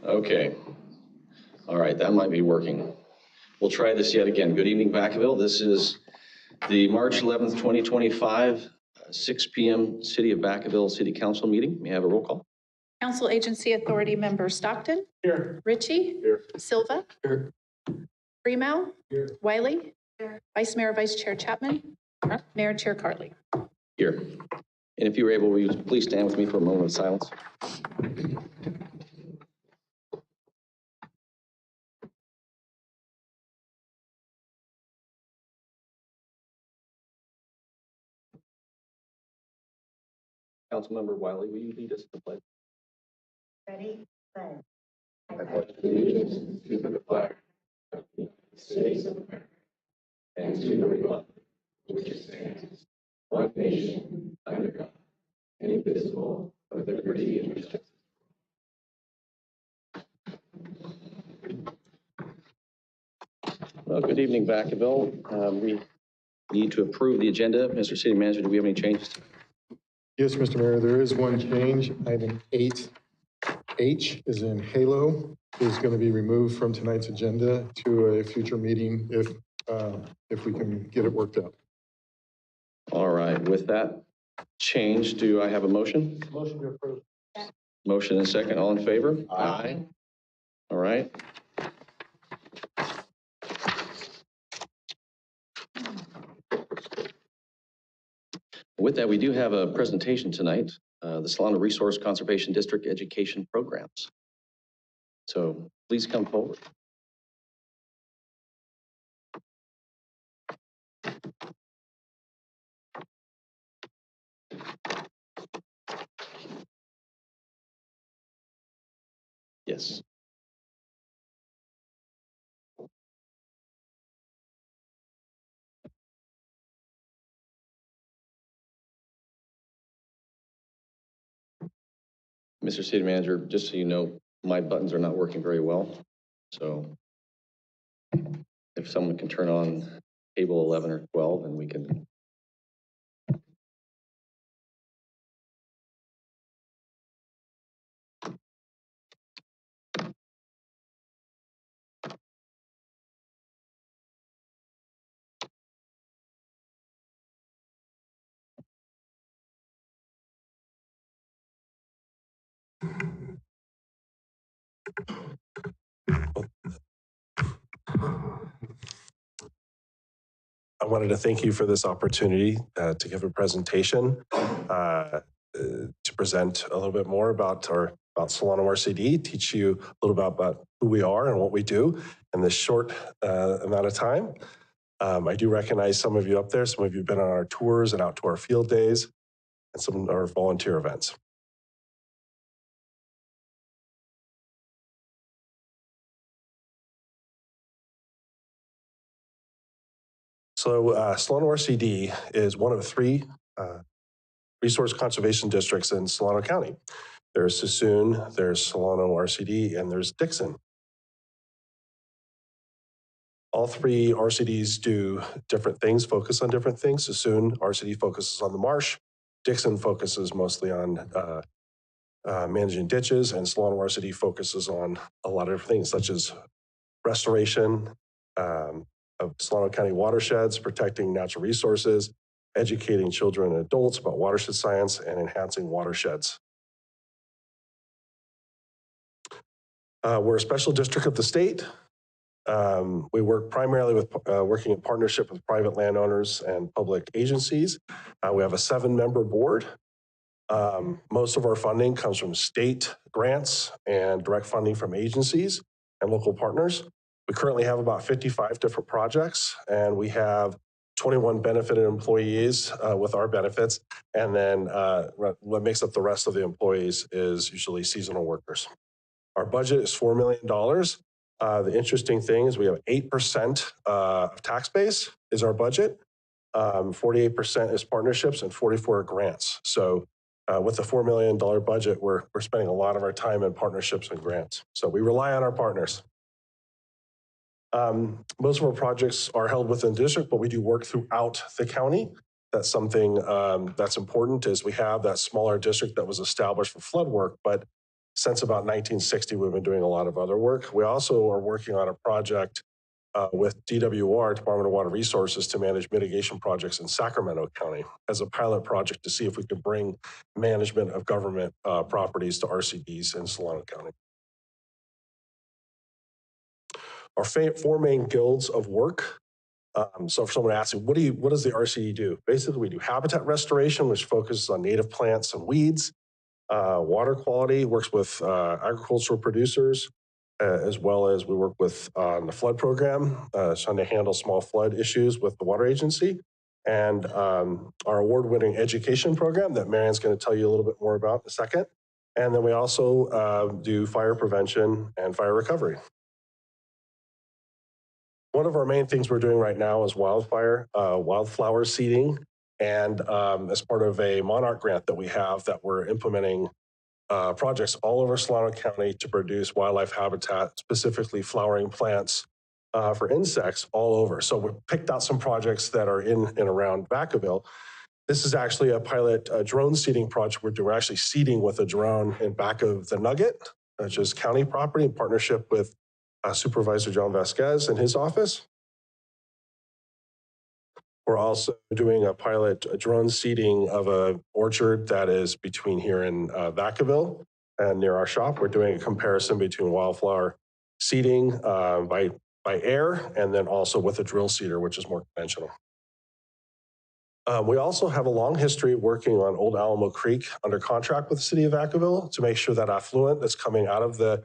Okay. All right, that might be working. We'll try this yet again. Good evening, Vacaville. This is the March 11th, 2025, 6 p.m. City of Vacaville City Council meeting. May I have a roll call? Council Agency Authority Member Stockton. Here. Ritchie. Here. Silva. Here. Freemow. Here. Wiley. Here. Vice Mayor, Vice Chair Chapman. Mayor Chair Cartley. Here. And if you were able, will you please stand with me for a moment of silence? Councilmember Wiley, will you lead us to the pledge? Ready? Pledge. I pledge allegiance to the flag of the United States of America and to the republic which stands one nation under God, indivisible, with liberty and justice. Well, good evening, Vacaville. We need to approve the agenda. Mr. City Manager, do we have any changes? Yes, Mr. Mayor, there is one change. Item 8H is in Halo, is going to be removed from tonight's agenda to a future meeting if we can get it worked out. All right, with that change, do I have a motion? Motion to approve. Motion and second, all in favor? Aye. All right. With that, we do have a presentation tonight, the Solano Resource Conservation District Education Programs. So please come forward. Yes. Mr. City Manager, just so you know, my buttons are not working very well. So if someone can turn on cable 11 or 12 and we can. I wanted to thank you for this opportunity to give a presentation, to present a little bit more about Solano RCD, teach you a little bit about who we are and what we do in this short amount of time. I do recognize some of you up there. Some of you have been on our tours and out to our field days and some of our volunteer events. So Solano RCD is one of 3 resource conservation districts in Solano County. There's Sassoon, there's Solano RCD, and there's Dixon. All 3 RCDs do different things, focus on different things. Sassoon RCD focuses on the marsh. Dixon focuses mostly on managing ditches, and Solano RCD focuses on a lot of different things, such as restoration of Solano County watersheds, protecting natural resources, educating children and adults about watershed science, and enhancing watersheds. We're a special district of the state. We work primarily with working in partnership with private landowners and public agencies. We have a 7-member board. Most of our funding comes from state grants and direct funding from agencies and local partners. We currently have about 55 different projects, and we have 21 benefited employees with our benefits. And then what makes up the rest of the employees is usually seasonal workers. Our budget is $4 million. The interesting thing is we have 8% of tax base is our budget. 48% is partnerships and 44 grants. So with the $4 million budget, we're spending a lot of our time in partnerships and grants. So we rely on our partners. Most of our projects are held within the district, but we do work throughout the county. That's something that's important, is we have that smaller district that was established for flood work, but since about 1960, we've been doing a lot of other work. We also are working on a project with DWR, Department of Water Resources, to manage mitigation projects in Sacramento County as a pilot project to see if we could bring management of government properties to RCDs in Solano County. Our 4 main guilds of work. So if someone asks you, what does the RCD do? Basically, we do habitat restoration, which focuses on native plants and weeds. Water quality, works with agricultural producers, as well as we work with the flood program, trying to handle small flood issues with the water agency. And our award-winning education program that Marianne's going to tell you a little bit more about in a second. And then we also do fire prevention and fire recovery. One of our main things we're doing right now is wildflower seeding. And as part of a Monarch grant that we have, that we're implementing projects all over Solano County to produce wildlife habitat, specifically flowering plants for insects all over. So we picked out some projects that are in and around Vacaville. This is actually a pilot drone seeding project where we're actually seeding with a drone in back of the Nugget, which is county property, in partnership with Supervisor John Vasquez in his office. We're also doing a pilot drone seeding of an orchard that is between here and Vacaville and near our shop. We're doing a comparison between wildflower seeding by air and then also with a drill seeder, which is more conventional. We also have a long history of working on Old Alamo Creek under contract with the city of Vacaville to make sure that affluent that's coming out of the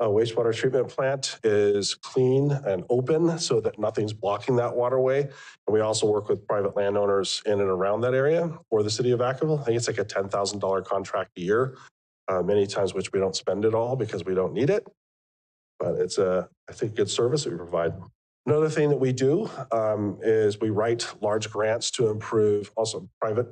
wastewater treatment plant is clean and open so that nothing's blocking that waterway. And we also work with private landowners in and around that area for the city of Vacaville. I think it's like a $10,000 contract a year, many times which we don't spend it all because we don't need it. But it's I think, good service that we provide. Another thing that we do is we write large grants to improve also private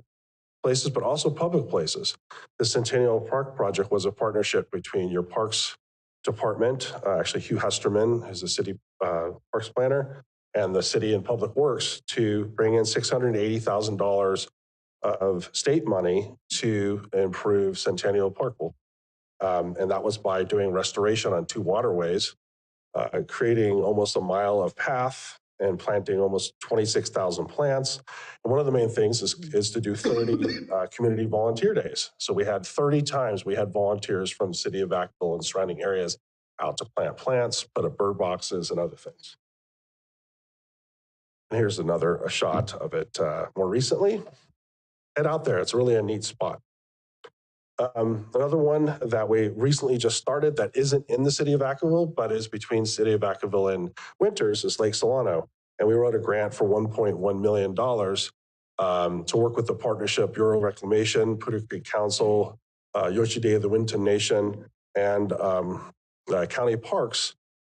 places, but also public places. The Centennial Park project was a partnership between your Parks Department, actually Hugh Hesterman, who's the city parks planner, and the city and public works to bring in $680,000 of state money to improve Centennial Park. And that was by doing restoration on 2 waterways, creating almost a mile of path and planting almost 26,000 plants. And one of the main things is to do 30 community volunteer days. So we had 30 times we had volunteers from the city of Vacaville and surrounding areas out to plant plants, put up bird boxes and other things. And here's a shot of it more recently. Head out there, it's really a neat spot. Another one that we recently just started that isn't in the city of Vacaville, but is between city of Vacaville and Winters is Lake Solano. And we wrote a grant for $1.1 million to work with the partnership Bureau of Reclamation, Poudre Creek Council, Yoshide of the Winton Nation, and county parks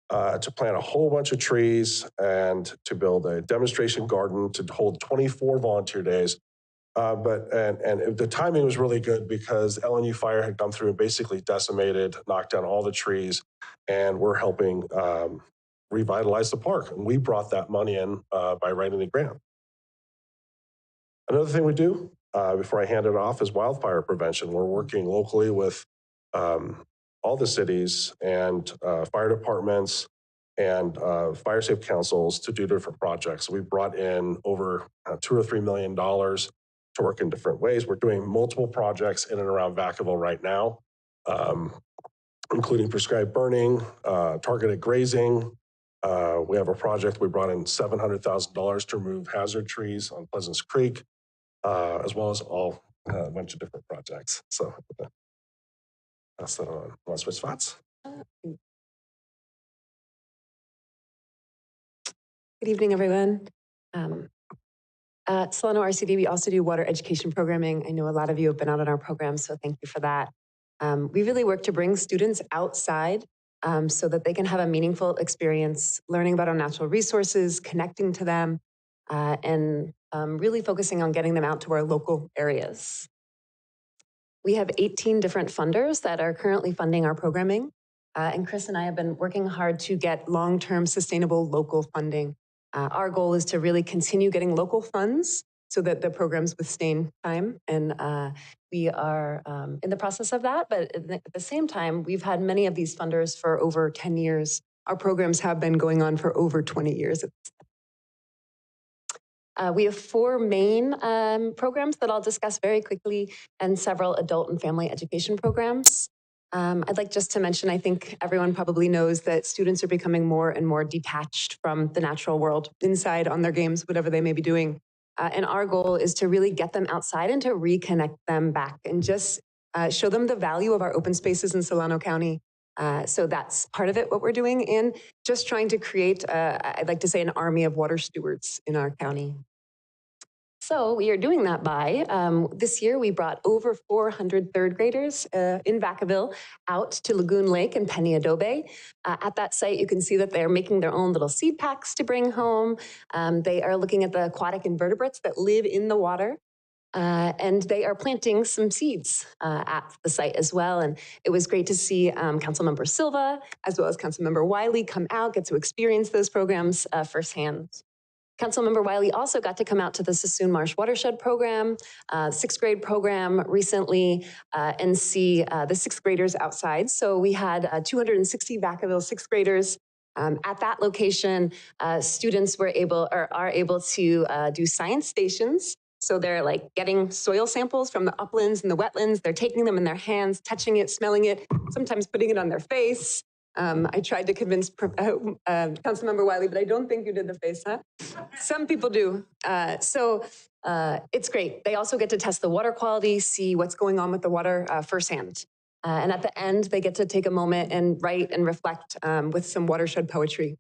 to plant a whole bunch of trees and to build a demonstration garden to hold 24 volunteer days. And the timing was really good because LNU fire had come through and basically decimated, knocked down all the trees, and we're helping revitalize the park. And we brought that money in by writing the grant. Another thing we do before I hand it off is wildfire prevention. We're working locally with all the cities and fire departments and fire safe councils to do different projects. We brought in over $2 or $3 million to work in different ways. We're doing multiple projects in and around Vacaville right now, including prescribed burning, targeted grazing. We have a project, we brought in $700,000 to remove hazard trees on Pleasants Creek, as well as a bunch of different projects. So that's that on. Want to switch spots? Good evening, everyone. At Solano RCD, we also do water education programming. I know a lot of you have been out on our program, so thank you for that. We really work to bring students outside so that they can have a meaningful experience learning about our natural resources, connecting to them, and really focusing on getting them out to our local areas. We have 18 different funders that are currently funding our programming, and Chris and I have been working hard to get long-term sustainable local funding. Our goal is to really continue getting local funds so that the programs withstand time, and we are in the process of that. But at the same time, we've had many of these funders for over 10 years. Our programs have been going on for over 20 years. We have 4 main programs that I'll discuss very quickly and several adult and family education programs. I'd like just to mention, I think everyone probably knows that students are becoming more and more detached from the natural world, inside on their games, whatever they may be doing. And our goal is to really get them outside and to reconnect them back and just show them the value of our open spaces in Solano County. So that's part of it, what we're doing, and just trying to create, I'd like to say, an army of water stewards in our county. So we are doing that by, this year we brought over 400 third graders in Vacaville out to Lagoon Lake and Peña At that site, you can see that they're making their own little seed packs to bring home. They are looking at the aquatic invertebrates that live in the water. And they are planting some seeds at the site as well. And it was great to see Councilmember Silva, as well as Councilmember Wiley, come out, get to experience those programs firsthand. Councilmember Wiley also got to come out to the Sassoon Marsh Watershed Program, 6th grade program recently, and see the 6th graders outside. So we had 260 Vacaville 6th graders at that location. Students are able to do science stations. So they're like getting soil samples from the uplands and the wetlands. They're taking them in their hands, touching it, smelling it, sometimes putting it on their face. I tried to convince Councilmember Wiley, but I don't think you did the face, huh? Some people do. It's great. They also get to test the water quality, see what's going on with the water firsthand. And at the end, they get to take a moment and write and reflect with some watershed poetry.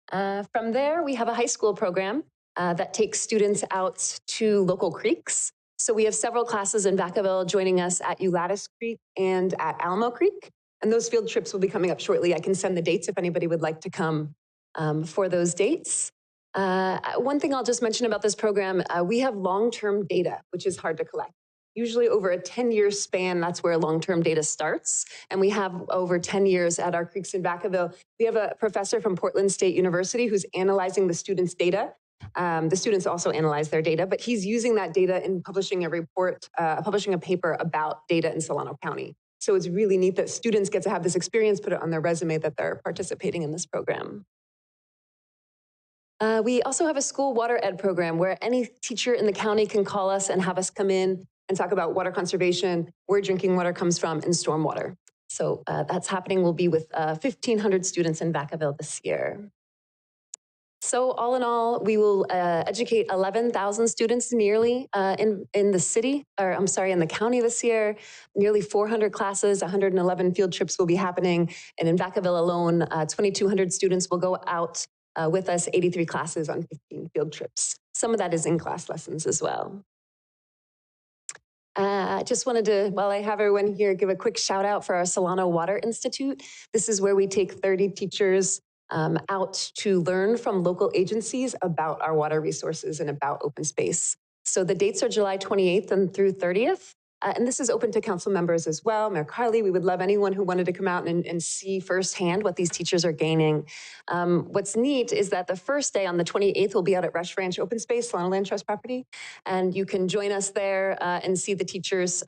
From there, we have a high school program that takes students out to local creeks. So we have several classes in Vacaville joining us at Ulatis Creek and at Alamo Creek. And those field trips will be coming up shortly. I can send the dates if anybody would like to come for those dates. One thing I'll just mention about this program, we have long-term data, which is hard to collect. Usually over a 10-year span, that's where long-term data starts. And we have over 10 years at our creeks in Vacaville. We have a professor from Portland State University who's analyzing the students' data. The students also analyze their data, but he's using that data in publishing a report, publishing a paper about data in Solano County. So it's really neat that students get to have this experience, put it on their resume that they're participating in this program. We also have a school water ed program where any teacher in the county can call us and have us come in and talk about water conservation, where drinking water comes from, and stormwater. So that's happening. We'll be with 1,500 students in Vacaville this year. So all in all, we will educate 11,000 students nearly in the city, or I'm sorry, in the county this year. Nearly 400 classes, 111 field trips will be happening. And in Vacaville alone, 2,200 students will go out with us, 83 classes on 15 field trips. Some of that is in-class lessons as well. I just wanted to, while I have everyone here, give a quick shout out for our Solano Water Institute. This is where we take 30 teachers out to learn from local agencies about our water resources and about open space. So the dates are July 28th and through 30th. And this is open to council members as well. Mayor Carly, we would love anyone who wanted to come out and see firsthand what these teachers are gaining. What's neat is that the first day on the 28th, we'll be out at Rush Ranch Open Space, Solano Land Trust property. And you can join us there and see the teachers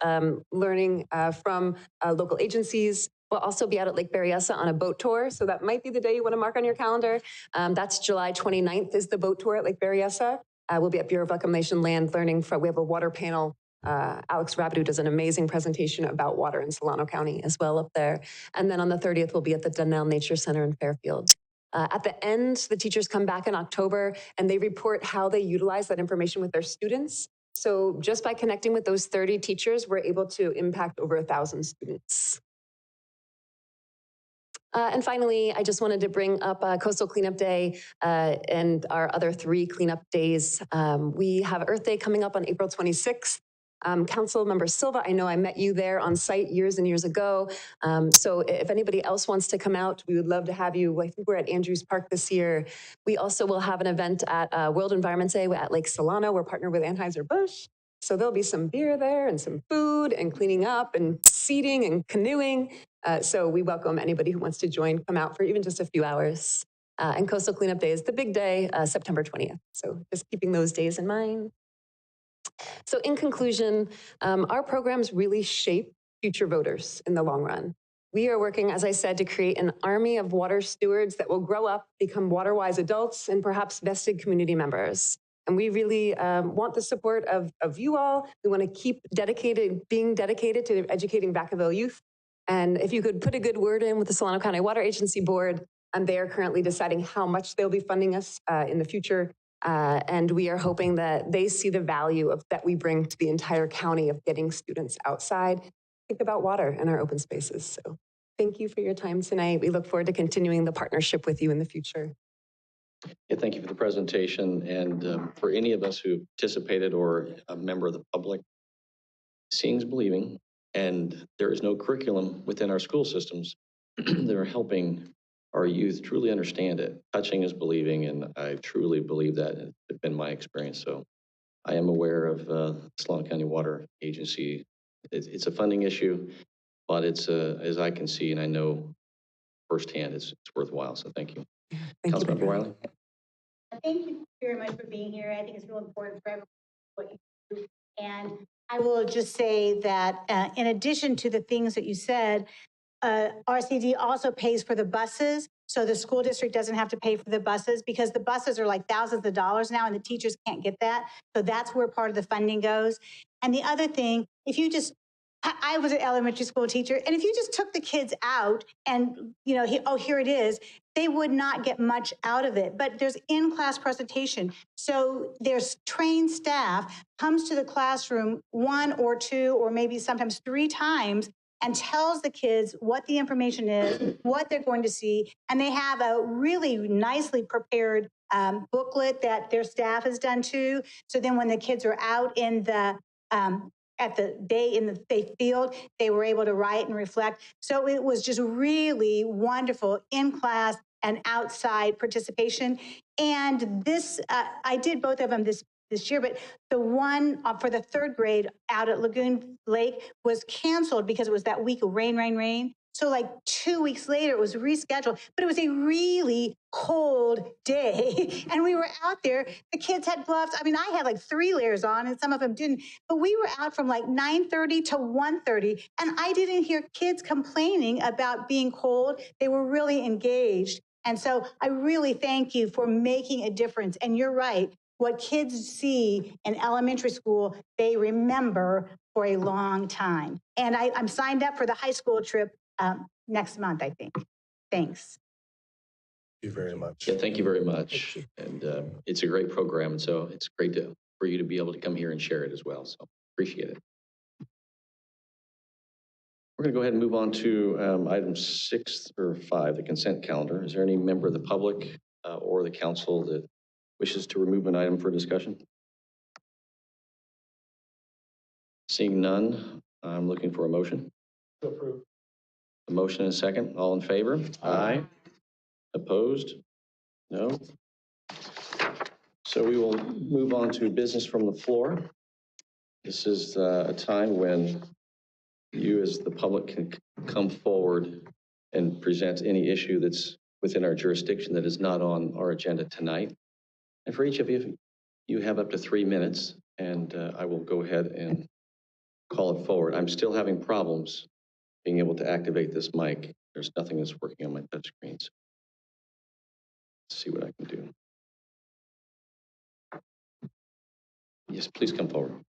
learning from local agencies. We'll also be out at Lake Berryessa on a boat tour. So that might be the day you want to mark on your calendar. That's July 29th is the boat tour at Lake Berryessa. We'll be at Bureau of Reclamation Land learning from, we have a water panel. Alex Rabideau does an amazing presentation about water in Solano County as well up there. And then on the 30th, we'll be at the Donnell Nature Center in Fairfield. At the end, the teachers come back in October and they report how they utilize that information with their students. So just by connecting with those 30 teachers, we're able to impact over 1,000 students. And finally, I just wanted to bring up Coastal Cleanup Day and our other 3 cleanup days. We have Earth Day coming up on April 26th. Council Member Silva, I know I met you there on site years and years ago. So if anybody else wants to come out, we would love to have you. I think we're at Andrews Park this year. We also will have an event at World Environment Day at Lake Solano. We're partnered with Anheuser-Busch. So there'll be some beer there and some food and cleaning up and seating and canoeing. So we welcome anybody who wants to join, come out for even just a few hours. And Coastal Cleanup Day is the big day, September 20th. So just keeping those days in mind. So in conclusion, our programs really shape future voters in the long run. We are working, as I said, to create an army of water stewards that will grow up, become water-wise adults, and perhaps vested community members. And we really want the support of you all. We want to keep being dedicated to educating Vacaville youth. And if you could put a good word in with the Solano County Water Agency Board, and they are currently deciding how much they'll be funding us in the future. And we are hoping that they see the value that we bring to the entire county of getting students outside. Think about water in our open spaces. So thank you for your time tonight. We look forward to continuing the partnership with you in the future. Yeah, thank you for the presentation. And for any of us who participated or a member of the public, seeing is believing. And there is no curriculum within our school systems that are helping our youth truly understand it. Touching is believing, and I truly believe that. It's been my experience. So I am aware of Solano County Water Agency. It's a funding issue, but it's, as I can see and I know firsthand, it's worthwhile. So thank you. Councilmember Wiley. Thank you very much for being here. I think it's real important for everyone what you do. And I will just say that in addition to the things that you said, RCD also pays for the buses. So the school district doesn't have to pay for the buses because the buses are like thousands of dollars now and the teachers can't get that. So that's where part of the funding goes. And the other thing, if you just, I was an elementary school teacher, and if you just took the kids out and, you know, here it is, they would not get much out of it. But there's in-class presentation. So there's trained staff comes to the classroom 1 or 2 or maybe sometimes 3 times and tells the kids what the information is, what they're going to see. And they have a really nicely prepared booklet that their staff has done too. So then when the kids are out in the, at the day in the field, they were able to write and reflect. So it was just really wonderful in class and outside participation. And this, I did both of them this year, but the one for the 3rd grade out at Lagoon Lake was canceled because it was that week of rain. So like 2 weeks later, it was rescheduled, but it was a really cold day. And we were out there, the kids had gloves. I mean, I had like 3 layers on and some of them didn't, but we were out from like 9:30 to 1:30. And I didn't hear kids complaining about being cold. They were really engaged. And so I really thank you for making a difference. And you're right. What kids see in elementary school, they remember for a long time. And I'm signed up for the high school trip next month, I think. Thanks. Thank you very much. Yeah, thank you very much. And it's a great program. And so it's great for you to be able to come here and share it as well. So appreciate it. We're going to go ahead and move on to item 6 or 5, the consent calendar. Is there any member of the public or the council that wishes to remove an item for discussion? Seeing none, I'm looking for a motion. To approve. A motion and a second. All in favor? Aye. Opposed? No. So we will move on to business from the floor. This is a time when you as the public can come forward and present any issue that's within our jurisdiction that is not on our agenda tonight. And for each of you, you have up to 3 minutes, and I will go ahead and call it forward. I'm still having problems being able to activate this mic. There's nothing that's working on my touch screens. Let's see what I can do. Yes, please come forward.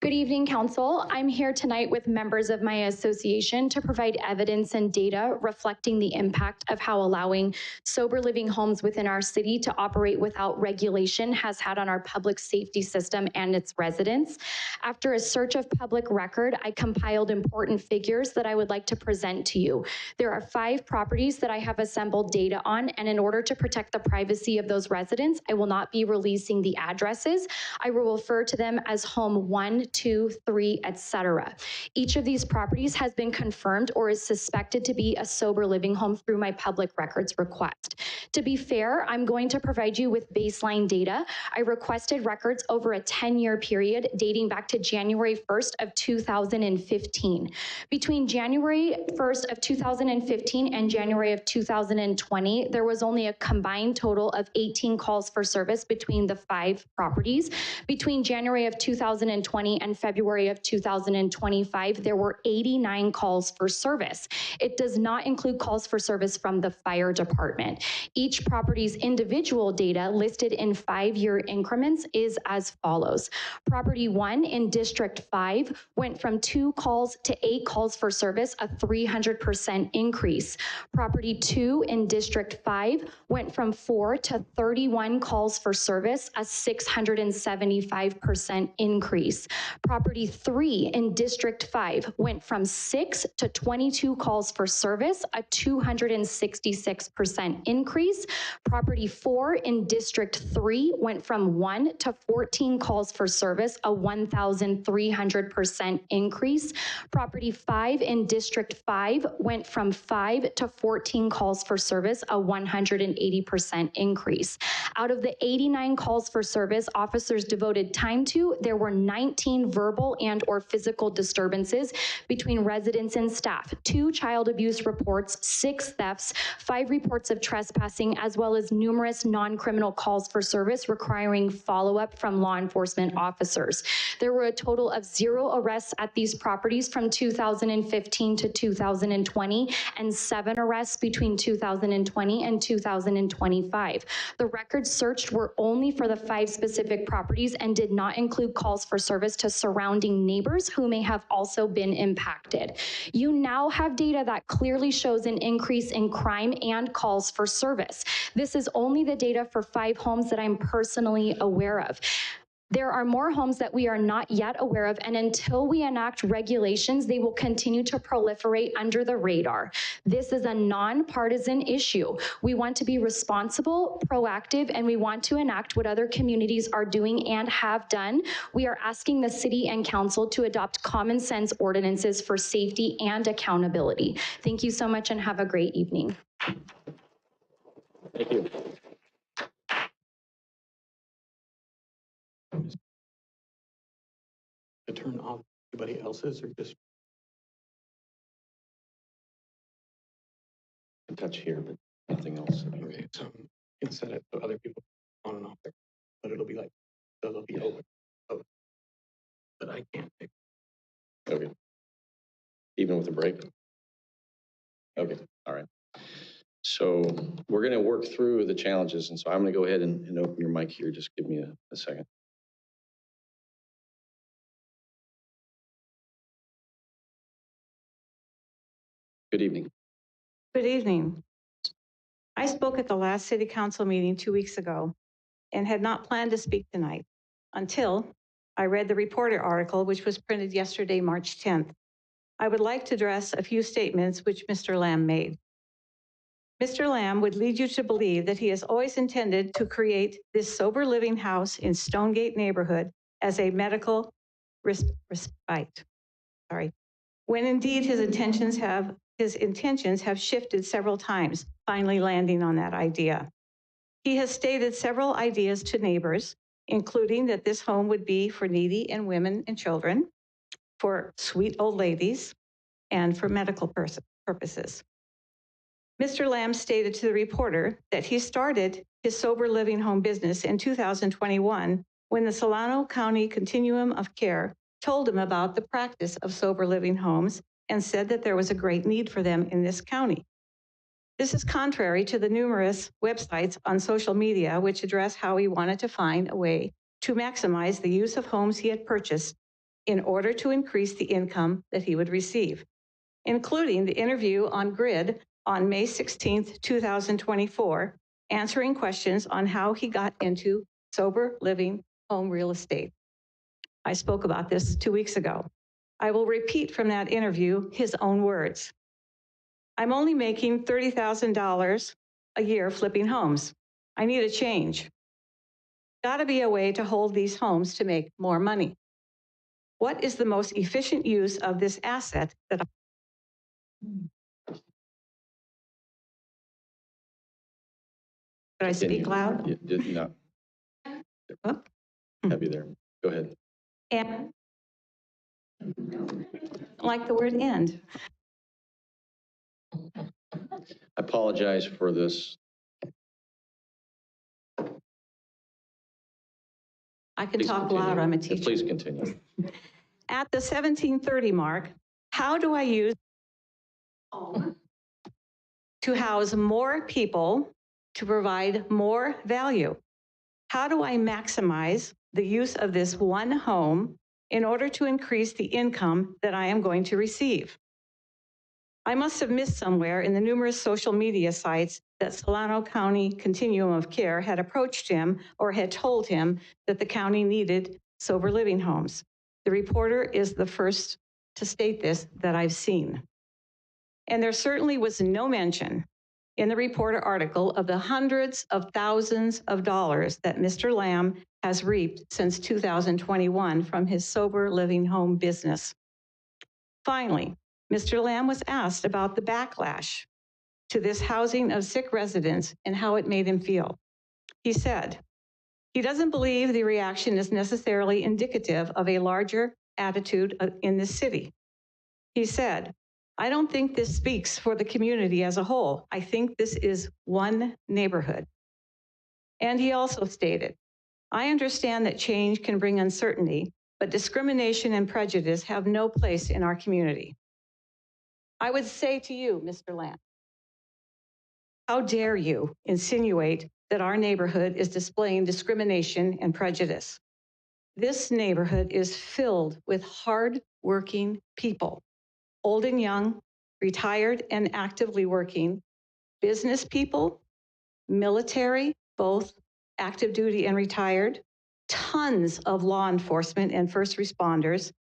Good evening, Council. I'm here tonight with members of my association to provide evidence and data reflecting the impact of how allowing sober living homes within our city to operate without regulation has had on our public safety system and its residents. After a search of public record, I compiled important figures that I would like to present to you. There are 5 properties that I have assembled data on, and in order to protect the privacy of those residents, I will not be releasing the addresses. I will refer to them as home 1, 2, 3, etc. Each of these properties has been confirmed or is suspected to be a sober living home through my public records request. To be fair, I'm going to provide you with baseline data. I requested records over a 10-year period dating back to January 1st of 2015. Between January 1st of 2015 and January of 2020, there was only a combined total of 18 calls for service between the 5 properties. Between January of 2020 and February of 2025, there were 89 calls for service. It does not include calls for service from the fire department. Each property's individual data listed in 5-year increments is as follows. Property 1 in District 5 went from 2 calls to 8 calls for service, a 300% increase. Property 2 in District 5 went from 4 to 31 calls for service, a 675% increase. Property 3 in District 5 went from 6 to 22 calls for service, a 266% increase. Property 4 in District 3 went from 1 to 14 calls for service, a 1,300% increase. Property 5 in District 5 went from 5 to 14 calls for service, a 180% increase. Out of the 89 calls for service officers devoted time to, there were 19 verbal and or physical disturbances between residents and staff, 2 child abuse reports, 6 thefts, 5 reports of trespassing, as well as numerous non-criminal calls for service requiring follow-up from law enforcement officers. There were a total of 0 arrests at these properties from 2015 to 2020 and 7 arrests between 2020 and 2025. The records searched were only for the 5 specific properties and did not include calls for service to surrounding neighbors who may have also been impacted. You now have data that clearly shows an increase in crime and calls for service. This is only the data for 5 homes that I'm personally aware of. There are more homes that we are not yet aware of, and until we enact regulations, they will continue to proliferate under the radar. This is a nonpartisan issue. We want to be responsible, proactive, and we want to enact what other communities are doing and have done. We are asking the city and council to adopt common sense ordinances for safety and accountability. Thank you so much and have a great evening. Thank you. To turn off anybody else's or just Touch here, but nothing else. okay, so you can set it so other people on and off there, but it'll be like so it'll be open. Oh, but I can't pick. Okay. Even with a break? Okay, all right. So we're going to work through the challenges, and so I'm going to go ahead and open your mic here. Just give me a second. Good evening. Good evening. I spoke at the last city council meeting 2 weeks ago and had not planned to speak tonight until I read the reporter article, which was printed yesterday, March 10th. I would like to address a few statements which Mr. Lamb made. Mr. Lamb would lead you to believe that he has always intended to create this sober living house in Stonegate neighborhood as a medical respite. When indeed his intentions have shifted several times, finally landing on that idea. He has stated several ideas to neighbors, including that this home would be for needy and women and children, for sweet old ladies, and for medical purposes. Mr. Lamb stated to the reporter that he started his sober living home business in 2021 when the Solano County Continuum of Care told him about the practice of sober living homes and said that there was a great need for them in this county. This is contrary to the numerous websites on social media which address how he wanted to find a way to maximize the use of homes he had purchased in order to increase the income that he would receive, including the interview on Grid on May 16th, 2024, answering questions on how he got into sober living home real estate. I spoke about this 2 weeks ago. I will repeat from that interview his own words. I'm only making $30,000 a year flipping homes. I need a change. Gotta be a way to hold these homes to make more money. What is the most efficient use of this asset that Did I speak loud? You did not. Oh. Have you there? Go ahead. And like the word end. I apologize for this. I can Please talk continue. loud, I'm a Yeah, teacher. please continue. At the 1730 mark, how do I use to house more people to provide more value? How do I maximize the use of this one home in order to increase the income that I am going to receive? I must have missed somewhere in the numerous social media sites that Solano County Continuum of Care had approached him or had told him that the county needed sober living homes. The reporter is the first to state this that I've seen. And there certainly was no mention in the reporter article of the hundreds of thousands of dollars that Mr. Lamb has reaped since 2021 from his sober living home business. Finally, Mr. Lamb was asked about the backlash to this housing of sick residents and how it made him feel. He said, he doesn't believe the reaction is necessarily indicative of a larger attitude in this city. He said, I don't think this speaks for the community as a whole. I think this is one neighborhood. And he also stated, I understand that change can bring uncertainty, but discrimination and prejudice have no place in our community. I would say to you, Mr. Lamb, how dare you insinuate that our neighborhood is displaying discrimination and prejudice? This neighborhood is filled with hard-working people, old and young, retired and actively working, business people, military, both active duty and retired, tons of law enforcement and first responders,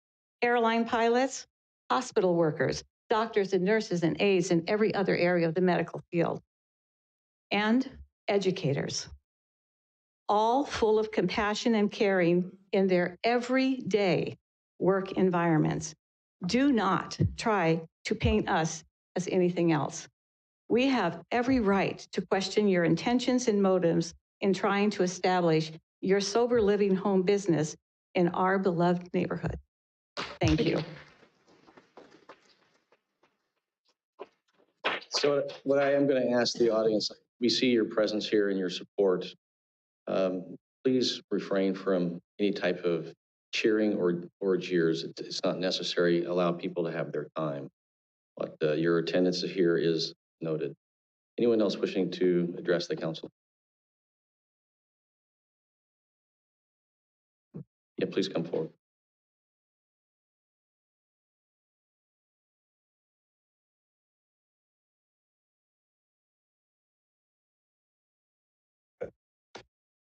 airline pilots, hospital workers, doctors and nurses and aides in every other area of the medical field, and educators, all full of compassion and caring in their everyday work environments. Do not try to paint us as anything else. We have every right to question your intentions and motives in trying to establish your sober living home business in our beloved neighborhood. Thank you. So what I am going to ask the audience, we see your presence here and your support. Please refrain from any type of cheering or jeers. It's not necessary. Allow people to have their time. But your attendance here is noted. Anyone else wishing to address the council? Yeah, please come forward.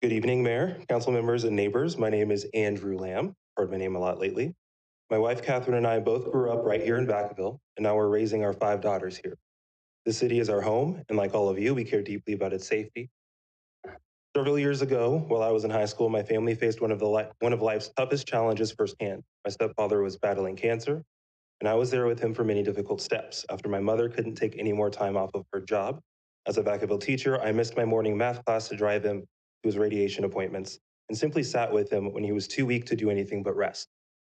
Good evening, Mayor, council members, and neighbors. My name is Andrew Lamb. Heard my name a lot lately. My wife, Catherine, and I both grew up right here in Vacaville, and now we're raising our 5 daughters here. The city is our home, and like all of you, we care deeply about its safety. Several years ago, while I was in high school, my family faced one of life's toughest challenges firsthand. My stepfather was battling cancer, and I was there with him for many difficult steps. After my mother couldn't take any more time off of her job as a Vacaville teacher, I missed my morning math class to drive him to his radiation appointments and simply sat with him when he was too weak to do anything but rest.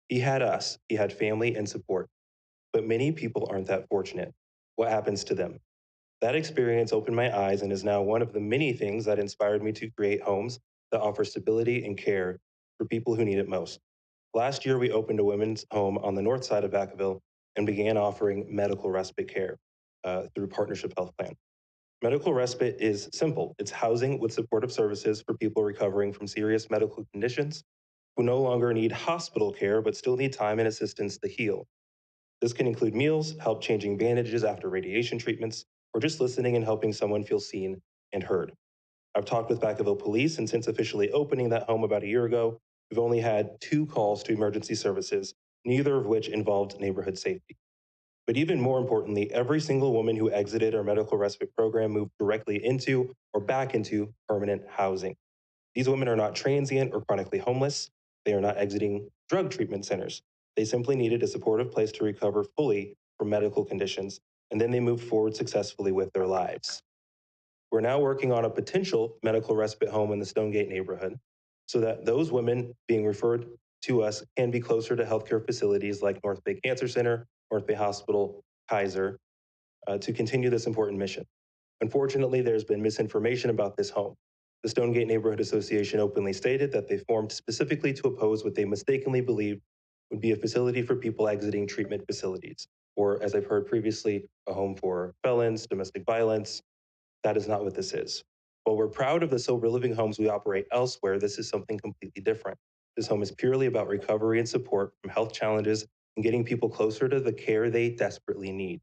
He had us, he had family and support, but many people aren't that fortunate. What happens to them? That experience opened my eyes and is now one of the many things that inspired me to create homes that offer stability and care for people who need it most. Last year, we opened a women's home on the north side of Vacaville and began offering medical respite care through Partnership Health Plan. Medical respite is simple. It's housing with supportive services for people recovering from serious medical conditions who no longer need hospital care but still need time and assistance to heal. This can include meals, help changing bandages after radiation treatments, or just listening and helping someone feel seen and heard. I've talked with Vacaville Police, and since officially opening that home about a year ago, we've only had 2 calls to emergency services, neither of which involved neighborhood safety. But even more importantly, every single woman who exited our medical respite program moved directly into or back into permanent housing. These women are not transient or chronically homeless. They are not exiting drug treatment centers. They simply needed a supportive place to recover fully from medical conditions, and then they moved forward successfully with their lives. We're now working on a potential medical respite home in the Stonegate neighborhood so that those women being referred to us can be closer to healthcare facilities like North Bay Cancer Center, North Bay Hospital, Kaiser, to continue this important mission. Unfortunately, there's been misinformation about this home. The Stonegate Neighborhood Association openly stated that they formed specifically to oppose what they mistakenly believed would be a facility for people exiting treatment facilities, or as I've heard previously, a home for felons, domestic violence. That is not what this is. While we're proud of the sober living homes we operate elsewhere, this is something completely different. This home is purely about recovery and support from health challenges and getting people closer to the care they desperately need.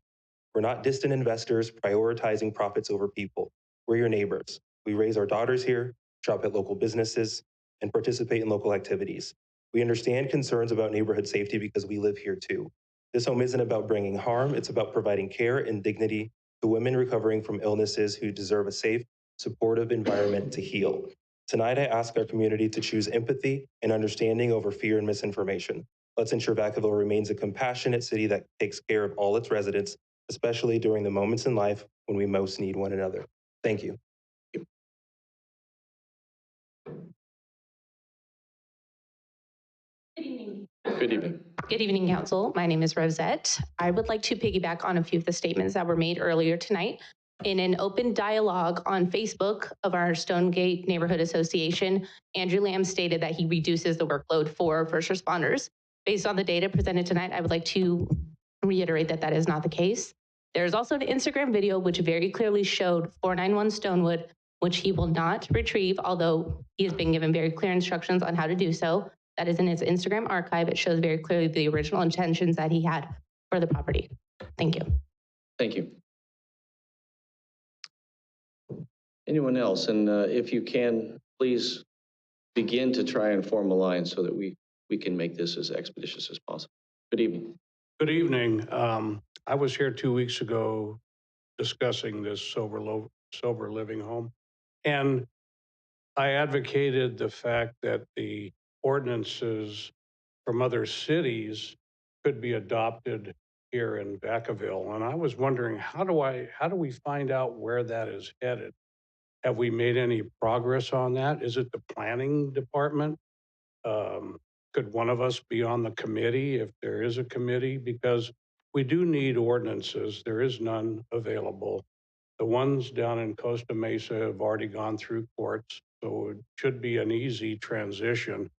We're not distant investors prioritizing profits over people. We're your neighbors. We raise our daughters here, shop at local businesses, and participate in local activities. We understand concerns about neighborhood safety because we live here too. This home isn't about bringing harm, it's about providing care and dignity to women recovering from illnesses who deserve a safe, supportive environment to heal. Tonight, I ask our community to choose empathy and understanding over fear and misinformation. Let's ensure Vacaville remains a compassionate city that takes care of all its residents, especially during the moments in life when we most need one another. Thank you. Good evening. Good evening. Good evening, Council. My name is Rosette. I would like to piggyback on a few of the statements that were made earlier tonight. In an open dialogue on Facebook of our Stonegate Neighborhood Association, Andrew Lamb stated that he reduces the workload for first responders. Based on the data presented tonight, I would like to reiterate that that is not the case. There's also an Instagram video which very clearly showed 491 Stonewood, which he will not retrieve, although he has been given very clear instructions on how to do so. That is in his Instagram archive. It shows very clearly the original intentions that he had for the property. Thank you. Thank you. Anyone else? And if you can, please begin to try and form a line so that we can make this as expeditious as possible. Good evening. Good evening. I was here 2 weeks ago discussing this sober living home, and I advocated the fact that the ordinances from other cities could be adopted here in Vacaville. And I was wondering, how do we find out where that is headed? Have we made any progress on that? Is it the planning department? Could one of us be on the committee if there is a committee? Because we do need ordinances. There is none available. The ones down in Costa Mesa have already gone through courts, so it should be an easy transition.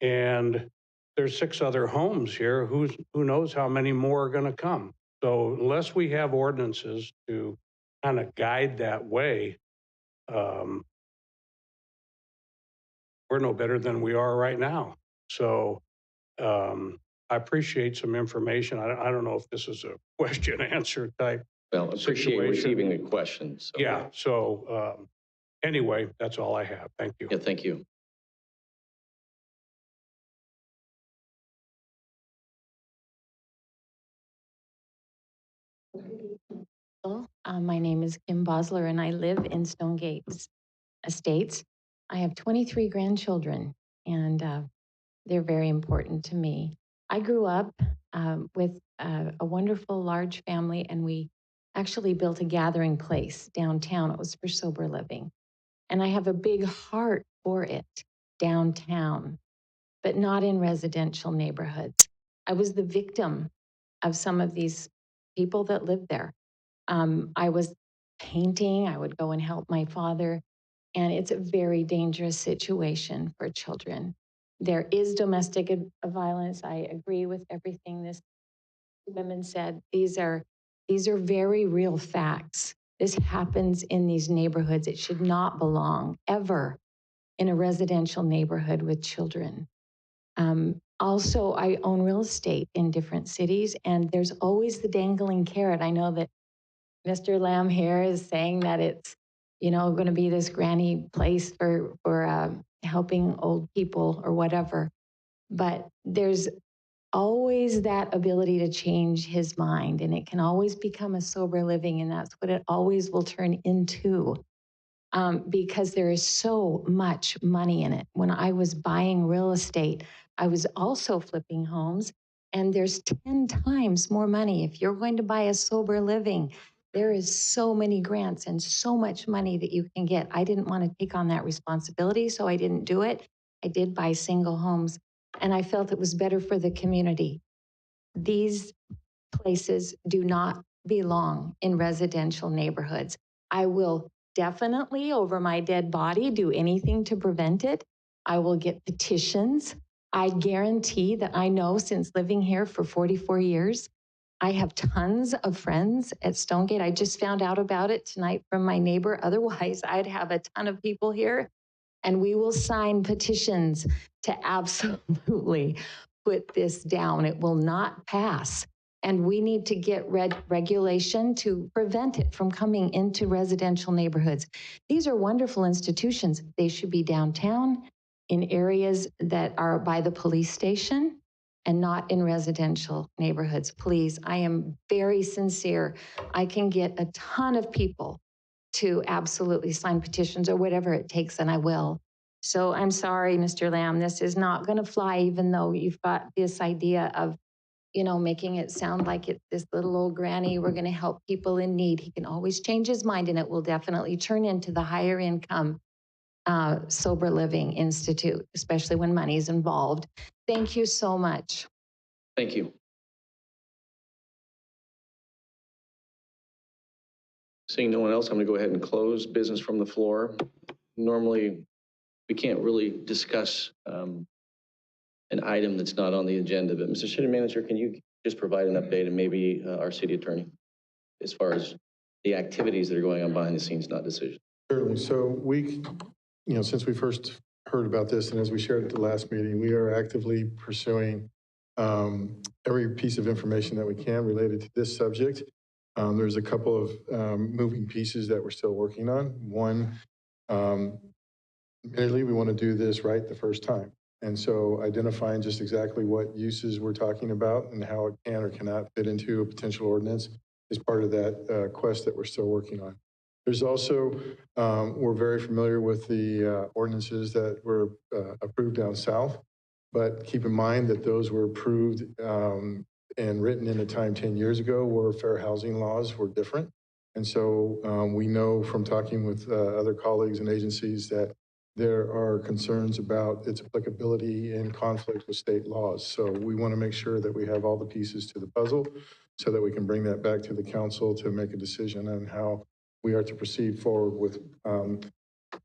And there's 6 other homes here. Who knows how many more are going to come? So unless we have ordinances to kind of guide that way, we're no better than we are right now. So I appreciate some information. I don't know if this is a question answer type. Well, appreciate situation. Receiving the question. So. Yeah, so Anyway, that's all I have. Thank you. Yeah, thank you. My name is Kim Bosler, and I live in Stonegate Estates. I have 23 grandchildren, and they're very important to me. I grew up with a wonderful large family, and we actually built a gathering place downtown. It was for sober living. And I have a big heart for it downtown, but not in residential neighborhoods. I was the victim of some of these people that lived there. I was painting, I would go and help my father, and it's a very dangerous situation for children. There is domestic violence. I agree with everything this woman said. These are very real facts. This happens in these neighborhoods. It should not belong ever in a residential neighborhood with children. Also, I own real estate in different cities, and there's always the dangling carrot. I know that Mr. Lamb here is saying that it's, going to be this granny place for helping old people or whatever. But there's always that ability to change his mind, and it can always become a sober living, and that's what it always will turn into. Because there is so much money in it. When I was buying real estate, I was also flipping homes, and there's 10 times more money. If you're going to buy a sober living, there is so many grants and so much money that you can get. I didn't want to take on that responsibility, so I didn't do it. I did buy single homes, and I felt it was better for the community. These places do not belong in residential neighborhoods. I will definitely, over my dead body, do anything to prevent it. I will get petitions. I guarantee that I know, since living here for 44 years, I have tons of friends at Stonegate. I just found out about it tonight from my neighbor. Otherwise, I'd have a ton of people here, and we will sign petitions to absolutely put this down. It will not pass. And we need to get regulation to prevent it from coming into residential neighborhoods. These are wonderful institutions. They should be downtown, in areas that are by the police station, and not in residential neighborhoods. Please, I am very sincere. I can get a ton of people to absolutely sign petitions or whatever it takes, and I will. So I'm sorry, Mr. Lamb, this is not going to fly, even though you've got this idea of, making it sound like it's this little old granny. We're going to help people in need. He can always change his mind, and it will definitely turn into the higher income Sober Living Institute, especially when money's involved. Thank you so much. Thank you. Seeing no one else, I'm going to go ahead and close business from the floor. Normally, we can't really discuss an item that's not on the agenda, but Mr. City Manager, can you just provide an update, and maybe our city attorney, as far as the activities that are going on behind the scenes, not decisions? Certainly. So since we first heard about this, and as we shared at the last meeting, we are actively pursuing every piece of information that we can related to this subject. There's a couple of moving pieces that we're still working on. One, admittedly, we want to do this right the first time. And so identifying just exactly what uses we're talking about and how it can or cannot fit into a potential ordinance is part of that quest that we're still working on. There's also, we're very familiar with the ordinances that were approved down south, but keep in mind that those were approved and written in a time 10 years ago where fair housing laws were different. And so we know from talking with other colleagues and agencies that there are concerns about its applicability in conflict with state laws. So we want to make sure that we have all the pieces to the puzzle so that we can bring that back to the council to make a decision on how we are to proceed forward with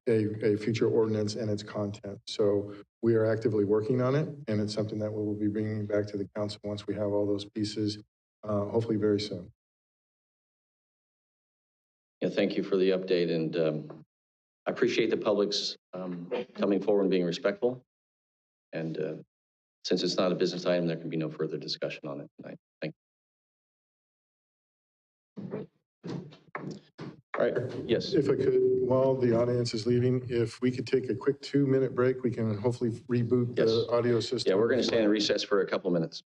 a future ordinance and its content. So we are actively working on it, and it's something that we will be bringing back to the council once we have all those pieces, hopefully very soon. Yeah, thank you for the update, and I appreciate the public's coming forward and being respectful. And since it's not a business item, there can be no further discussion on it tonight. Thank you. All right, yes. If I could, while the audience is leaving, if we could take a quick 2-minute break, we can hopefully reboot Yes. the audio system. Yeah, we're going to stand in recess for a couple of minutes.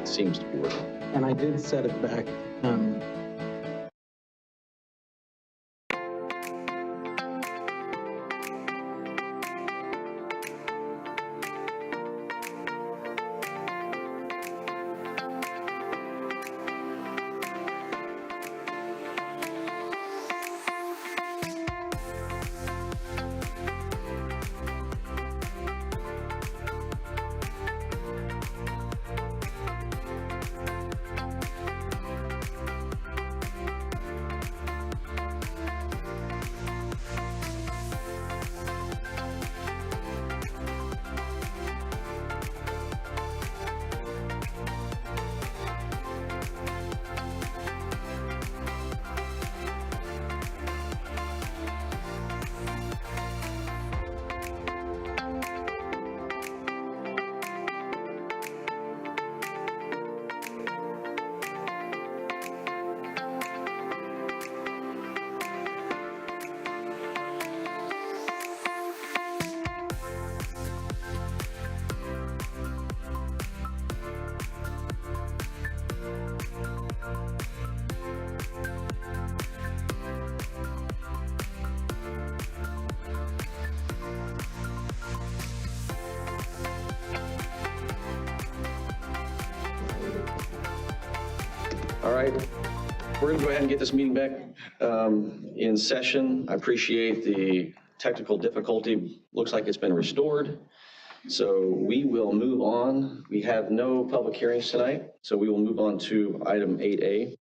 Seems to be working. And I did set it back. All right, we're going to go ahead and get this meeting back in session. I appreciate the technical difficulty. Looks like it's been restored. So we will move on. We have no public hearings tonight, so we will move on to item 8A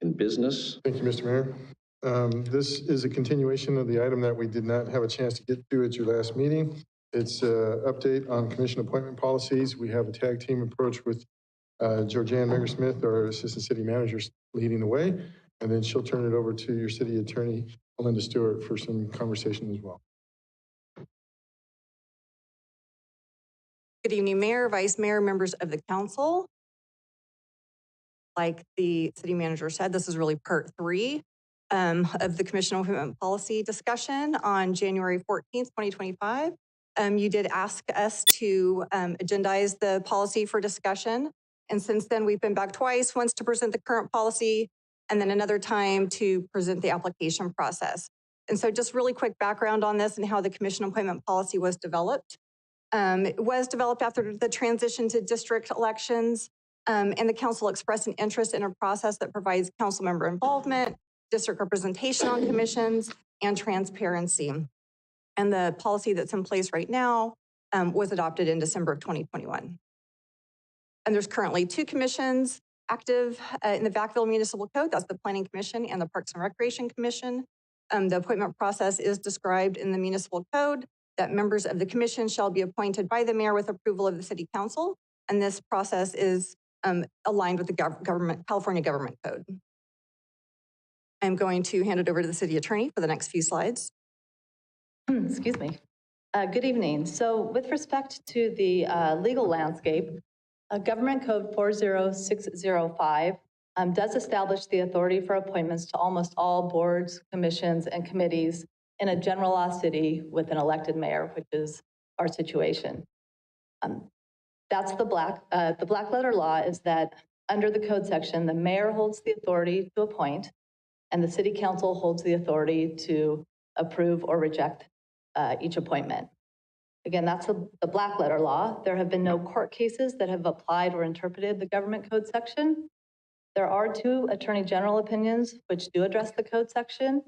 in business. Thank you, Mr. Mayor. This is a continuation of the item that we did not have a chance to get to at your last meeting. It's an update on commission appointment policies. We have a tag team approach with Georgianne Menger-Smith, our assistant city manager, leading the way, and then she'll turn it over to your city attorney, Melinda Stewart, for some conversation as well. Good evening, Mayor, Vice Mayor, members of the council. Like the city manager said, this is really part 3 of the commission appointment policy discussion on January 14th, 2025. you did ask us to agendize the policy for discussion. And since then, we've been back twice, once to present the current policy, and then another time to present the application process. And so just really quick background on this and how the commission appointment policy was developed. It was developed after the transition to district elections, and the council expressed an interest in a process that provides council member involvement, district representation on commissions, and transparency. And the policy that's in place right now was adopted in December of 2021. And there's currently 2 commissions active in the Vacaville Municipal Code. That's the Planning Commission and the Parks and Recreation Commission. The appointment process is described in the Municipal Code, that members of the commission shall be appointed by the mayor with approval of the city council. And this process is aligned with the California Government Code. I'm going to hand it over to the city attorney for the next few slides. Excuse me. Good evening. So with respect to the legal landscape, Government Code 40605 does establish the authority for appointments to almost all boards, commissions, and committees in a general law city with an elected mayor, which is our situation. That's the black letter law is that under the code section, the mayor holds the authority to appoint, and the city council holds the authority to approve or reject each appointment. Again, that's the black letter law. There have been no court cases that have applied or interpreted the government code section. There are 2 attorney general opinions which do address the code section.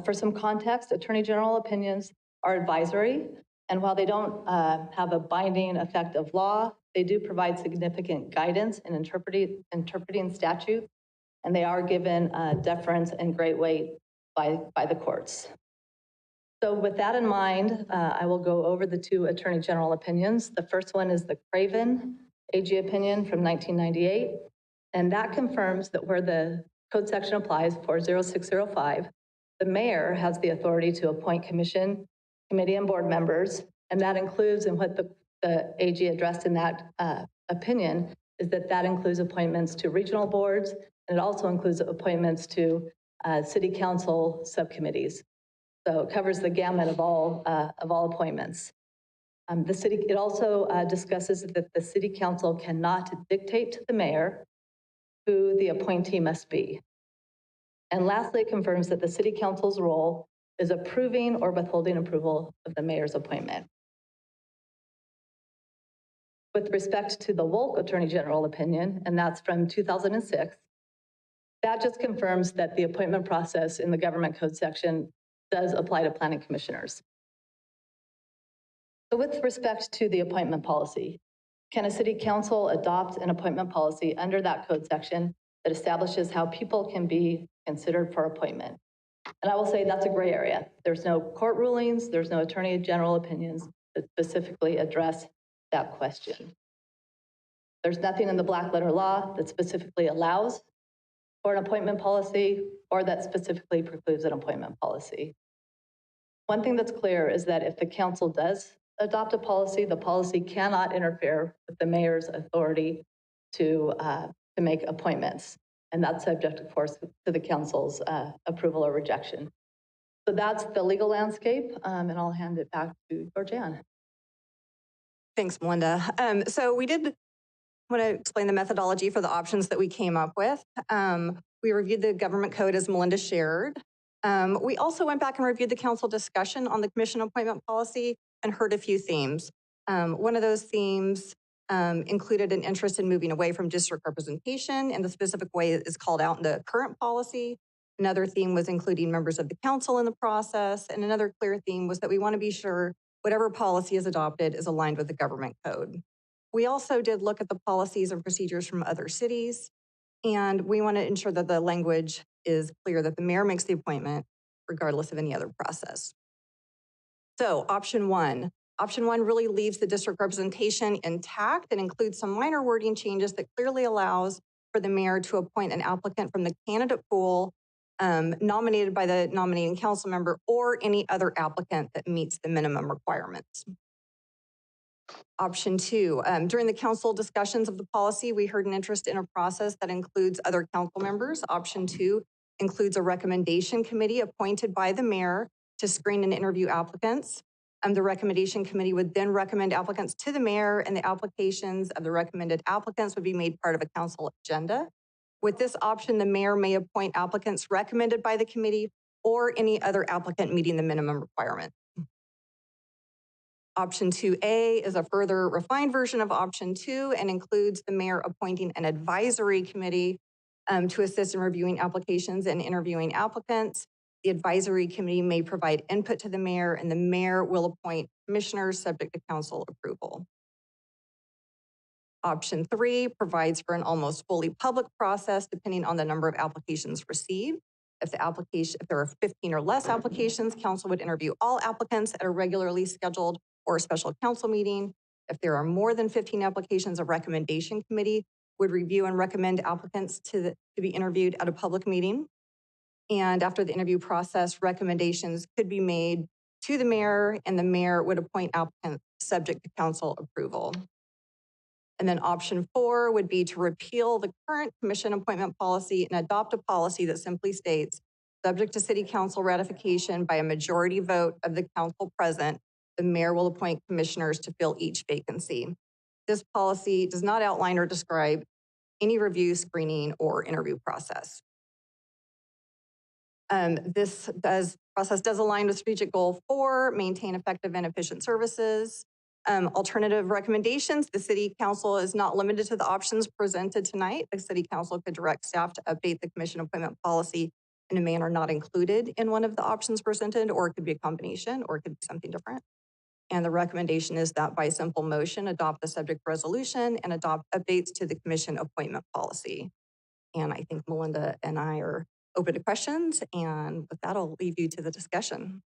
For some context, attorney general opinions are advisory, and while they don't have a binding effect of law, they do provide significant guidance in interpreting statute, and they are given deference and great weight by the courts. So with that in mind, I will go over the 2 attorney general opinions. The first one is the Craven AG opinion from 1998, and that confirms that where the code section applies, 40605, the mayor has the authority to appoint commission, committee, and board members, and that includes, and what the AG addressed in that opinion, is that includes appointments to regional boards, and it also includes appointments to city council subcommittees. So it covers the gamut of all appointments. It also discusses that the city council cannot dictate to the mayor who the appointee must be. And lastly, it confirms that the city council's role is approving or withholding approval of the mayor's appointment. With respect to the Wolk Attorney General opinion, and that's from 2006, that just confirms that the appointment process in the government code section does apply to planning commissioners. So with respect to the appointment policy, can a city council adopt an appointment policy under that code section that establishes how people can be considered for appointment? And I will say that's a gray area. There's no court rulings, there's no attorney general opinions that specifically address that question. There's nothing in the black letter law that specifically allows for an appointment policy or that specifically precludes an appointment policy. One thing that's clear is that if the council does adopt a policy, the policy cannot interfere with the mayor's authority to make appointments. And that's subject, of course, to the council's approval or rejection. So that's the legal landscape, and I'll hand it back to Georgianne. Thanks, Melinda. So we did want to explain the methodology for the options that we came up with. We reviewed the government code as Melinda shared. We also went back and reviewed the council discussion on the commission appointment policy and heard a few themes. One of those themes included an interest in moving away from district representation in the specific way it is called out in the current policy. Another theme was including members of the council in the process. And another clear theme was that we want to be sure whatever policy is adopted is aligned with the government code. We also did look at the policies and procedures from other cities, and we want to ensure that the language is clear that the mayor makes the appointment regardless of any other process. So option one really leaves the district representation intact and includes some minor wording changes that clearly allows for the mayor to appoint an applicant from the candidate pool nominated by the nominating council member or any other applicant that meets the minimum requirements. Option two, during the council discussions of the policy, we heard an interest in a process that includes other council members. Option two includes a recommendation committee appointed by the mayor to screen and interview applicants. The recommendation committee would then recommend applicants to the mayor, and the applications of the recommended applicants would be made part of a council agenda. With this option, the mayor may appoint applicants recommended by the committee or any other applicant meeting the minimum requirement. Option 2A is a further refined version of option 2 and includes the mayor appointing an advisory committee to assist in reviewing applications and interviewing applicants. The advisory committee may provide input to the mayor, and the mayor will appoint commissioners subject to council approval. Option 3 provides for an almost fully public process depending on the number of applications received. If there are 15 or less applications, council would interview all applicants at a regularly scheduled or a special council meeting. If there are more than 15 applications, a recommendation committee would review and recommend applicants to be interviewed at a public meeting. And after the interview process, recommendations could be made to the mayor, and the mayor would appoint applicants subject to council approval. And then option 4 would be to repeal the current commission appointment policy and adopt a policy that simply states, subject to city council ratification by a majority vote of the council present, the mayor will appoint commissioners to fill each vacancy. This policy does not outline or describe any review, screening, or interview process. This process does align with strategic goal 4, maintain effective and efficient services. Alternative recommendations, the city council is not limited to the options presented tonight. The city council could direct staff to update the commission appointment policy in a manner not included in one of the options presented, or it could be a combination, or it could be something different. And the recommendation is that by simple motion, adopt the subject resolution and adopt updates to the commission appointment policy. And I think Melinda and I are open to questions, and with that, I'll leave you to the discussion.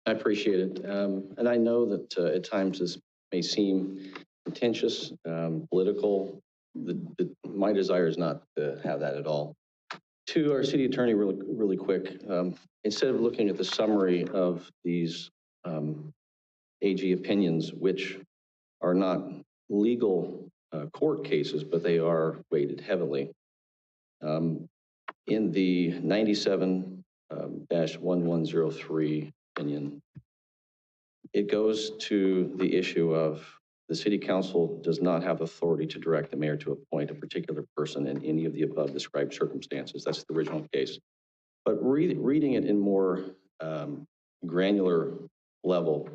I appreciate it. And I know that at times this may seem contentious, political. My desire is not to have that at all. To our city attorney, really quick, instead of looking at the summary of these AG opinions, which are not legal court cases, but they are weighted heavily, in the 97-1103 opinion, it goes to the issue of the city council does not have authority to direct the mayor to appoint a particular person in any of the above described circumstances. That's the original case. But reading it in more granular level,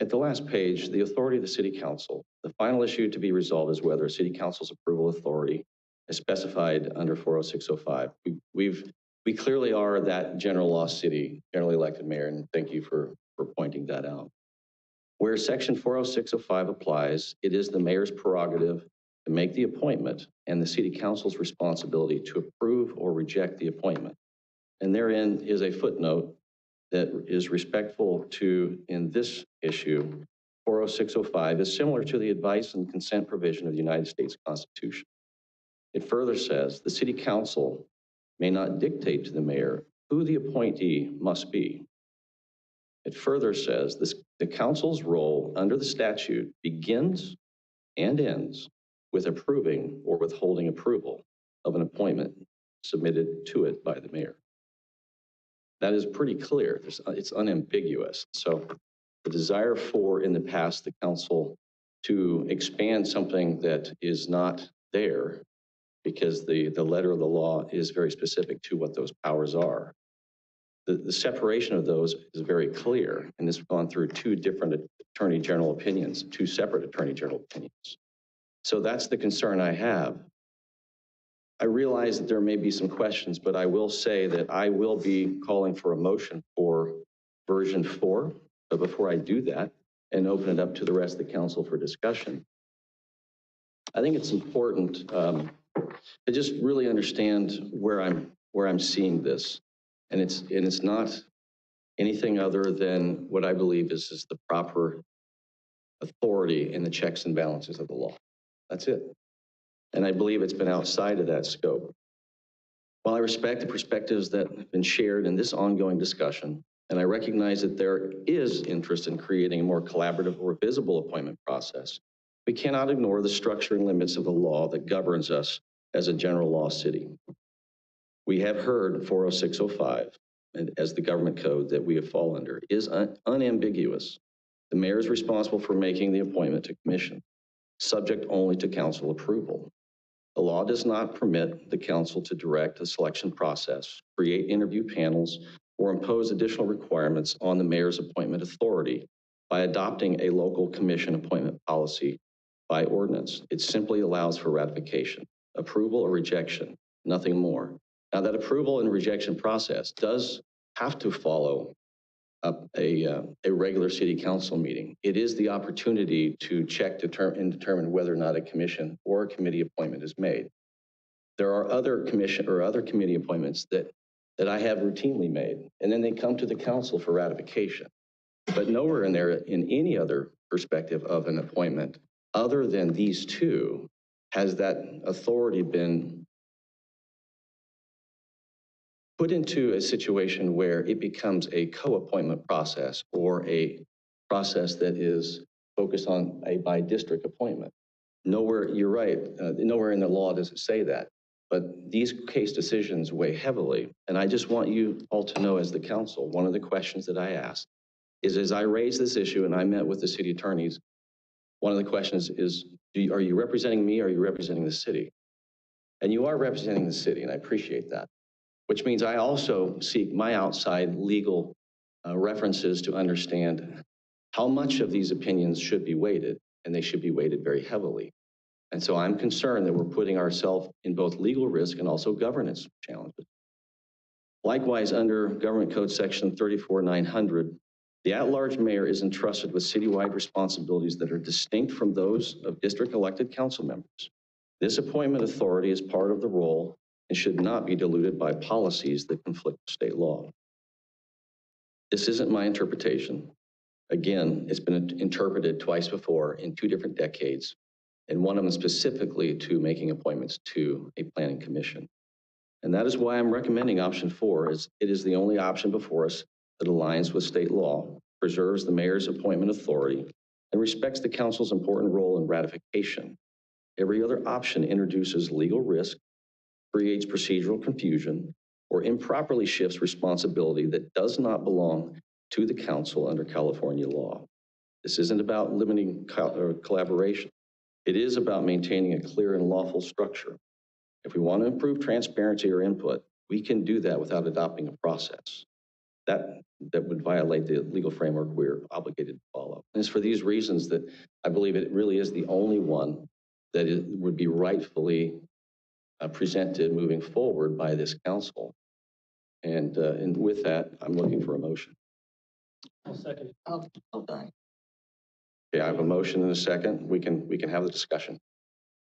at the last page, the authority of the city council, the final issue to be resolved is whether a city council's approval authority is specified under 40605. We clearly are that general law city, generally elected mayor, and thank you for pointing that out. Where section 40605 applies, it is the mayor's prerogative to make the appointment and the city council's responsibility to approve or reject the appointment. And therein is a footnote that is respectful to, in this issue, 40605 is similar to the advice and consent provision of the United States Constitution. It further says the city council may not dictate to the mayor who the appointee must be. It further says the council's role under the statute begins and ends with approving or withholding approval of an appointment submitted to it by the mayor. That is pretty clear. It's unambiguous. So the desire for, in the past, the council to expand something that is not there, because the letter of the law is very specific to what those powers are. The separation of those is very clear, and this has gone through two different attorney general opinions, two separate attorney general opinions. So that's the concern I have. I realize that there may be some questions, but I will say that I will be calling for a motion for version 4. But before I do that and open it up to the rest of the council for discussion, I think it's important to just really understand where I'm seeing this. And it's not anything other than what I believe is the proper authority in the checks and balances of the law. That's it. And I believe it's been outside of that scope. While I respect the perspectives that have been shared in this ongoing discussion, and I recognize that there is interest in creating a more collaborative or visible appointment process, we cannot ignore the structure and limits of the law that governs us as a general law city. We have heard 40605, and as the government code that we fall under, is unambiguous. The mayor is responsible for making the appointment to commission, subject only to council approval. The law does not permit the council to direct the selection process, create interview panels, or impose additional requirements on the mayor's appointment authority by adopting a local commission appointment policy by ordinance. It simply allows for ratification, approval or rejection, nothing more. Now, that approval and rejection process does have to follow a regular city council meeting. It is the opportunity to check and determine whether or not a commission or a committee appointment is made. There are other commission or other committee appointments that I have routinely made, and then they come to the council for ratification. But nowhere in there, in any other perspective of an appointment, other than these two, has that authority been put into a situation where it becomes a co-appointment process or a process that is focused on a by-district appointment. Nowhere, you're right, nowhere in the law does it say that. But these case decisions weigh heavily. And I just want you all to know as the council, one of the questions that I asked is, as I raised this issue and I met with the city attorneys, one of the questions is, are you representing me or are you representing the city? And you are representing the city, and I appreciate that. Which means I also seek my outside legal references to understand how much of these opinions should be weighted, and they should be weighted very heavily. And so I'm concerned that we're putting ourselves in both legal risk and also governance challenges. Likewise, under Government Code Section 34900, the at-large mayor is entrusted with citywide responsibilities that are distinct from those of district elected council members. This appointment authority is part of the role and should not be diluted by policies that conflict with state law. This isn't my interpretation. Again, it's been interpreted twice before in 2 different decades, and one of them specifically to making appointments to a planning commission. And that is why I'm recommending option 4, as it is the only option before us that aligns with state law, preserves the mayor's appointment authority, and respects the council's important role in ratification. Every other option introduces legal risk, creates procedural confusion, or improperly shifts responsibility that does not belong to the council under California law. This isn't about limiting collaboration. It is about maintaining a clear and lawful structure. If we want to improve transparency or input, we can do that without adopting a process. That would violate the legal framework we're obligated to follow. And it's for these reasons that I believe it really is the only one that it would be rightfully presented moving forward by this council. And with that, I'm looking for a motion. I'll second. Hold on. Okay, I have a motion and a second. We can have the discussion.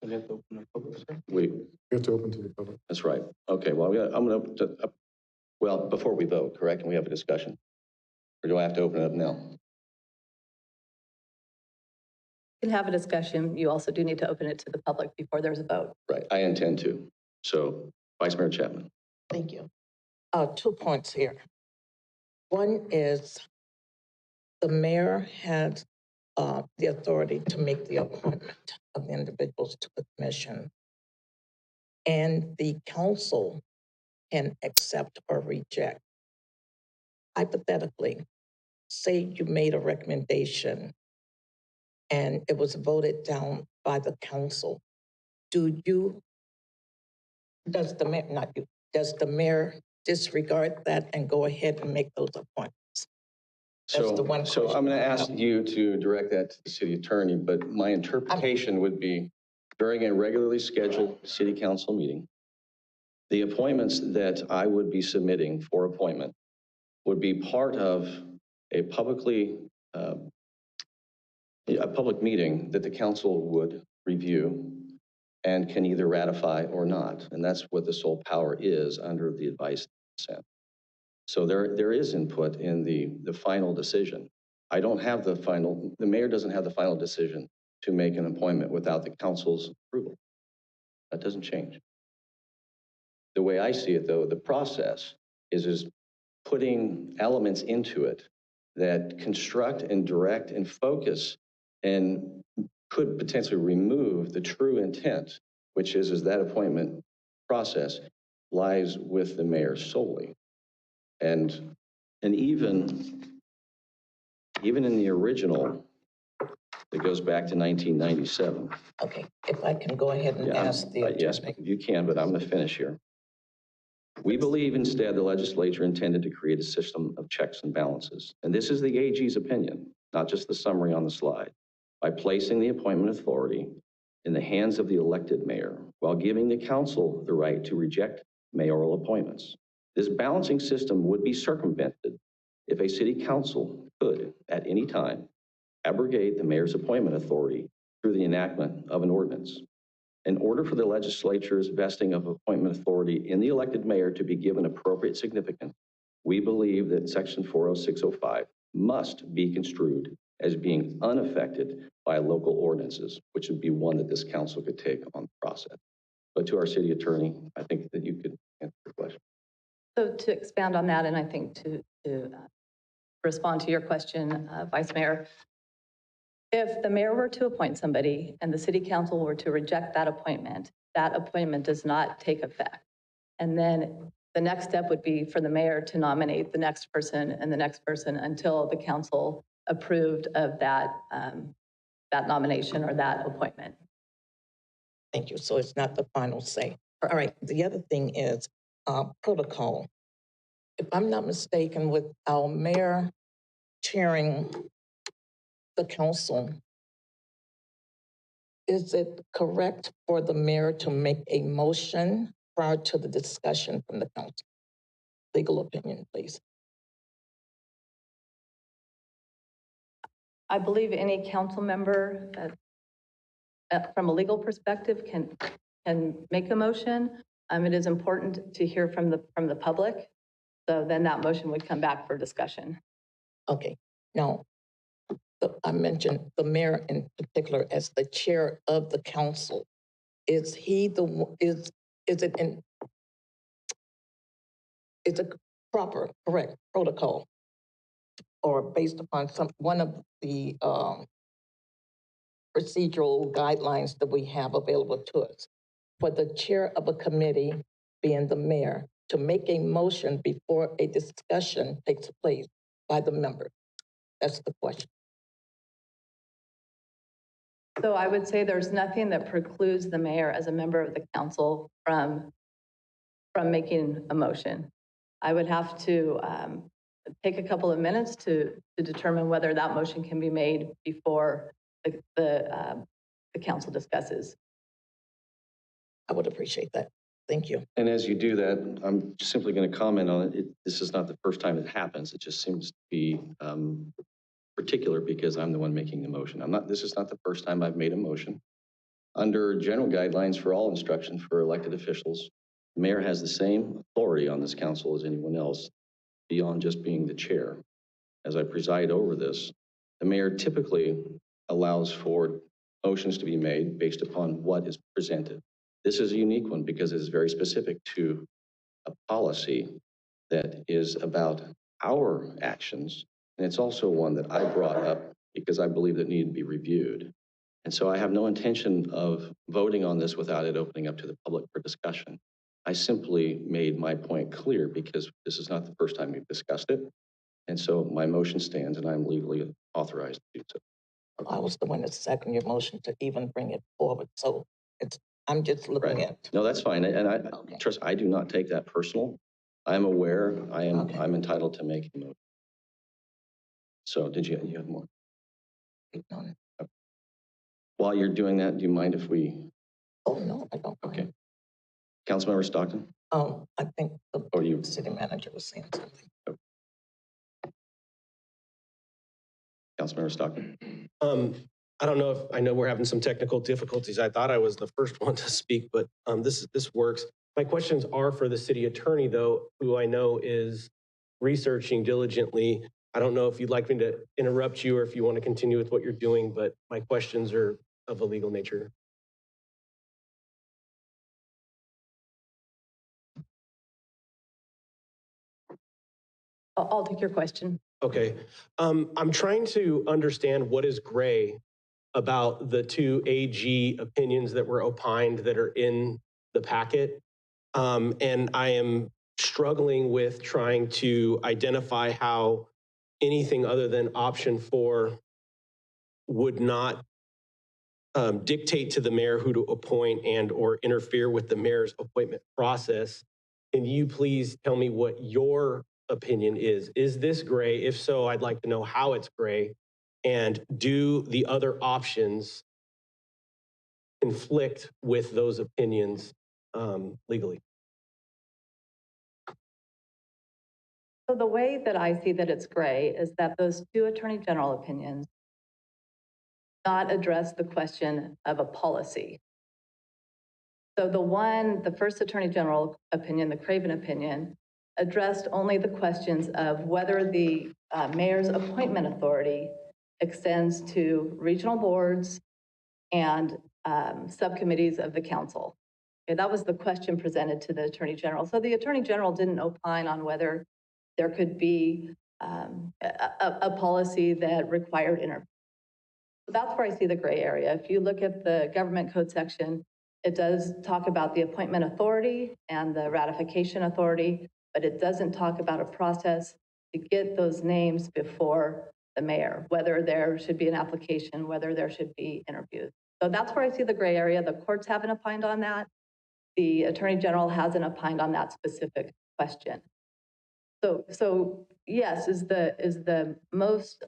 We have to open the public session. We have to open to the public. That's right. Okay, well, I'm going to, well, before we vote, correct? And we have a discussion? Or do I have to open it up now? You can have a discussion. You also do need to open it to the public before there's a vote. Right, I intend to. So, Vice Mayor Chapman. Thank you. 2 points here. One is the mayor has the authority to make the appointment of the individuals to the commission. And the council can accept or reject. Hypothetically, say you made a recommendation and it was voted down by the council. Does the mayor, not you, does the mayor disregard that and go ahead and make those appointments? That's the one So question I'm going to I ask have. you to direct that to the city attorney, but my interpretation would be during a regularly scheduled city council meeting, the appointments that I would be submitting for appointment would be part of a public meeting that the council would review and can either ratify or not. And that's what the sole power is under the advice and consent. So there is input in the final decision. I don't have the mayor doesn't have the final decision to make an appointment without the council's approval. That doesn't change. The way I see it though, the process is putting elements into it that construct and direct and focus and could potentially remove the true intent, which is that appointment process lies with the mayor solely. And even in the original, it goes back to 1997. Okay, if I can go ahead and ask the attorney. Yes, you can, but I'm going to finish here. We believe instead the legislature intended to create a system of checks and balances. And this is the AG's opinion, not just the summary on the slide, by placing the appointment authority in the hands of the elected mayor while giving the council the right to reject mayoral appointments. This balancing system would be circumvented if a city council could, at any time, abrogate the mayor's appointment authority through the enactment of an ordinance. In order for the legislature's vesting of appointment authority in the elected mayor to be given appropriate significance, we believe that Section 40605 must be construed as being unaffected by local ordinances, which would be one that this council could take on the process. But to our city attorney, I think that you could answer the question. So to expand on that, and I think to respond to your question, Vice Mayor, if the mayor were to appoint somebody and the city council were to reject that appointment does not take effect. And then the next step would be for the mayor to nominate the next person and the next person until the council approved of that, that nomination or that appointment. Thank you. So it's not the final say. All right. The other thing is protocol. If I'm not mistaken, with our mayor chairing the council, is it correct for the mayor to make a motion prior to the discussion from the council? Legal opinion, please. I believe any council member from a legal perspective can make a motion. It is important to hear from the public. So then that motion would come back for discussion. Okay. Now, I mentioned the mayor in particular as the chair of the council. Is he is it proper, correct protocol, or based upon one of the procedural guidelines that we have available to us, for the chair of a committee, being the mayor, to make a motion before a discussion takes place by the member? That's the question. So I would say there's nothing that precludes the mayor as a member of the council from making a motion. I would have to take a couple of minutes to determine whether that motion can be made before the council discusses. I would appreciate that. Thank you. And as you do that, I'm simply going to comment on it. This is not the first time it happens. It just seems to be particular because I'm the one making the motion. This is not the first time I've made a motion. Under general guidelines for all instruction for elected officials, the mayor has the same authority on this council as anyone else beyond just being the chair. As I preside over this, the mayor typically allows for motions to be made based upon what is presented. This is a unique one because it is very specific to a policy that is about our actions. And it's also one that I brought up because I believe it needed to be reviewed. And so I have no intention of voting on this without it opening up to the public for discussion. I simply made my point clear because this is not the first time we've discussed it. And so my motion stands and I'm legally authorized to do so. I was the one that seconded your motion to even bring it forward. So I'm just looking at. No, that's fine. And trust, I do not take that personal. I'm aware I'm entitled to make a motion. So did you have more? No. While you're doing that, do you mind if we? Oh, no, I don't. Okay. Councilmember Stockton? I think the city manager was saying something. Okay. Councilmember Stockton? I don't know if I know we're having some technical difficulties. I thought I was the first one to speak, but this works. My questions are for the city attorney, though, who I know is researching diligently. I don't know if you'd like me to interrupt you or if you want to continue with what you're doing, but my questions are of a legal nature. I'll take your question. Okay. I'm trying to understand what is gray about the two AG opinions that were opined that are in the packet. And I am struggling with trying to identify how anything other than option 4 would not dictate to the mayor who to appoint and or interfere with the mayor's appointment process. Can you please tell me what your opinion is? Is this gray? If so, I'd like to know how it's gray. And do the other options conflict with those opinions legally? So the way that I see that it's gray is that those 2 attorney general opinions not address the question of a policy. So the first attorney general opinion, the Craven opinion, addressed only the questions of whether the mayor's appointment authority extends to regional boards and subcommittees of the council. Okay, that was the question presented to the attorney general. So the attorney general didn't opine on whether there could be a policy that required interview. So that's where I see the gray area. If you look at the government code section, it does talk about the appointment authority and the ratification authority, but it doesn't talk about a process to get those names before the mayor, whether there should be an application, whether there should be interviews. So that's where I see the gray area. The courts haven't opined on that. The attorney general hasn't opined on that specific question. So yes, is the most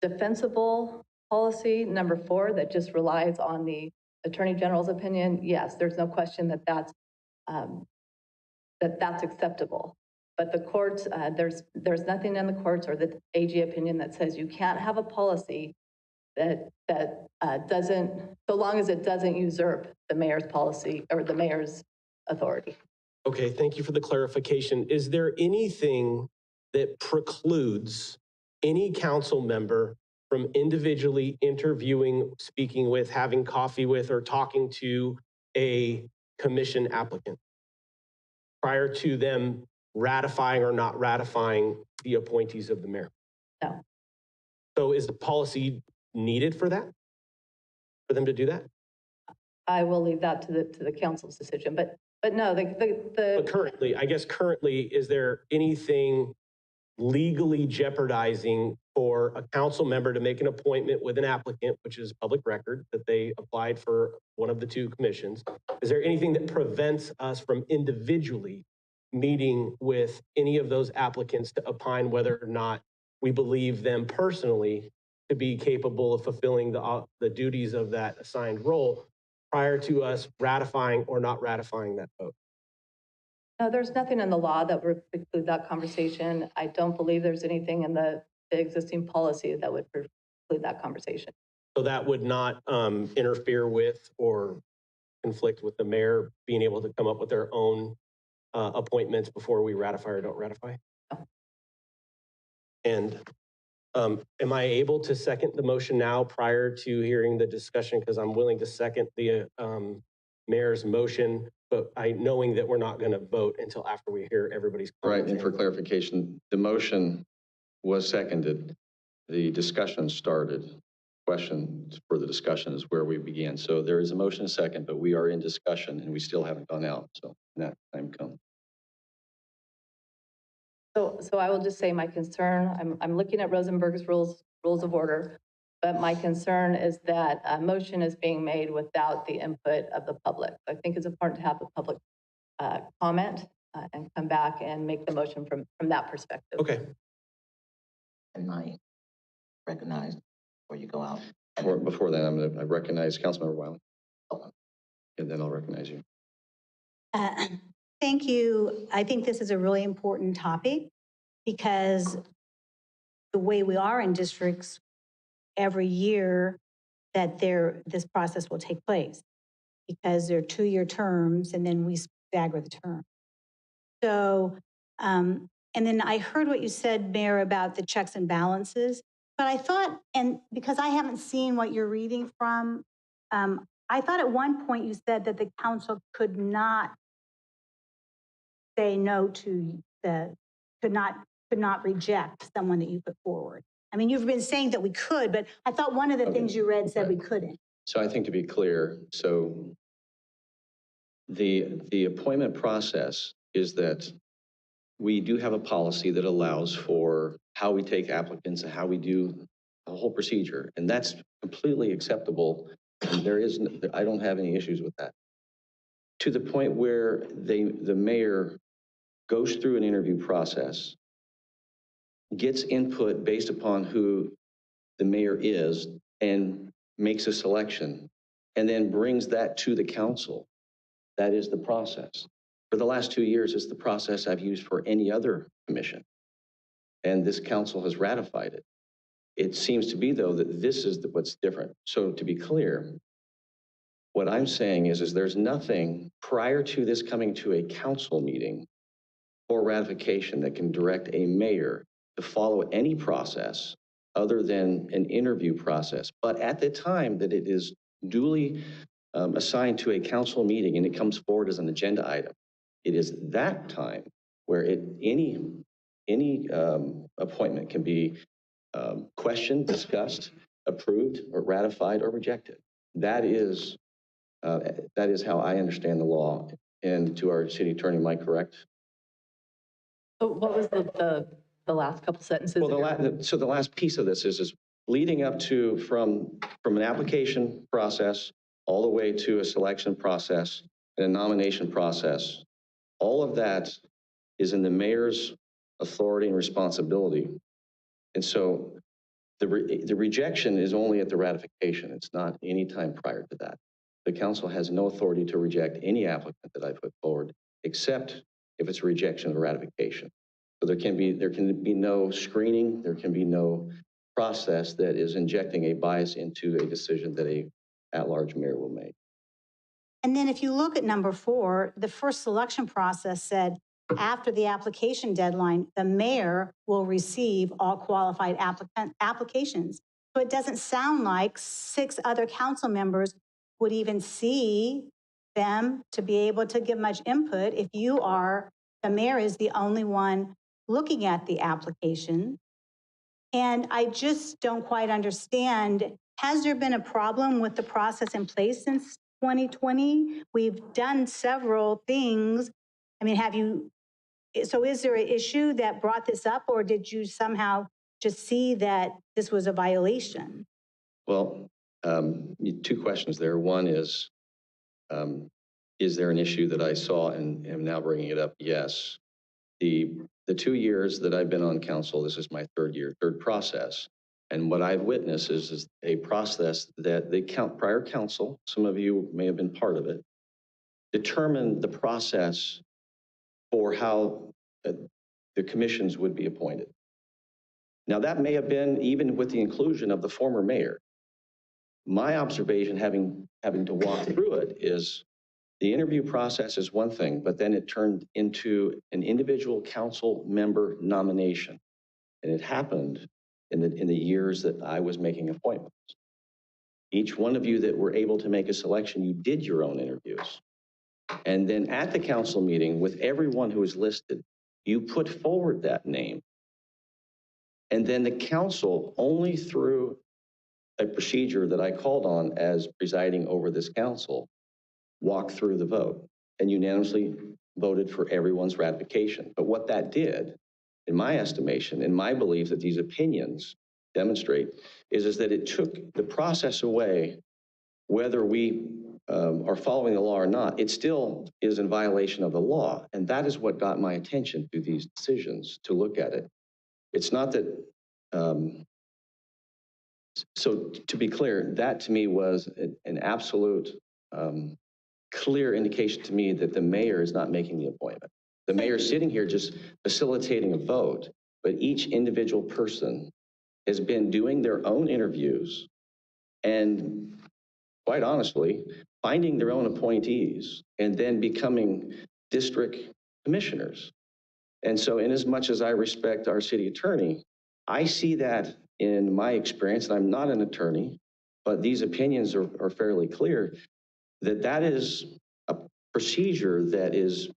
defensible policy number 4 that just relies on the attorney general's opinion? Yes, there's no question that that's acceptable. But the courts, there's nothing in the courts or the AG opinion that says you can't have a policy that doesn't, so long as it doesn't usurp the mayor's policy or the mayor's authority. Okay, thank you for the clarification. Is there anything that precludes any council member from individually interviewing, speaking with, having coffee with, or talking to a commission applicant prior to them ratifying or not ratifying the appointees of the mayor? No. So is the policy needed for that? For them to do that? I will leave that to the council's decision, but no, But currently, I guess currently, is there anything legally jeopardizing for a council member to make an appointment with an applicant, which is public record, that they applied for one of the 2 commissions? Is there anything that prevents us from individually meeting with any of those applicants to opine whether or not we believe them personally to be capable of fulfilling the duties of that assigned role prior to us ratifying or not ratifying that vote? No, there's nothing in the law that would preclude that conversation. I don't believe there's anything in the existing policy that would preclude that conversation. So that would not interfere with or conflict with the mayor being able to come up with their own appointments before we ratify or don't ratify? No. And am I able to second the motion now prior to hearing the discussion? Because I'm willing to second the mayor's motion, but knowing that we're not going to vote until after we hear everybody's comments. Right, and for clarification, the motion was seconded. The discussion started. Question for the discussion is where we began. So there is a motion and second, but we are in discussion and we still haven't gone out. So that time comes. So I will just say my concern, I'm looking at Rosenberg's rules of order, but my concern is that a motion is being made without the input of the public. I think it's important to have the public comment and come back and make the motion from that perspective. Okay. And I recognize before you go out. Before that, I recognize Councilmember Wiley. And then I'll recognize you. Thank you. I think this is a really important topic because the way we are in districts, every year that this process will take place because they're 2-year terms and then we stagger the term. So, and then I heard what you said, Mayor, about the checks and balances, but I thought, and because I haven't seen what you're reading from, I thought at one point you said that the council could not say no to could not reject someone that you put forward. I mean, you've been saying that we could, but I thought one of the things you read said we couldn't. So I think to be clear, so the appointment process is that we do have a policy that allows for how we take applicants and how we do the whole procedure. And that's completely acceptable. And I don't have any issues with that. To the point where the mayor goes through an interview process, gets input based upon who the mayor is and makes a selection, and then brings that to the council. That is the process. For the last 2 years, it's the process I've used for any other commission. And this council has ratified it. It seems to be, though, that this is what's different. So to be clear, what I'm saying is there's nothing prior to this coming to a council meeting or ratification that can direct a mayor to follow any process other than an interview process. But at the time that it is duly assigned to a council meeting and it comes forward as an agenda item, it is that time where any appointment can be questioned, discussed, approved, or ratified or rejected. That is how I understand the law. And to our city attorney, am I correct? So what was the last couple sentences? Well, so the last piece of this is leading up to from an application process all the way to a selection process and a nomination process. All of that is in the mayor's authority and responsibility. And so the rejection is only at the ratification. It's not any time prior to that. The council has no authority to reject any applicant that I put forward, except if it's a rejection or ratification. So there can be no screening, there can be no process that is injecting a bias into a decision that a at-large mayor will make. And then if you look at number 4, the first selection process said, after the application deadline, the mayor will receive all qualified applications. So it doesn't sound like 6 other council members would even see them to be able to give much input if the mayor is the only one looking at the application. And I just don't quite understand, has there been a problem with the process in place since 2020? We've done several things. I mean, so is there an issue that brought this up, or did you somehow just see that this was a violation? Well, 2 questions there. One is there an issue that I saw and am now bringing it up? Yes. The 2 years that I've been on council, this is my third process. And what I've witnessed is a process that the prior council, some of you may have been part of it, determined the process for how the commissions would be appointed. Now, that may have been even with the inclusion of the former mayor. My observation, having to walk through it, is the interview process is one thing, but then it turned into an individual council member nomination. And it happened in the years that I was making appointments. Each one of you that were able to make a selection, you did your own interviews. And then at the council meeting, with everyone who was listed, you put forward that name. And then the council, only through a procedure that I called on as presiding over this council, walked through the vote and unanimously voted for everyone's ratification. But what that did, in my estimation, in my belief that these opinions demonstrate, is that it took the process away, whether we are following the law or not. It still is in violation of the law. And that is what got my attention to these decisions, to look at it. It's not that, so to be clear, that to me was an absolute clear indication to me that the mayor is not making the appointment. The mayor is sitting here just facilitating a vote, but each individual person has been doing their own interviews and, quite honestly, finding their own appointees and then becoming district commissioners. And so in as much as I respect our city attorney, I see that in my experience, and I'm not an attorney, but these opinions are fairly clear, that is a procedure that is,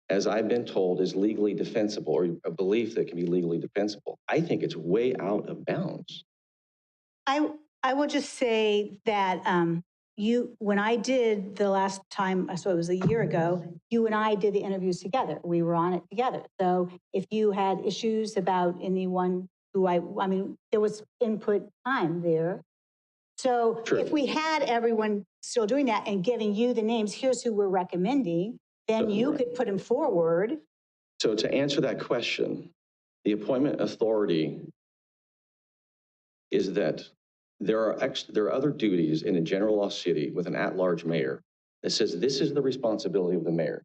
as I've been told, is legally defensible, or a belief that can be legally defensible. I think it's way out of bounds. I will just say that, when I did the last time, so it was a year ago, you and I did the interviews together. We were on it together. So if you had issues about anyone who I mean, there was input time there. So if we had everyone still doing that and giving you the names, here's who we're recommending, then you could put them forward. So to answer that question, the appointment authority is that there are other duties in a general law city with an at-large mayor that says this is the responsibility of the mayor,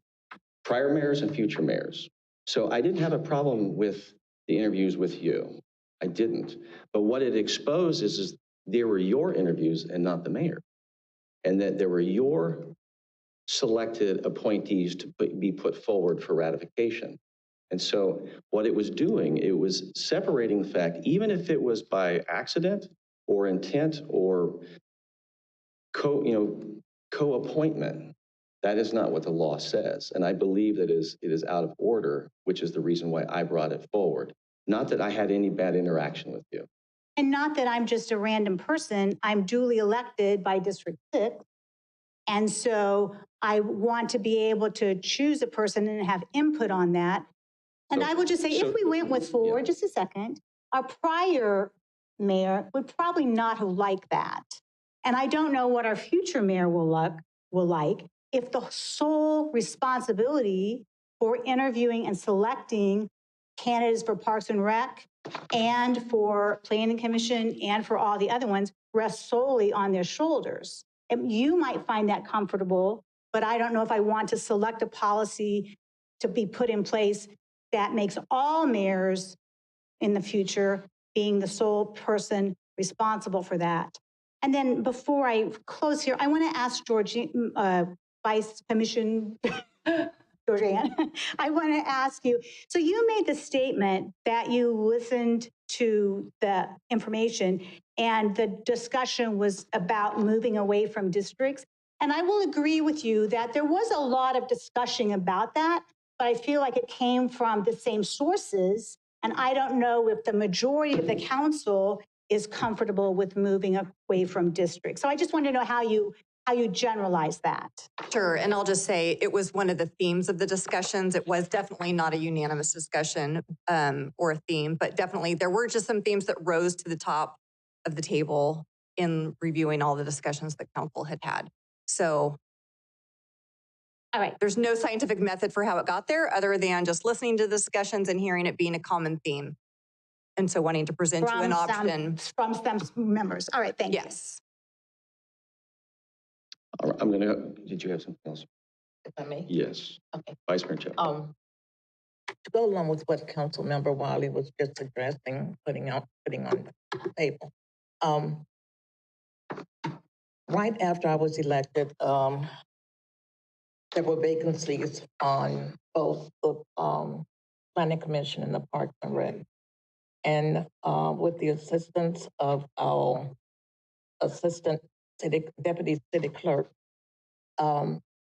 prior mayors and future mayors. So I didn't have a problem with the interviews with you. I didn't. But what it exposes is they were your interviews and not the mayor. And that there were your selected appointees to be put forward for ratification. And so what it was doing, it was separating the fact, even if it was by accident or intent or co-appointment, that is not what the law says. And I believe that it is out of order, which is the reason why I brought it forward. Not that I had any bad interaction with you. And not that I'm just a random person. I'm duly elected by District 6. And so I want to be able to choose a person and have input on that. And I will just say, if we went with 4, just a second, our prior mayor would probably not have liked that. And I don't know what our future mayor will like if the sole responsibility for interviewing and selecting candidates for Parks and Rec and for Planning Commission and for all the other ones rests solely on their shoulders. And you might find that comfortable, but I don't know if I want to select a policy to be put in place that makes all mayors in the future being the sole person responsible for that. And then before I close here, I want to ask Vice Commission, Georgianne, I want to ask you, so you made the statement that you listened to the information and the discussion was about moving away from districts. And I will agree with you that there was a lot of discussion about that, but I feel like it came from the same sources. And I don't know if the majority of the council is comfortable with moving away from districts. So I just want to know how you generalize that. Sure, and I'll just say it was one of the themes of the discussions. It was definitely not a unanimous discussion or a theme, but definitely there were just some themes that rose to the top of the table in reviewing all the discussions that council had had. So, all right, there's no scientific method for how it got there other than just listening to the discussions and hearing it being a common theme. And so wanting to present you an option. From some members. All right, thank you. Yes. I'm going to, did you have something else? If I may? Yes. Okay. Vice Mayor Chapman. To go along with what Councilmember Wiley was just addressing, putting on the table. Right after I was elected, there were vacancies on both the Planning Commission and the Parks and Rec. And with the assistance of our deputy city clerk,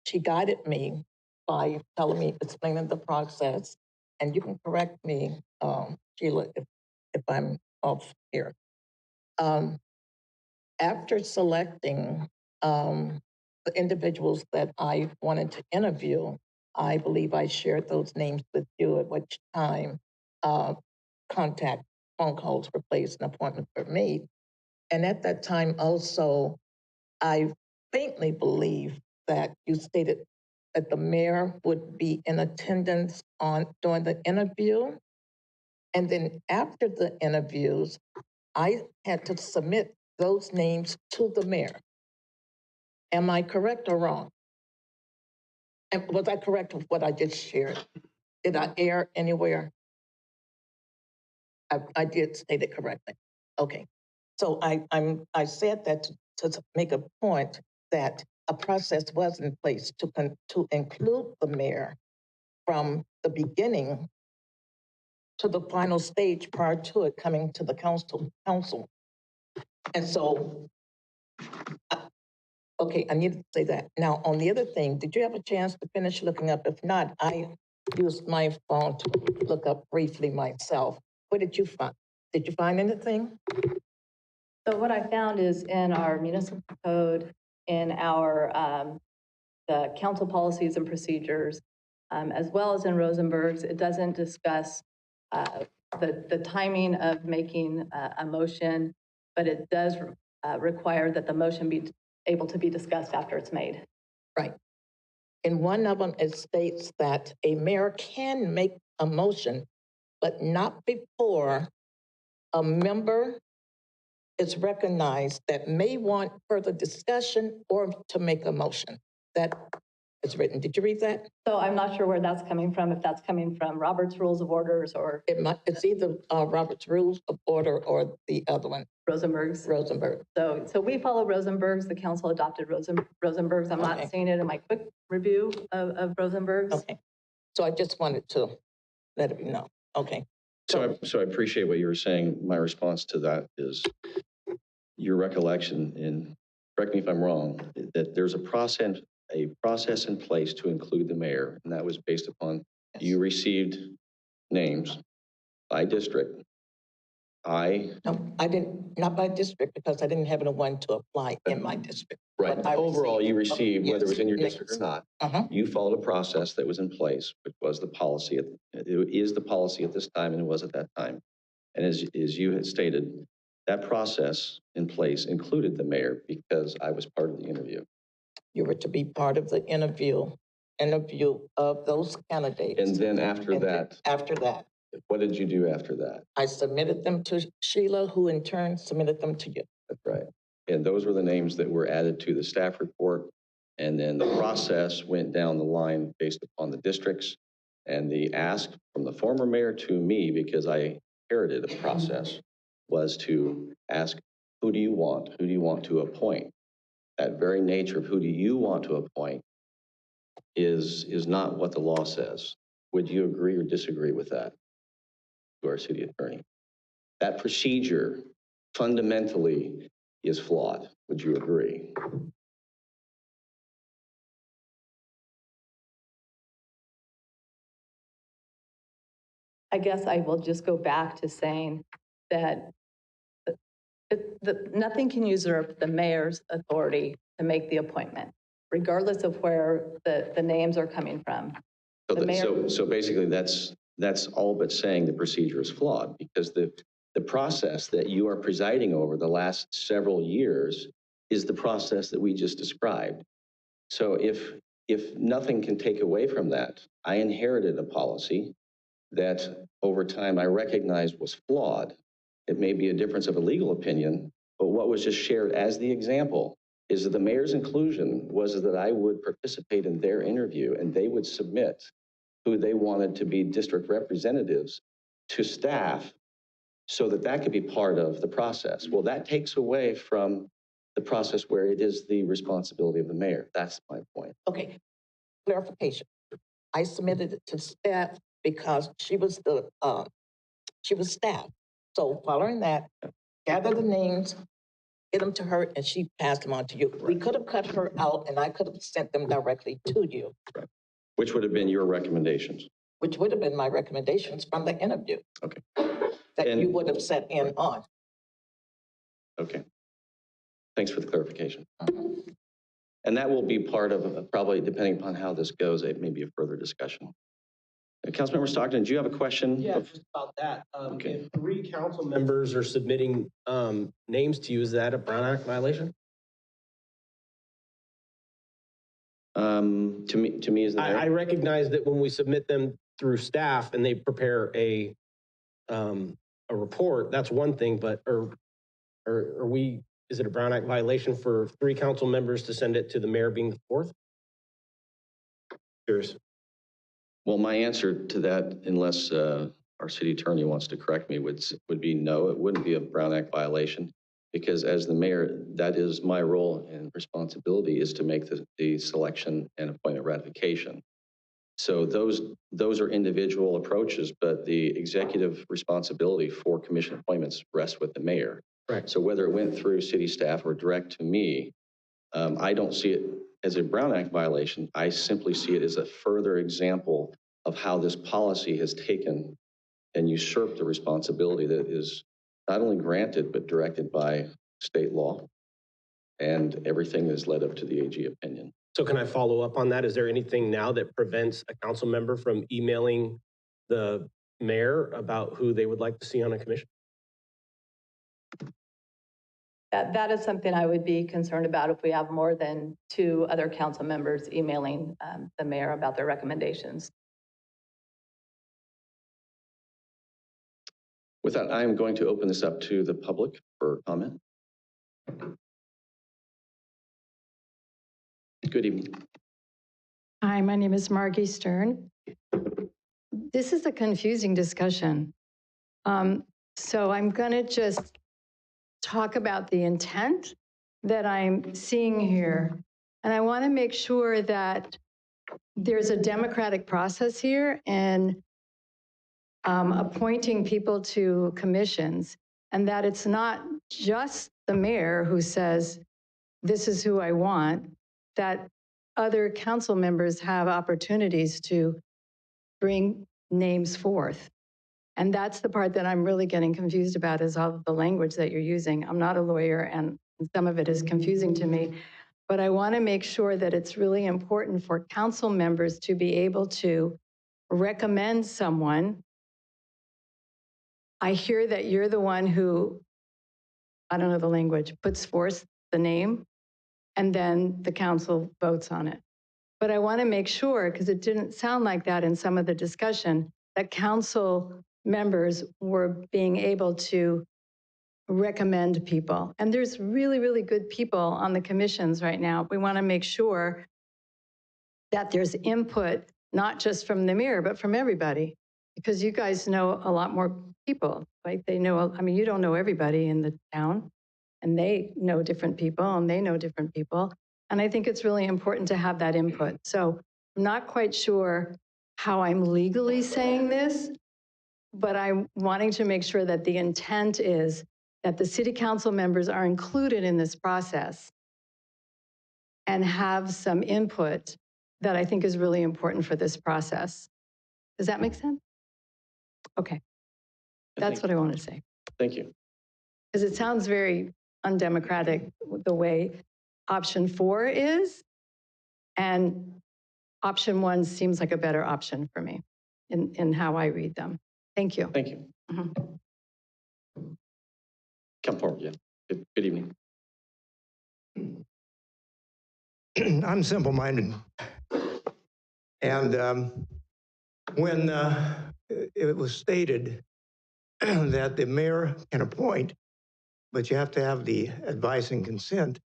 she guided me by explaining the process. And you can correct me, Sheila, if I'm off here. After selecting the individuals that I wanted to interview, I believe I shared those names with you, at which time contact phone calls were placed and appointments were made. And at that time also, I faintly believe that you stated that the mayor would be in attendance during the interview. And then after the interviews, I had to submit those names to the mayor. Am I correct or wrong? And was I correct with what I just shared? Did I err anywhere? I did state it correctly. Okay. So I said that to make a point that a process was in place to include the mayor from the beginning to the final stage prior to it coming to the council. And so, okay, I need to say that. Now, on the other thing, did you have a chance to finish looking up? If not, I used my phone to look up briefly myself. What did you find? Did you find anything? So what I found is in our municipal code, in our the council policies and procedures, as well as in Rosenberg's. It doesn't discuss the timing of making a motion, but it does require that the motion be able to be discussed after it's made. Right. In one of them, it states that a mayor can make a motion, but not before a member is recognized that may want further discussion or to make a motion. That is written. Did you read that? So I'm not sure where that's coming from, if that's coming from Robert's Rules of Orders or... It's either Robert's Rules of Order or the other one. Rosenberg's. Rosenberg. So we follow Rosenberg's. The council adopted Rosenberg's. I'm not seeing it in my quick review of Rosenberg's. Okay. So I just wanted to let it be known. Okay. So I appreciate what you were saying. My response to that is your recollection, and correct me if I'm wrong, that there's a process in place to include the mayor, and that was based upon you received names by district. No, I didn't, not by district, because I didn't have anyone to apply in my district. Right. Overall, you received, whether it was in your Yes. district or not, you followed a process that was in place, which was the policy. It is the policy at this time, and it was at that time. And as you had stated, that process in place included the mayor because I was part of the interview. You were to be part of the interview of those candidates. And then after that, what did you do after that? I submitted them to Sheila, who in turn submitted them to you. That's right. And those were the names that were added to the staff report. And then the process went down the line based upon the districts. And the ask from the former mayor to me, because I inherited a process, was to ask, who do you want? Who do you want to appoint? That very nature of who do you want to appoint is not what the law says. Would you agree or disagree with that, to our city attorney? That procedure fundamentally is flawed. Would you agree? I guess I will just go back to saying that nothing can usurp the mayor's authority to make the appointment, regardless of where the names are coming from. So basically that's all but saying the procedure is flawed, because the process that you are presiding over the last several years is the process that we just described. So if nothing can take away from that, I inherited a policy that over time I recognized was flawed. It may be a difference of a legal opinion, but what was just shared as the example is that the mayor's inclusion was that I would participate in their interview and they would submit who they wanted to be district representatives to staff so that that could be part of the process. Well, that takes away from the process where it is the responsibility of the mayor. That's my point. Okay, clarification. I submitted it to staff because she was staff. So following that, gather the names, get them to her, and she passed them on to you. Right. We could have cut her out and I could have sent them directly to you. Right. Which would have been your recommendations? Which would have been my recommendations from the interview. Okay. That you would have set in on. Okay. Thanks for the clarification. And that will be part of, probably depending upon how this goes, it may be a further discussion. Councilmember Stockton, do you have a question? Yeah, just about that. Okay. If 3 council members are submitting names to you, is that a Brown Act violation? To me, is that I recognize that when we submit them through staff and they prepare a report, that's one thing, but is it a Brown Act violation for 3 council members to send it to the mayor being the 4th? Curious. Well, my answer to that, unless our city attorney wants to correct me, would be no, it wouldn't be a Brown Act violation, because as the mayor, that is my role and responsibility, is to make the selection and appointment ratification. So those are individual approaches, but the executive responsibility for commission appointments rests with the mayor. Right. So whether it went through city staff or direct to me, I don't see it as a Brown Act violation. I simply see it as a further example of how this policy has taken and usurped the responsibility that is not only granted, but directed by state law. and everything is led up to the AG opinion. So can I follow up on that? Is there anything now that prevents a council member from emailing the mayor about who they would like to see on a commission? That is something I would be concerned about if we have more than 2 other council members emailing the mayor about their recommendations. With that, I am going to open this up to the public for comment. Good evening. Hi, my name is Margie Stern. This is a confusing discussion. So I'm going to just talk about the intent that I'm seeing here. And I want to make sure that there's a democratic process here in appointing people to commissions, and that it's not just the mayor who says, this is who I want, that other council members have opportunities to bring names forth. And that's the part that I'm really getting confused about, is all of the language that you're using. I'm not a lawyer, and some of it is confusing to me, but I want to make sure that it's really important for council members to be able to recommend someone. I hear that you're the one who, I don't know the language, puts forth the name, and then the council votes on it. But I want to make sure, because it didn't sound like that in some of the discussion, that council members were being able to recommend people. And there's really, really good people on the commissions right now. We want to make sure that there's input, not just from the mayor, but from everybody, because you guys know a lot more people. Like they know, I mean, you don't know everybody in the town, and they know different people, and they know different people. And I think it's really important to have that input. So I'm not quite sure how I'm legally saying this, but I'm wanting to make sure that the intent is that the city council members are included in this process and have some input that I think is really important for this process. Does that make sense? Okay. That's what I want to say. Thank you. Because it sounds very undemocratic the way option 4 is, and option 1 seems like a better option for me in how I read them. Thank you. Thank you. Come forward, yeah. Good evening. I'm simple-minded. And when it was stated that the mayor can appoint, but you have to have the advice and consent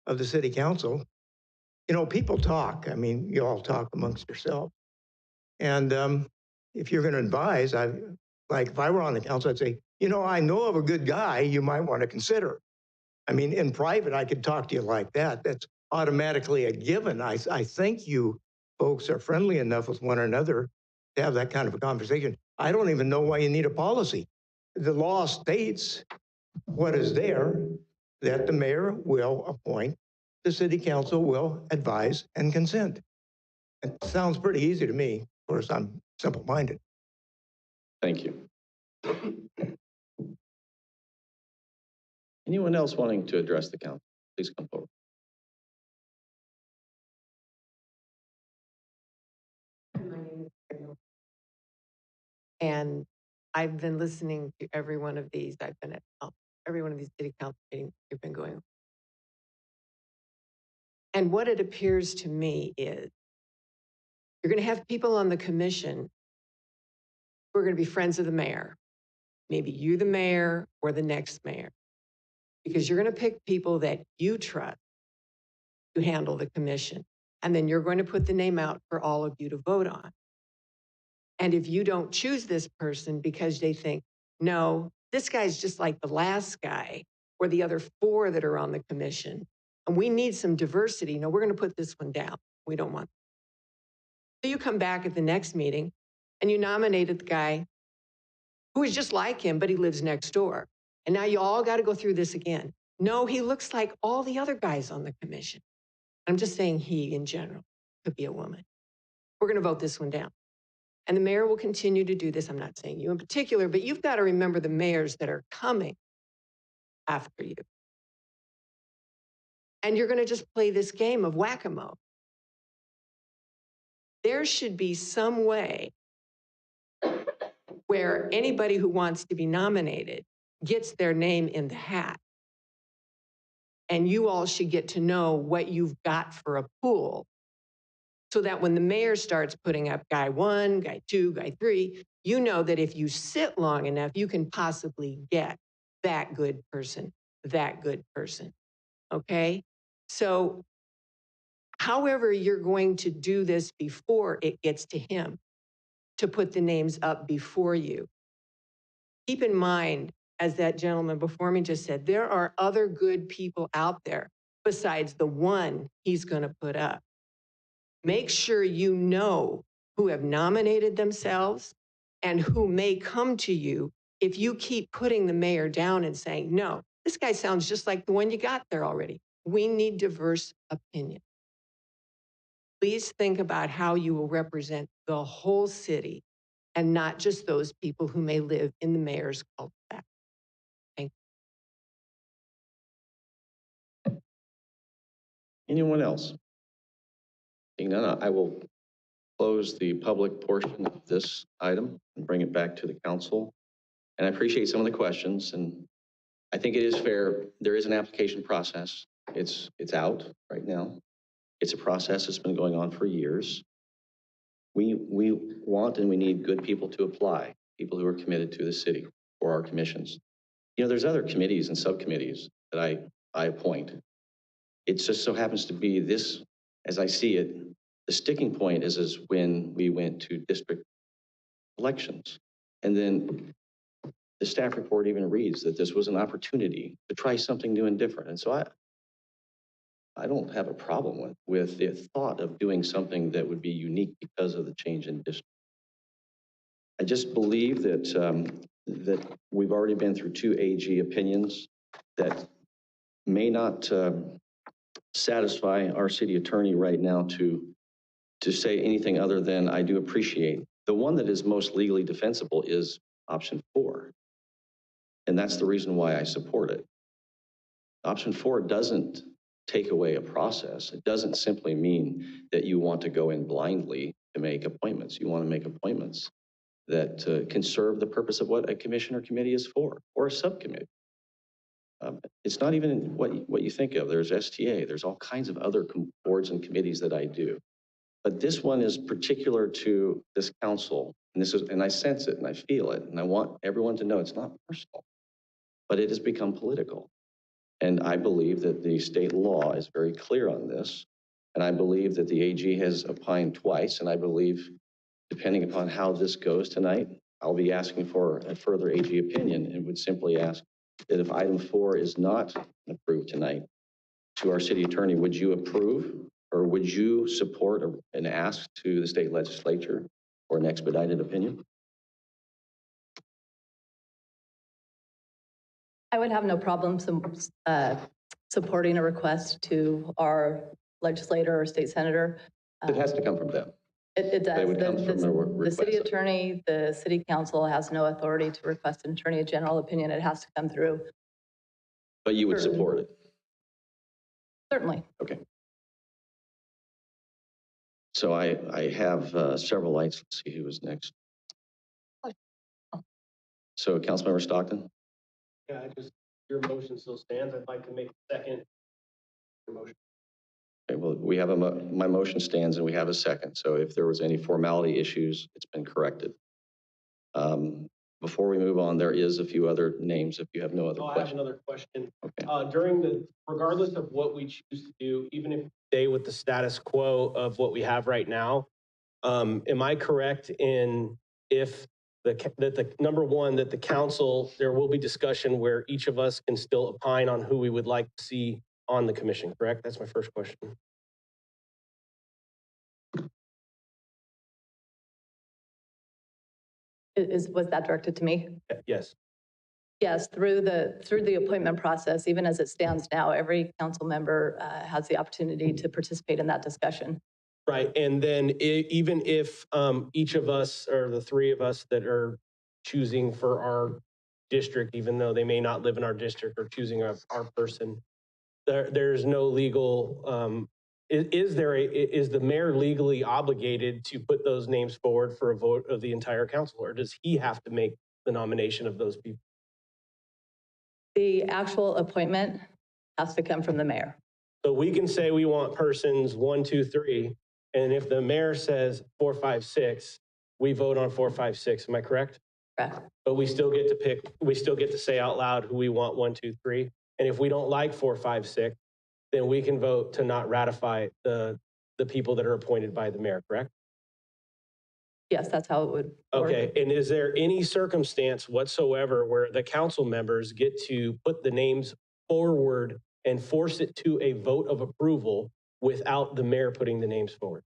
of the city council, you know, people talk. I mean, you all talk amongst yourself. And if you're going to advise, like if I were on the council, I'd say, you know, I know of a good guy you might want to consider. I mean, in private, I could talk to you like that. That's automatically a given. I think you folks are friendly enough with one another to have that kind of a conversation. I don't even know why you need a policy. The law states what is there, that the mayor will appoint, the city council will advise and consent. It sounds pretty easy to me. Of course, I'm simple-minded. Thank you. Anyone else wanting to address the council, please come forward. And I've been listening to every one of these. I've been at every one of these city council meetings you've been going. And what it appears to me is you're going to have people on the commission who are going to be friends of the mayor. Maybe you, the mayor, or the next mayor. Because you're going to pick people that you trust to handle the commission. And then you're going to put the name out for all of you to vote on. And if you don't choose this person because they think, no, this guy's just like the last guy or the other 4 that are on the commission, and we need some diversity, no, we're going to put this one down. We don't want that. So you come back at the next meeting and you nominated the guy who is just like him, but he lives next door. And now you all got to go through this again. No, he looks like all the other guys on the commission. I'm just saying he in general, could be a woman. We're going to vote this one down. And the mayor will continue to do this. I'm not saying you in particular, but you've got to remember the mayors that are coming after you. and you're going to just play this game of whack-a-mole. There should be some way where anybody who wants to be nominated gets their name in the hat. And you all should get to know what you've got for a pool, so that when the mayor starts putting up guy 1, guy 2, guy 3, you know that if you sit long enough, you can possibly get that good person, okay? So however you're going to do this before it gets to him, to put the names up before you, keep in mind, as that gentleman before me just said, there are other good people out there besides the one he's going to put up. Make sure you know who have nominated themselves and who may come to you if you keep putting the mayor down and saying, no, this guy sounds just like the one you got there already. We need diverse opinion. Please think about how you will represent the whole city and not just those people who may live in the mayor's cul-de-sac. Thank you. Anyone else? Being none, I will close the public portion of this item and bring it back to the council. And I appreciate some of the questions, and I think it is fair. There is an application process. It's out right now. It's a process that's been going on for years. We want and we need good people to apply, people who are committed to the city or our commissions. You know, there's other committees and subcommittees that I appoint. It just so happens to be this, as I see it, the sticking point is when we went to district elections. And then the staff report even reads that this was an opportunity to try something new and different. And so I don't have a problem with the thought of doing something that would be unique because of the change in district. I just believe that that we've already been through 2 AG opinions that may not satisfy our city attorney right now to say anything other than I do appreciate. The one that is most legally defensible is option 4. And that's the reason why I support it. Option 4 doesn't take away a process. It doesn't simply mean that you want to go in blindly to make appointments. You want to make appointments that can serve the purpose of what a commission or committee is for, or a subcommittee. It's not even what you think of. There's STA. There's all kinds of other boards and committees that I do. But this one is particular to this council, and I sense it and I feel it, and I want everyone to know it's not personal, but it has become political. And I believe that the state law is very clear on this, and I believe that the AG has opined twice, and I believe, depending upon how this goes tonight, I'll be asking for a further AG opinion and would simply ask that if item 4 is not approved tonight, to our city attorney, would you approve or would you support an ask to the state legislature for an expedited opinion? I would have no problem supporting a request to our legislator or state senator. It has to come from them. It does. It would come from The city attorney, the city council has no authority to request an attorney general opinion. It has to come through. But you would support it? Certainly. Okay. So I have several lights. Let's see who was next. So Councilmember Stockton? Yeah, your motion still stands. I'd like to make a second motion. Okay, well, we have my motion stands and we have a second. So if there was any formality issues, it's been corrected. Before we move on, there is a few other names if you have no other questions. I have another question. Okay. Regardless of what we choose to do, even if we stay with the status quo of what we have right now, am I correct in if the number one, that the council, there will be discussion where each of us can still opine on who we would like to see on the commission, correct? That's my first question. Was that directed to me? Yes. Yes, through the appointment process, even as it stands now, every council member has the opportunity to participate in that discussion. Right, and then even if each of us, or the 3 of us that are choosing for our district, even though they may not live in our district, or choosing our person, there's no legal, is the mayor legally obligated to put those names forward for a vote of the entire council, or does he have to make the nomination of those people? The actual appointment has to come from the mayor. So we can say we want persons 1, 2, 3, and if the mayor says 4, 5, 6, we vote on 4, 5, 6. Am I correct? Correct. But we still get to pick, we still get to say out loud who we want 1, 2, 3. And if we don't like 4, 5, 6, then we can vote to not ratify the people that are appointed by the mayor, correct? Yes, that's how it would work. Okay, and is there any circumstance whatsoever where the council members get to put the names forward and force it to a vote of approval without the mayor putting the names forward?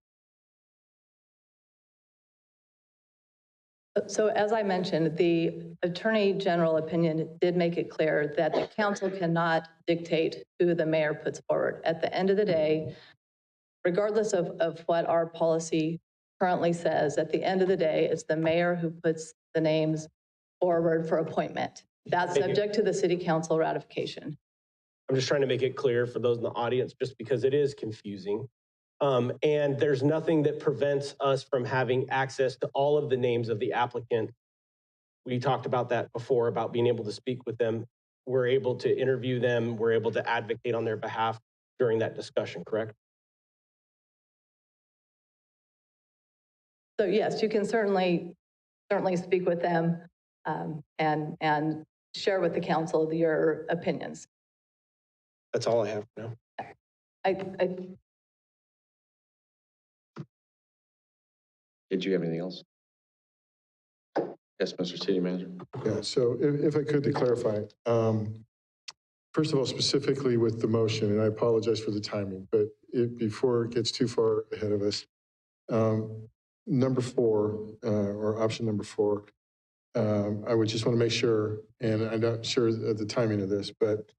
So as I mentioned, the Attorney General opinion did make it clear that the council cannot dictate who the mayor puts forward. At the end of the day, regardless of what our policy currently says, at the end of the day, it's the mayor who puts the names forward for appointment. That's subject to the city council ratification. I'm just trying to make it clear for those in the audience, just because it is confusing. And there's nothing that prevents us from having access to all of the names of the applicant. We talked about that before, about being able to speak with them. We're able to interview them. We're able to advocate on their behalf during that discussion, correct? So yes, you can certainly speak with them and share with the council your opinions. That's all I have for now. Did you have anything else? Yes, Mr. City Manager. Yeah, so if I could to clarify, first of all, specifically with the motion, and I apologize for the timing, but before it gets too far ahead of us, number 4, or option number 4, I would just want to make sure, and I'm not sure of the timing of this, but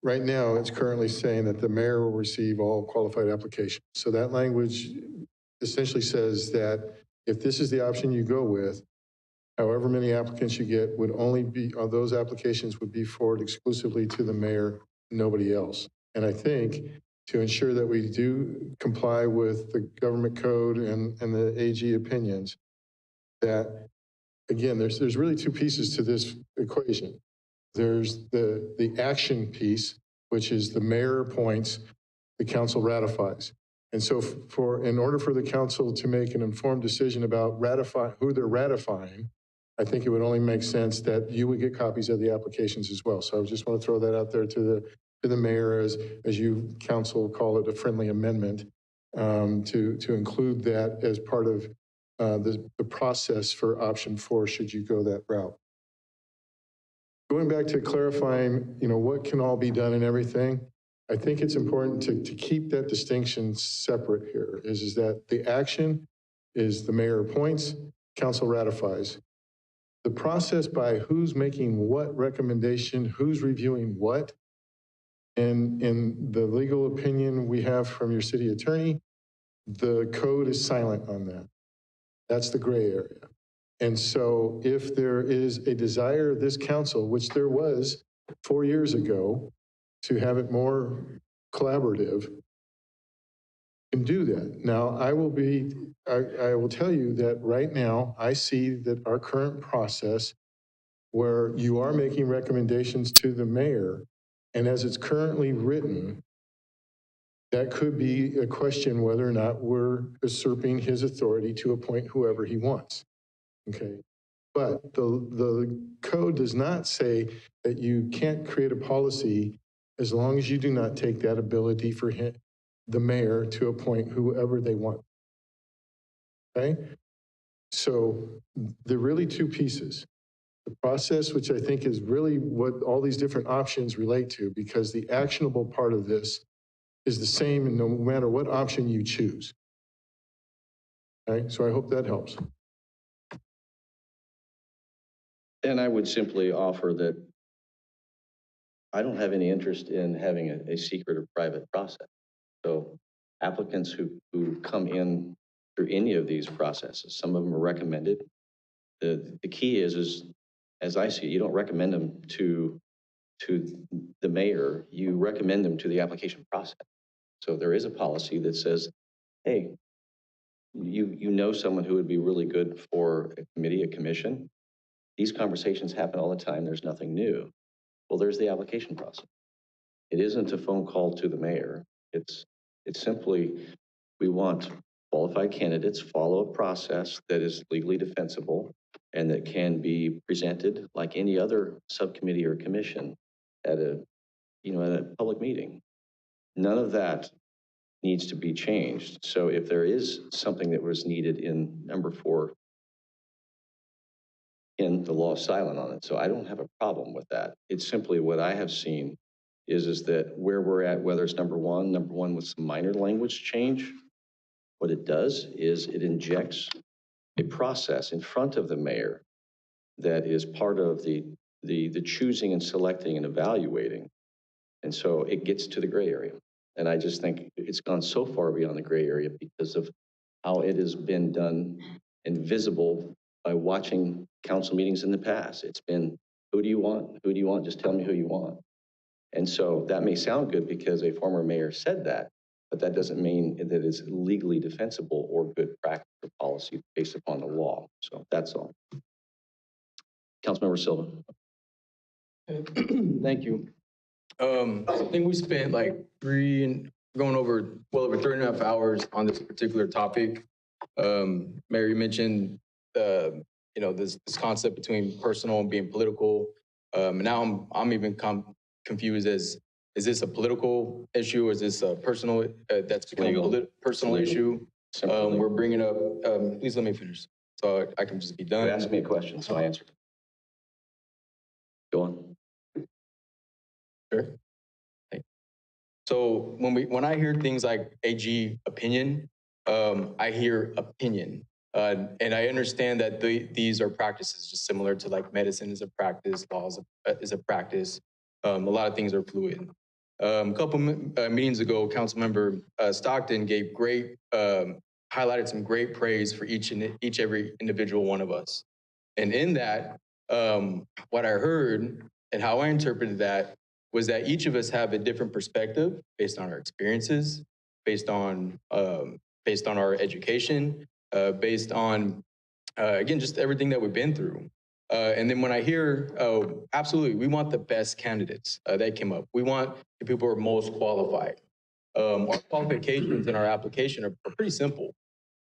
right now it's currently saying that the mayor will receive all qualified applications. So that language essentially says that if this is the option you go with, however many applicants you get would only be, those applications would be forwarded exclusively to the mayor, nobody else. And I think to ensure that we do comply with the government code and the AG opinions, that again, there's really 2 pieces to this equation. There's the action piece, which is the mayor appoints, the council ratifies. And so in order for the council to make an informed decision about who they're ratifying, I think it would only make sense that you would get copies of the applications as well. So I just want to throw that out there to the mayor as you council call it, a friendly amendment, to include that as part of the process for option 4 should you go that route. Going back to clarifying, what can all be done and everything, I think it's important to keep that distinction separate here, is that the action is the mayor appoints, council ratifies. The process by who's making what recommendation, who's reviewing what, and in the legal opinion we have from your city attorney, the code is silent on that. That's the gray area. And so if there is a desire of this council, which there was 4 years ago, to have it more collaborative, can do that. Now, I will tell you that right now, I see that our current process where you are making recommendations to the mayor, and as it's currently written, that could be a question whether or not we're usurping his authority to appoint whoever he wants. Okay. But the code does not say that you can't create a policy as long as you do not take that ability for the mayor to appoint whoever they want. Okay? So there are really 2 pieces. The process, which I think is really what all these different options relate to, because the actionable part of this is the same no matter what option you choose. Okay? So I hope that helps. And I would simply offer that I don't have any interest in having a secret or private process. So applicants who come in through any of these processes, some of them are recommended. The key is, as I see it, you don't recommend them to to the mayor, you recommend them to the application process. So there is a policy that says, hey, you know someone who would be really good for a committee, a commission. These conversations happen all the time. There's nothing new. Well, there's the application process. It isn't a phone call to the mayor. It's simply, we want qualified candidates, follow a process that is legally defensible and that can be presented like any other subcommittee or commission at a public meeting. None of that needs to be changed. So if there is something that was needed in number 4, in the law is silent on it. So I don't have a problem with that. It's simply what I have seen is that where we're at, whether it's number one with some minor language change, what it does is it injects a process in front of the mayor that is part of the choosing and selecting and evaluating. And so it gets to the gray area. And I just think it's gone so far beyond the gray area because of how it has been done and visible by watching council meetings in the past. It's been, who do you want? Who do you want? Just tell me who you want. And so that may sound good because a former mayor said that, but that doesn't mean that it's legally defensible or good practice or policy based upon the law. So that's all. Councilmember Silva. Thank you. I think we spent like well over 3.5 hours on this particular topic. Mayor, you mentioned this concept between personal and being political. Now I'm even confused as, is this a political issue or is this a personal that's become a personal issue? We're bringing up. Please let me finish so I can just be done. You asked me a question, so I answered. Go on. Sure. So when I hear things like AG opinion, I hear opinion. And I understand that these are practices just similar to like medicine is a practice, law is a practice. A lot of things are fluid. A couple meetings ago, Councilmember Stockton gave highlighted some great praise for every individual one of us. And in that, what I heard and how I interpreted that was that each of us have a different perspective based on our experiences, based on our education, based on, again, just everything that we've been through. And then when I hear, absolutely, we want the best candidates that came up. We want the people who are most qualified. Our qualifications in our application are pretty simple.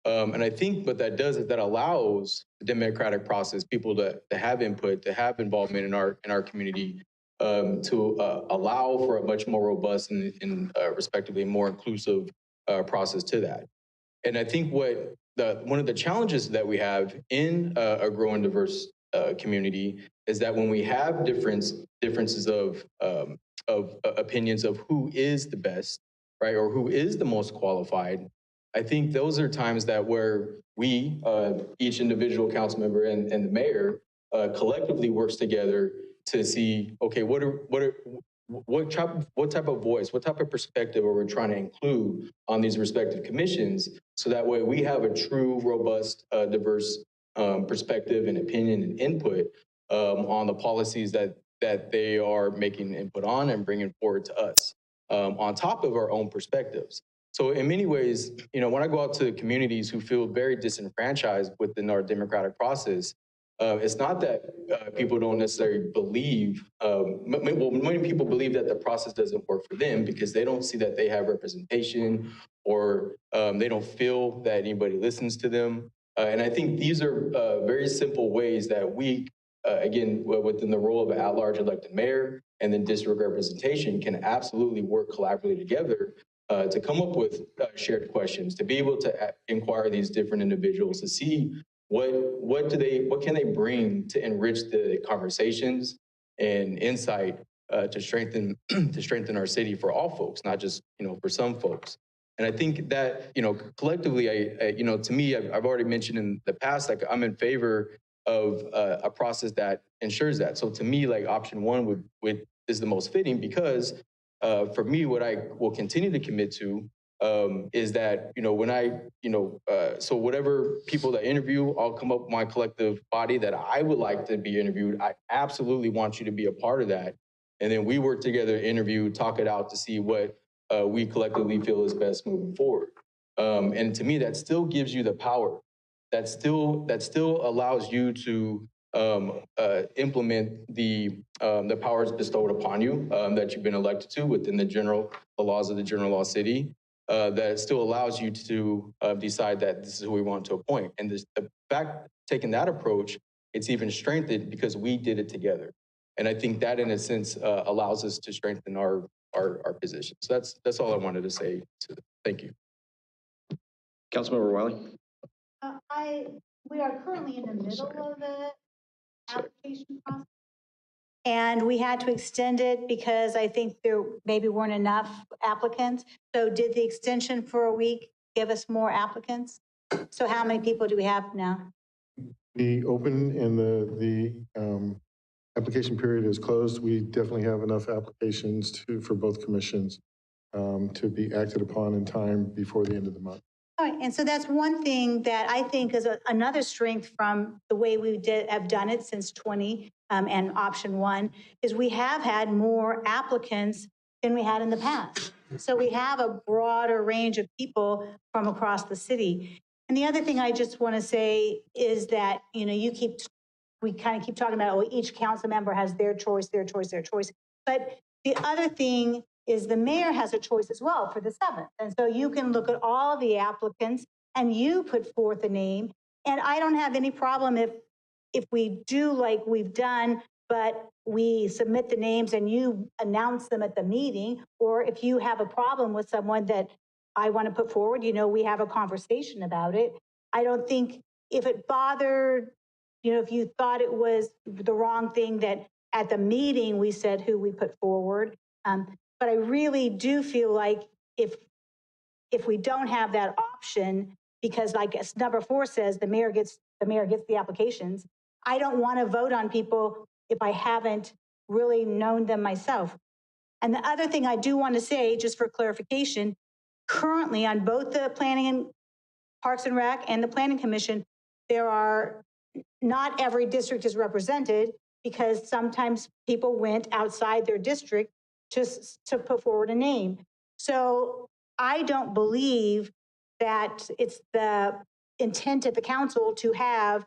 And I think what that does is that allows the democratic process, people to have input, to have involvement in our community, to allow for a much more robust and respectively more inclusive process to that. And I think one of the challenges that we have in a growing diverse community is that when we have differences of opinions of who is the best, right, or who is the most qualified, I think those are times that where we, each individual council member and the mayor, collectively works together to see, okay, what type of voice, what type of perspective are we trying to include on these respective commissions, so that way we have a true, robust, diverse perspective and opinion and input on the policies that they are making input on and bringing forward to us, on top of our own perspectives. So in many ways, when I go out to communities who feel very disenfranchised within our democratic process, it's not that people don't necessarily believe, many people believe that the process doesn't work for them because they don't see that they have representation or they don't feel that anybody listens to them. And I think these are very simple ways that we, again, within the role of an at-large elected mayor and then district representation, can absolutely work collaboratively together to come up with shared questions, to be able to inquire these different individuals to see what can they bring to enrich the conversations and insight to strengthen our city for all folks, not just for some folks. And I think that collectively, to me, I've already mentioned in the past, like I'm in favor of a process that ensures that. So to me, like option one is the most fitting because for me, what I will continue to commit to is that, so whatever people that interview, I'll come up with my collective body that I would like to be interviewed. I absolutely want you to be a part of that. And then we work together, interview, talk it out to see what we collectively feel is best moving forward. And to me, that still gives you the power. That still allows you to implement the powers bestowed upon you that you've been elected to within the laws of the general law city. That still allows you to decide that this is who we want to appoint. And the fact taking that approach, it's even strengthened because we did it together. And I think that, in a sense, allows us to strengthen our position. So that's all I wanted to say. Thank you. Councilmember Wiley. We are currently in the middle of the application process. And we had to extend it because I think there maybe weren't enough applicants. So did the extension for a week give us more applicants? So how many people do we have now? The open and the application period is closed. We definitely have enough applications for both commissions to be acted upon in time before the end of the month. All right, and so that's one thing that I think is another strength from the way we have done it since 20 and option 1 is we have had more applicants than we had in the past. So we have a broader range of people from across the city. And the other thing I just want to say is that, you know, we kind of keep talking about, oh, each council member has their choice, their choice, their choice. But the other thing is the mayor has a choice as well for the 7th. And so you can look at all the applicants and you put forth a name. And I don't have any problem if we do like we've done, but we submit the names and you announce them at the meeting, or if you have a problem with someone that I want to put forward, you know, we have a conversation about it. I don't think if it bothered, you know, if you thought it was the wrong thing that at the meeting we said who we put forward. But I really do feel like if we don't have that option, because like number 4 says, the mayor gets the applications. I don't want to vote on people if I haven't really known them myself. And the other thing I do want to say, just for clarification, currently on both the Planning and Parks and Rec and the Planning Commission, not every district is represented because sometimes people went outside their district just to put forward a name. So I don't believe that it's the intent of the council to have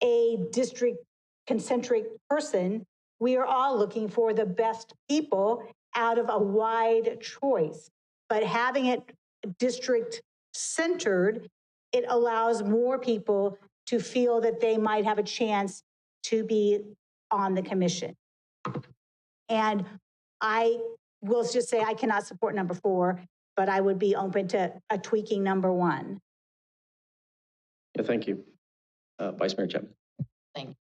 a district concentric person. We are all looking for the best people out of a wide choice. But having it district centered, it allows more people to feel that they might have a chance to be on the commission. And I will just say I cannot support number 4, but I would be open to tweaking number 1. Yeah, thank you. Vice Mayor Chapman. Thank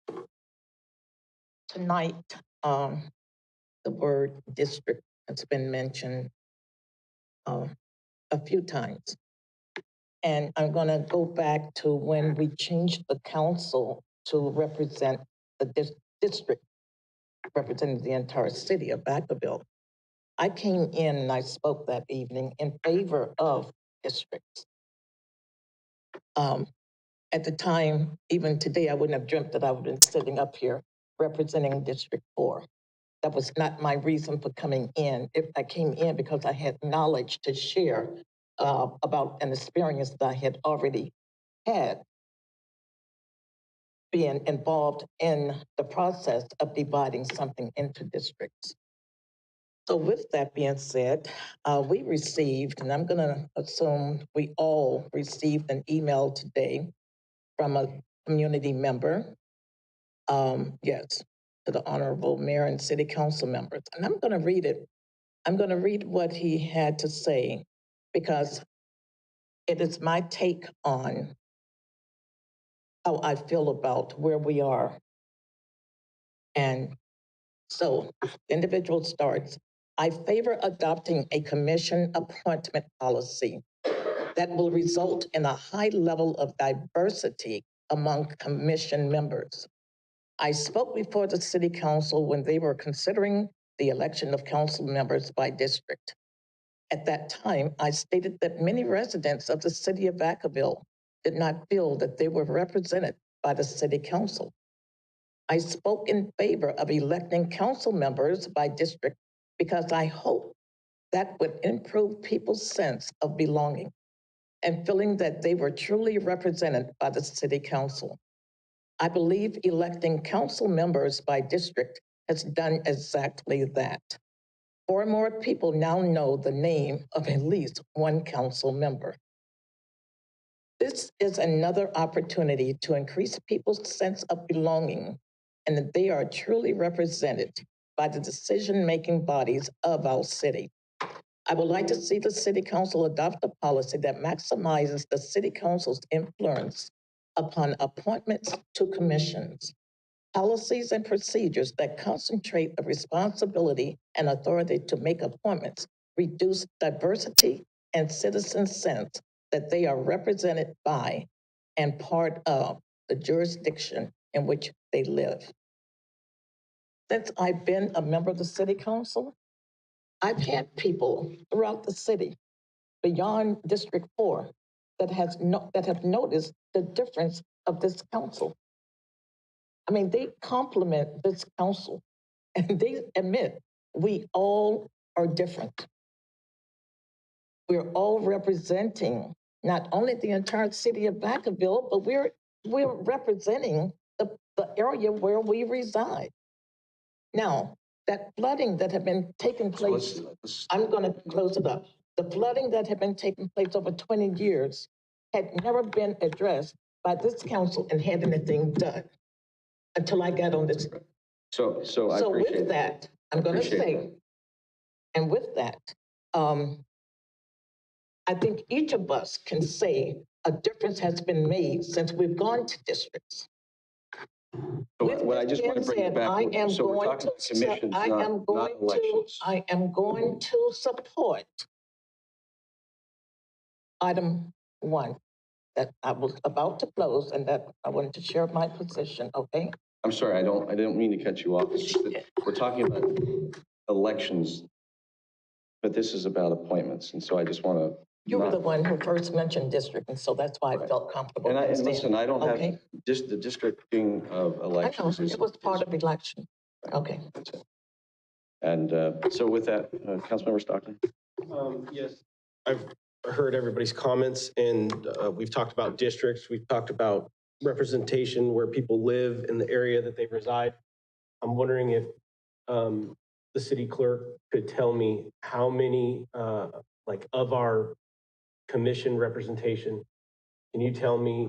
you. Tonight, the word district has been mentioned a few times. And I'm going to go back to when we changed the council to represent the district, representing the entire city of Vacaville. I came in and I spoke that evening in favor of districts. At the time, even today, I wouldn't have dreamt that I would have been sitting up here representing District 4. That was not my reason for coming in. I came in because I had knowledge to share about an experience that I had already had being involved in the process of dividing something into districts. So with that being said, we received, and I'm going to assume we all received an email today from a community member, yes, to the Honorable Mayor and City Council members. And I'm going to read it. I'm going to read what he had to say because it is my take on how I feel about where we are. And so the individual starts, I favor adopting a commission appointment policy that will result in a high level of diversity among commission members. I spoke before the City Council when they were considering the election of council members by district. At that time, I stated that many residents of the city of Vacaville did not feel that they were represented by the City Council. I spoke in favor of electing council members by district because I hope that would improve people's sense of belonging and feeling that they were truly represented by the city council. I believe electing council members by district has done exactly that. More and more people now know the name of at least one council member. This is another opportunity to increase people's sense of belonging and that they are truly represented by the decision-making bodies of our city. I would like to see the City Council adopt a policy that maximizes the City Council's influence upon appointments to commissions, policies and procedures that concentrate the responsibility and authority to make appointments, reduce diversity and citizen sense that they are represented by and part of the jurisdiction in which they live. Since I've been a member of the City Council, I've had people throughout the city, beyond District 4, that have noticed the difference of this council. I mean, they compliment this council and they admit we all are different. We're all representing not only the entire city of Vacaville, but we're representing the area where we reside. Now, that flooding that had been taking place, I'm going to close it up. The flooding that had been taking place over 20 years had never been addressed by this council and had anything done until I got on this. So I appreciate with that, I'm going to say, that. and with that, I think each of us can say a difference has been made since we've gone to districts. So what I just want to bring it back. So we're talking commissions, not elections. I am going to support item 1 that I was about to close and that I wanted to share my position, okay? I'm sorry, I didn't mean to cut you off. It's just that we're talking about elections, but this is about appointments. And so I just want to. You were the one who first mentioned district, and so that's why I felt comfortable. And listen, I don't have just the districting of elections. It was part of election. Okay. That's it. And so with that, Councilmember Stockton. Yes, I've heard everybody's comments, and we've talked about districts. We've talked about representation where people live in the area that they reside. I'm wondering if the city clerk could tell me how many, of our commission representation, can you tell me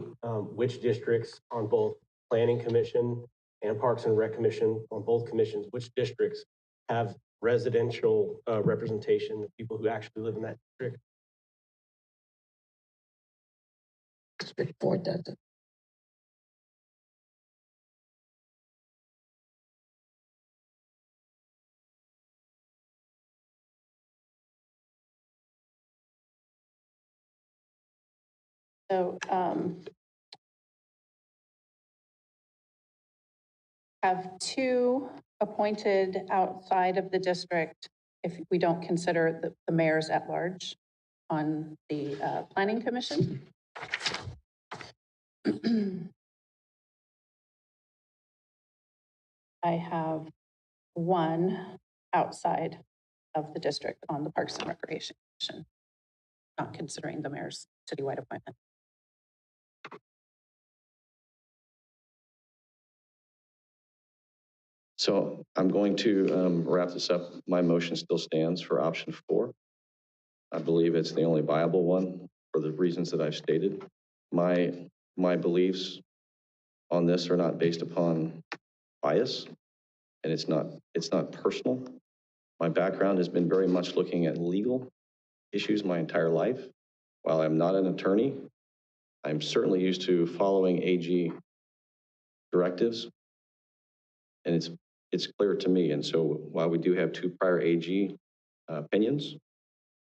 which districts on both Planning Commission and Parks and Rec Commission, on both commissions, which districts have residential representation of people who actually live in that district? District 4 doesn't. So have 2 appointed outside of the district if we don't consider the mayors at large on the Planning Commission. I have 1 outside of the district on the Parks and Recreation Commission, not considering the mayor's citywide appointment. So I'm going to wrap this up. My motion still stands for option 4. I believe it's the only viable one for the reasons that I've stated. My beliefs on this are not based upon bias, and it's not personal. My background has been very much looking at legal issues my entire life. While I'm not an attorney, I'm certainly used to following AG directives, and it's clear to me. And so while we do have 2 prior AG opinions,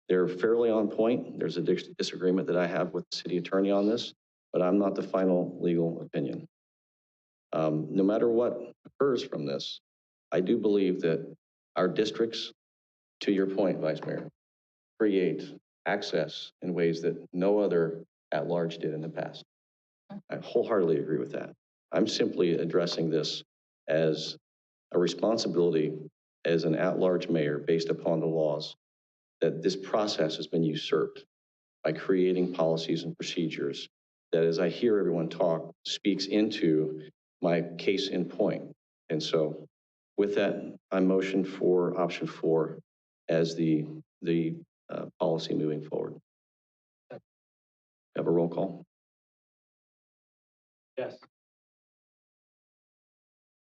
they're fairly on point. There's a disagreement that I have with the city attorney on this, but I'm not the final legal opinion. No matter what occurs from this, I do believe that our districts, to your point, Vice Mayor, create access in ways that no other at-large did in the past. I wholeheartedly agree with that. I'm simply addressing this as a responsibility as an at-large mayor based upon the laws, that this process has been usurped by creating policies and procedures that, as I hear everyone talk, speaks into my case in point. And so with that, I motion for option 4 as the policy moving forward. Have a roll call? Yes.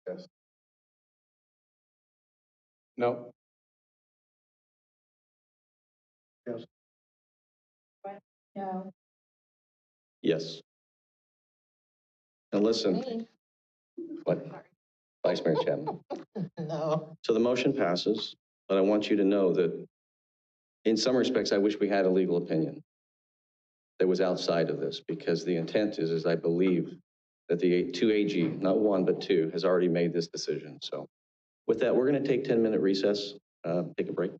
Yes. No. Yes. No. Yes. Now listen, what? Vice Mayor Chapman. No. So the motion passes, but I want you to know that in some respects, I wish we had a legal opinion that was outside of this, because the intent is I believe that the 2 AG, not 1, but 2, has already made this decision. So with that, we're going to take 10-minute recess, take a break.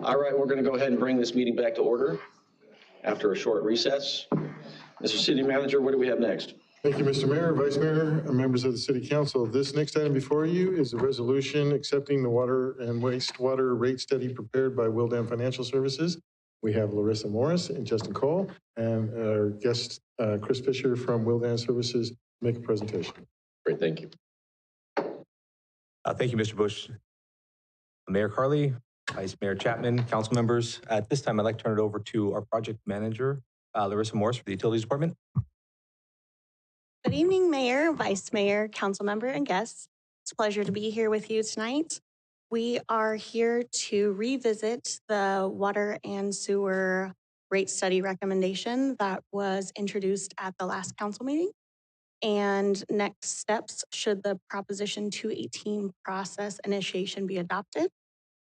All right, we're going to go ahead and bring this meeting back to order after a short recess. Mr. City Manager, what do we have next? Thank you, Mr. Mayor, Vice Mayor, and members of the City Council. This next item before you is a resolution accepting the water and wastewater rate study prepared by Wildan Financial Services. We have Larissa Morris and Justin Cole, and our guest, Chris Fisher from Wildan Services, make a presentation. Great, thank you. Thank you, Mr. Bush. Mayor Carley, Vice Mayor Chapman, council members. At this time, I'd like to turn it over to our project manager, Larissa Morris for the Utilities Department. Good evening, Mayor, Vice Mayor, council member, and guests. It's a pleasure to be here with you tonight. We are here to revisit the water and sewer rate study recommendation that was introduced at the last council meeting. And next steps should the Proposition 218 process initiation be adopted.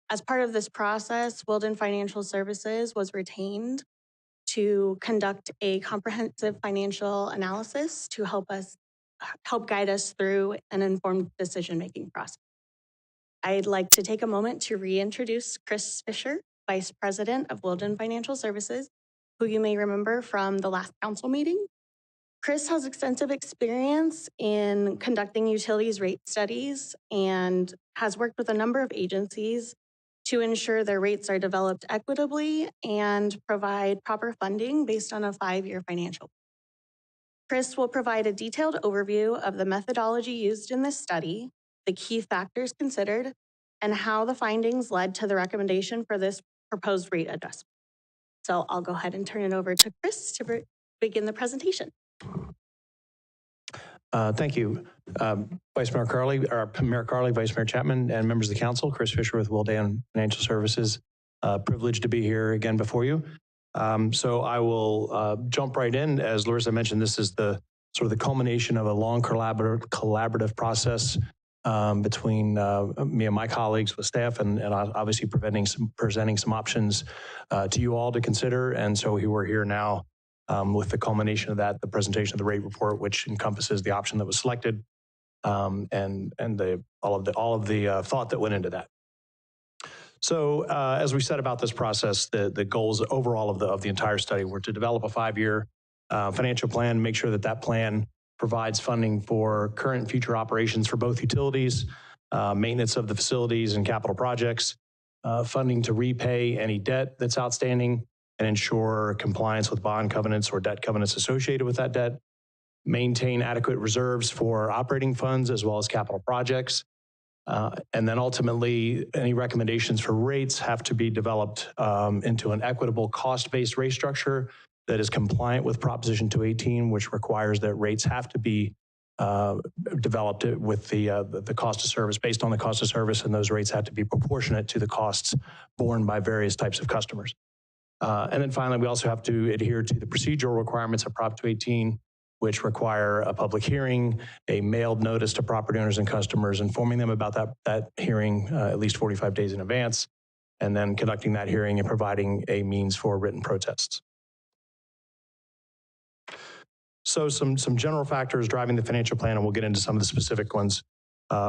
As part of this process, Wildan Financial Services was retained to conduct a comprehensive financial analysis to help guide us through an informed decision-making process. I'd like to take a moment to reintroduce Chris Fisher, Vice President of Wildan Financial Services, who you may remember from the last council meeting. Chris has extensive experience in conducting utilities rate studies and has worked with a number of agencies to ensure their rates are developed equitably and provide proper funding based on a 5-year financial. Chris will provide a detailed overview of the methodology used in this study, the key factors considered, and how the findings led to the recommendation for this proposed rate adjustment. So I'll go ahead and turn it over to Chris to begin the presentation. Thank you. Vice Mayor Carley, Mayor Carley, Vice Mayor Chapman, and members of the council, Chris Fisher with Wildan Financial Services. Privileged to be here again before you. So I will jump right in. As Larissa mentioned, this is the sort of the culmination of a long collaborative process between me and my colleagues with staff and obviously presenting some options to you all to consider. And so we're here now with the culmination of that, the presentation of the rate report, which encompasses the option that was selected and all of the thought that went into that. So as we said about this process, the goals overall of the entire study were to develop a 5-year financial plan, make sure that that plan provides funding for current and future operations for both utilities, maintenance of the facilities and capital projects, funding to repay any debt that's outstanding, and ensure compliance with bond covenants or debt covenants associated with that debt, maintain adequate reserves for operating funds as well as capital projects. And then ultimately, any recommendations for rates have to be developed into an equitable cost-based rate structure that is compliant with Proposition 218, which requires that rates have to be developed with the cost of service, based on the cost of service, and those rates have to be proportionate to the costs borne by various types of customers. And then finally, we also have to adhere to the procedural requirements of Prop 218, which require a public hearing, a mailed notice to property owners and customers, informing them about that hearing at least 45 days in advance, and then conducting that hearing and providing a means for written protests. So some general factors driving the financial plan, and we'll get into some of the specific ones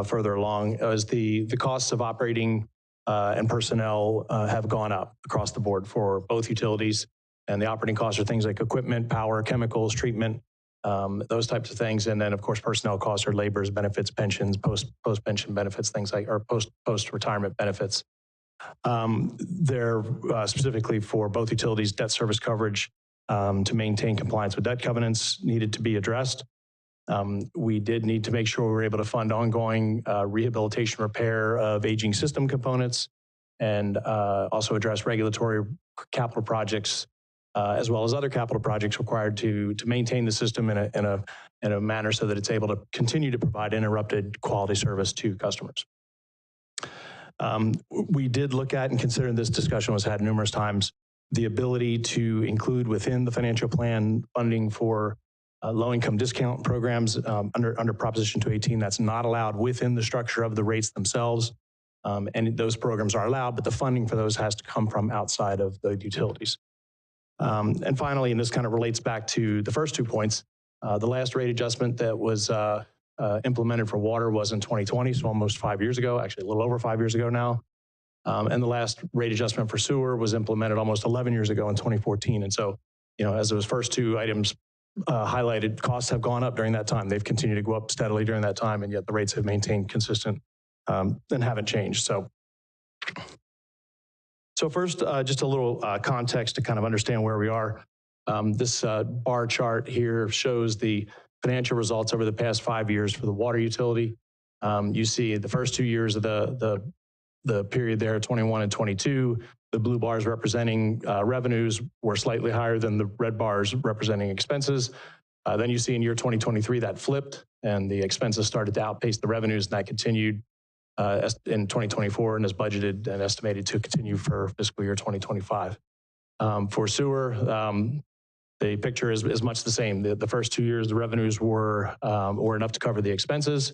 further along, is the costs of operating and personnel have gone up across the board for both utilities, and the operating costs are things like equipment, power, chemicals, treatment, those types of things. And then of course, personnel costs are labors, benefits, pensions, post-pension benefits, things like, or post-retirement benefits. They're specifically for both utilities, debt service coverage to maintain compliance with debt covenants needed to be addressed. We did need to make sure we were able to fund ongoing rehabilitation repair of aging system components, and also address regulatory capital projects as well as other capital projects required to maintain the system in a manner so that it's able to continue to provide uninterrupted quality service to customers. We did look at and consider, this discussion was had numerous times, the ability to include within the financial plan funding for low-income discount programs under Proposition 218. That's not allowed within the structure of the rates themselves. And those programs are allowed, but the funding for those has to come from outside of the utilities. And finally, and this kind of relates back to the first 2 points, the last rate adjustment that was implemented for water was in 2020, so almost 5 years ago, actually a little over 5 years ago now. And the last rate adjustment for sewer was implemented almost 11 years ago in 2014. And so, as those first two items highlighted, costs have gone up during that time. They've continued to go up steadily during that time, and yet the rates have maintained consistent and haven't changed. So first, just a little context to kind of understand where we are. This bar chart here shows the financial results over the past 5 years for the water utility. You see the first 2 years of the period there, 21 and 22, the blue bars representing revenues were slightly higher than the red bars representing expenses. Then you see in year 2023 that flipped and the expenses started to outpace the revenues, and that continued in 2024 and is budgeted and estimated to continue for fiscal year 2025. For sewer, the picture is much the same. The first 2 years, the revenues were enough to cover the expenses.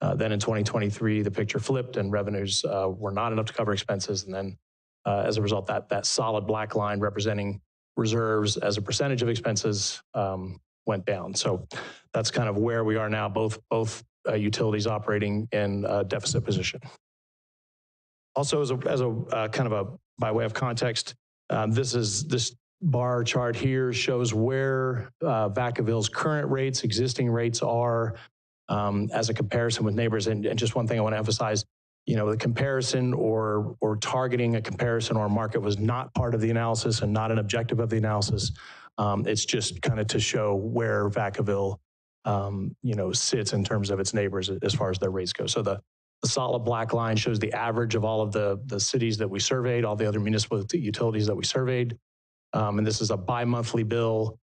Then in 2023, the picture flipped and revenues were not enough to cover expenses. And then as a result, that solid black line representing reserves as a percentage of expenses went down. So that's kind of where we are now, both utilities operating in a deficit position. Also, as a kind of by way of context, this bar chart here shows where Vacaville's current rates, existing rates are as a comparison with neighbors. And just one thing I want to emphasize, the comparison or targeting a comparison or a market was not part of the analysis and not an objective of the analysis. It's just kind of to show where Vacaville sits in terms of its neighbors as far as their rates go. So the solid black line shows the average of all of the cities that we surveyed, all the other municipal utilities that we surveyed. And this is a bi-monthly bill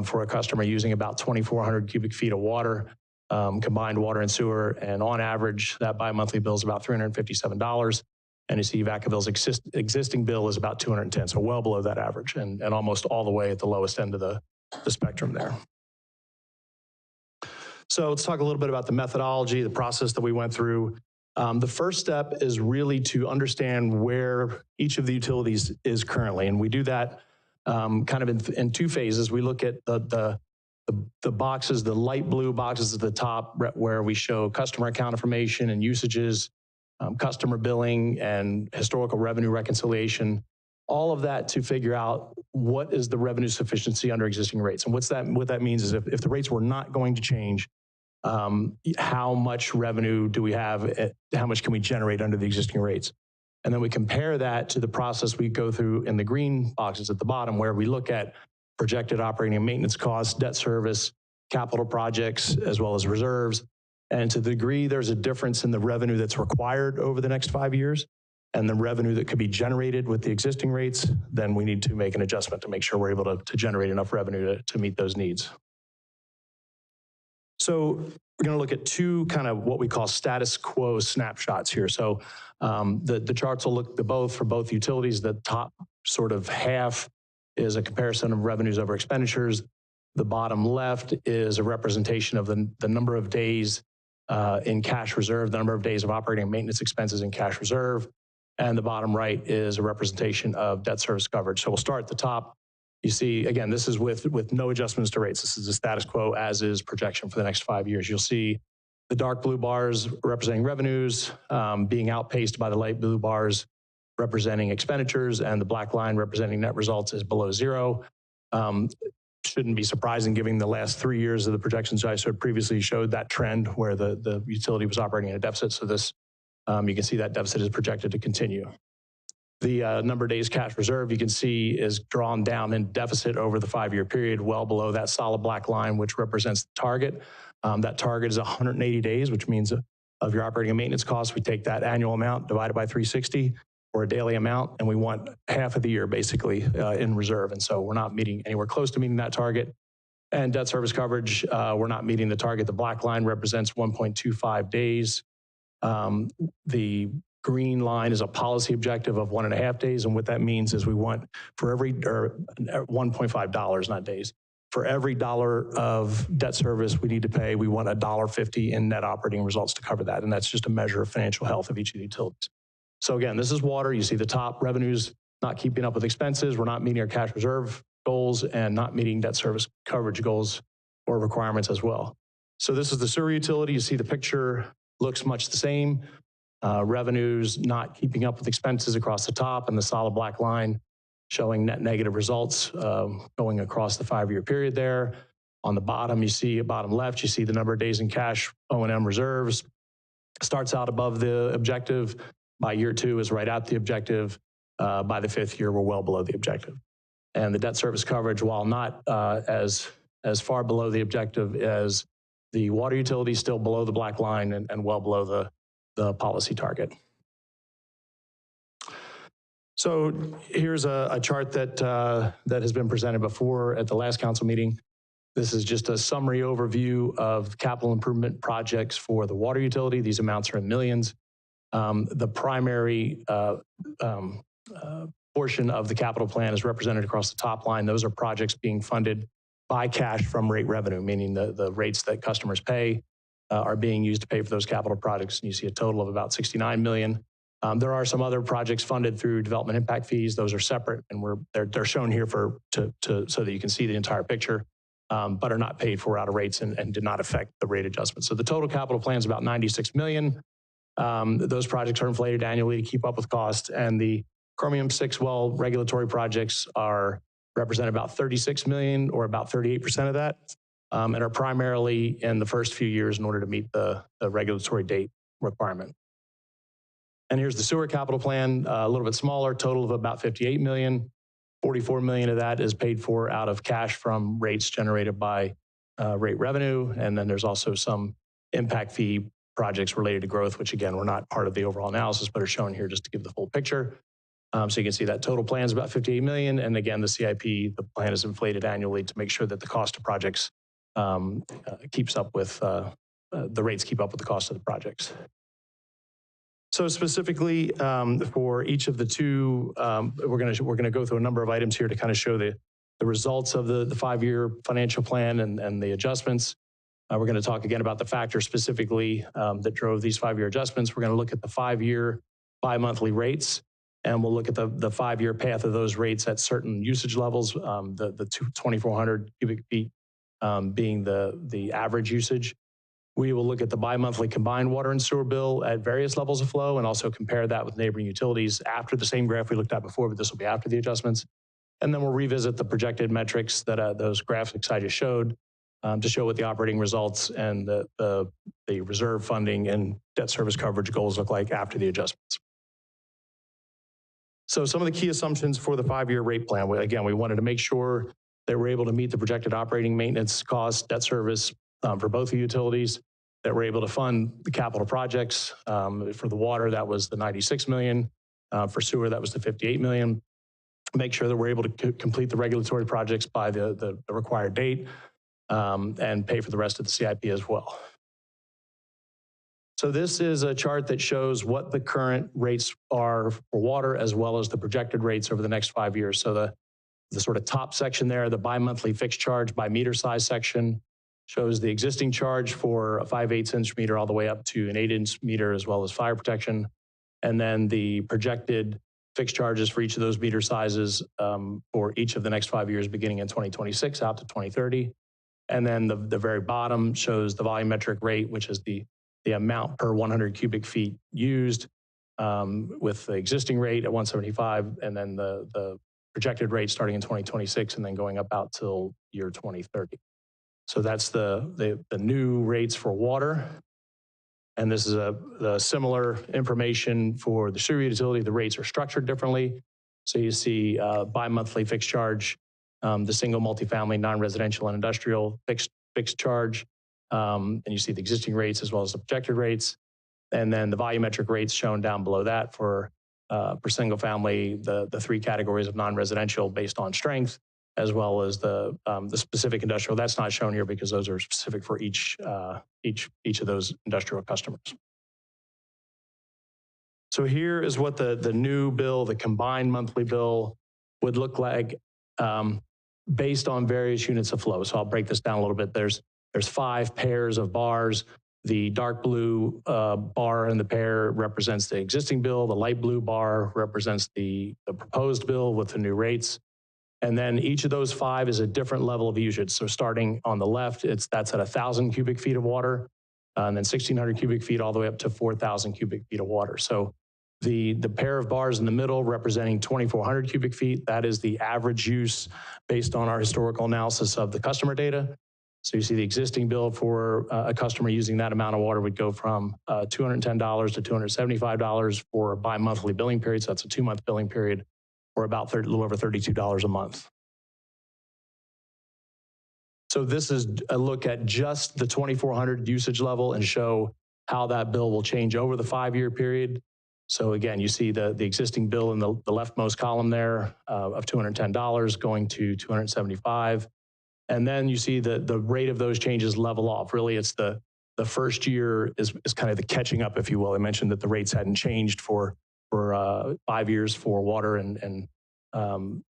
for a customer using about 2,400 cubic feet of water, combined water and sewer. And on average, that bi-monthly bill is about $357. And you see Vacaville's existing bill is about $210, so well below that average and almost all the way at the lowest end of the spectrum there. So let's talk a little bit about the methodology, the process that we went through. The first step is really to understand where each of the utilities is currently. And we do that kind of in two phases. We look at the boxes, the light blue boxes at the top where we show customer account information and usages, customer billing and historical revenue reconciliation, all of that to figure out what is the revenue sufficiency under existing rates. And what that means is if the rates were not going to change, how much revenue do we have? How much can we generate under the existing rates? And then we compare that to the process we go through in the green boxes at the bottom, where we look at projected operating and maintenance costs, debt service, capital projects, as well as reserves. And to the degree there's a difference in the revenue that's required over the next 5 years and the revenue that could be generated with the existing rates, then we need to make an adjustment to make sure we're able to generate enough revenue to meet those needs. So we're going to look at two kind of what we call status quo snapshots here. So the charts will look for both utilities. The top sort of half is a comparison of revenues over expenditures. The bottom left is a representation of the number of days in cash reserve, the number of days of operating and maintenance expenses in cash reserve. And the bottom right is a representation of debt service coverage. So we'll start at the top. You see, again, this is with no adjustments to rates. This is the status quo as is projection for the next 5 years. You'll see the dark blue bars representing revenues being outpaced by the light blue bars representing expenditures, and the black line representing net results is below zero. Shouldn't be surprising given the last 3 years of the projections I showed previously showed that trend where the utility was operating in a deficit. So this, you can see that deficit is projected to continue. The number of days cash reserve, you can see, is drawn down in deficit over the 5-year period, well below that solid black line, which represents the target. That target is 180 days, which means of your operating and maintenance costs, we take that annual amount divided by 360 or a daily amount, and we want half of the year basically in reserve. And so we're not meeting anywhere close to meeting that target. And debt service coverage, we're not meeting the target. The black line represents 1.25 days. The green line is a policy objective of 1.5 days. And what that means is we want for every, or $1.5, not days, for every dollar of debt service we need to pay, we want $1.50 in net operating results to cover that. And that's just a measure of financial health of each of the utilities. So again, this is water. You see the top revenues not keeping up with expenses. We're not meeting our cash reserve goals and not meeting debt service coverage goals or requirements as well. So this is the sewer utility. You see the picture looks much the same. Revenues not keeping up with expenses across the top, and the solid black line showing net negative results going across the 5-year period there. On the bottom, you see, bottom left, you see the number of days in cash O&M reserves. Starts out above the objective. By year 2 is right at the objective. By the 5th year, we're well below the objective. And the debt service coverage, while not as far below the objective as the water utility, still below the black line and well below the policy target. So here's a chart that has been presented before at the last council meeting. This is just a summary overview of capital improvement projects for the water utility. These amounts are in millions. The primary portion of the capital plan is represented across the top line. Those are projects being funded by cash from rate revenue, meaning the rates that customers pay are being used to pay for those capital projects. And you see a total of about $69 million. There are some other projects funded through development impact fees. Those are separate, and they're shown here so that you can see the entire picture. But are not paid for out of rates and did not affect the rate adjustment. So the total capital plan is about $96 million. Those projects are inflated annually to keep up with cost, and the Chromium 6 well regulatory projects represent about $36 million, or about 38% of that, and are primarily in the first few years in order to meet the regulatory date requirement. And here's the sewer capital plan, a little bit smaller, total of about $58 million. $44 million of that is paid for out of cash from rates generated by rate revenue. And then there's also some impact fee projects related to growth, which again, were not part of the overall analysis, but are shown here just to give the full picture. So you can see that total plan is about $58 million. And again, the CIP, the plan is inflated annually to make sure that the cost of projects keeps up with, the rates keep up with the cost of the projects. So specifically for each of the two, we're going to go through a number of items here to kind of show the results of the 5-year financial plan and the adjustments. We're going to talk again about the factors specifically that drove these 5-year adjustments. We're going to look at the 5-year bi-monthly rates, and we'll look at the 5-year path of those rates at certain usage levels, the 2,400 cubic feet being the average usage. We will look at the bi-monthly combined water and sewer bill at various levels of flow and also compare that with neighboring utilities after the same graph we looked at before, but this will be after the adjustments. And then we'll revisit the projected metrics that those graphics I just showed to show what the operating results and the reserve funding and debt service coverage goals look like after the adjustments. So some of the key assumptions for the 5-year rate plan. Again, we wanted to make sure that we're able to meet the projected operating maintenance costs, debt service, for both the utilities, that we're able to fund the capital projects. For the water, that was the $96 million. For sewer, that was the $58 million. Make sure that we're able to complete the regulatory projects by the required date and pay for the rest of the CIP as well. So this is a chart that shows what the current rates are for water as well as the projected rates over the next 5 years. So the sort of top section there, the bi-monthly fixed charge by meter size section, shows the existing charge for a 5/8" meter all the way up to an 8" meter, as well as fire protection. And then the projected fixed charges for each of those meter sizes for each of the next 5 years, beginning in 2026 out to 2030. And then the very bottom shows the volumetric rate, which is the amount per 100 cubic feet used with the existing rate at 175, and then the projected rate starting in 2026 and then going up out till year 2030. So that's the new rates for water. And this is the similar information for the sewer utility. The rates are structured differently. So you see bi-monthly fixed charge, the single multifamily, non-residential and industrial fixed charge. And you see the existing rates as well as the projected rates. And then the volumetric rates shown down below that for single family, the 3 categories of non-residential based on strength, as well as the specific industrial. That's not shown here because those are specific for each of those industrial customers. So here is what the new bill, the combined monthly bill, would look like based on various units of flow. So I'll break this down a little bit. There's 5 pairs of bars. The dark blue bar in the pair represents the existing bill. The light blue bar represents the proposed bill with the new rates. And then each of those 5 is a different level of usage. So starting on the left, that's at 1,000 cubic feet of water. and then 1,600 cubic feet all the way up to 4,000 cubic feet of water. So the pair of bars in the middle representing 2,400 cubic feet, that is the average use based on our historical analysis of the customer data. So you see the existing bill for a customer using that amount of water would go from $210 to $275 for a bi-monthly billing period. So that's a 2-month billing period, or about a little over $32 a month. So this is a look at just the 2,400 usage level and show how that bill will change over the 5-year period. So again, you see the existing bill in the leftmost column there of $210 going to $275. And then you see the rate of those changes level off. Really, it's the first year is kind of the catching up, if you will. I mentioned that the rates hadn't changed for 5 years for water and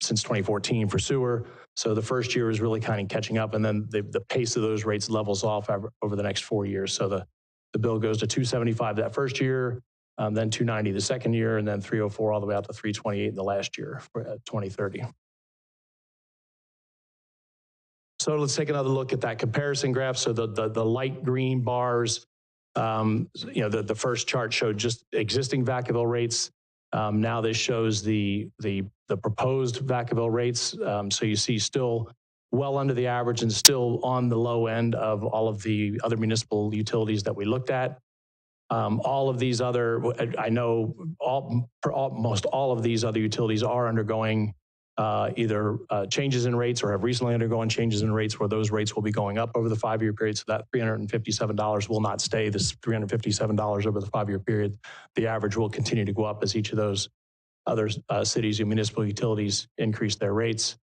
since 2014 for sewer. So the first year is really kind of catching up, and then the pace of those rates levels off over the next 4 years. So the bill goes to $275 that first year, then $290 the second year, and then $304 all the way out to $328 in the last year for 2030. So let's take another look at that comparison graph. So the light green bars, the first chart showed just existing Vacaville rates. Now this shows the proposed Vacaville rates. So you see still well under the average and still on the low end of all of the other municipal utilities that we looked at. All of these other, I know almost all of these other utilities are undergoing either changes in rates or have recently undergone changes in rates where those rates will be going up over the 5-year period. So that $357 will not stay this $357 over the 5-year period. The average will continue to go up as each of those other cities and municipal utilities increase their rates.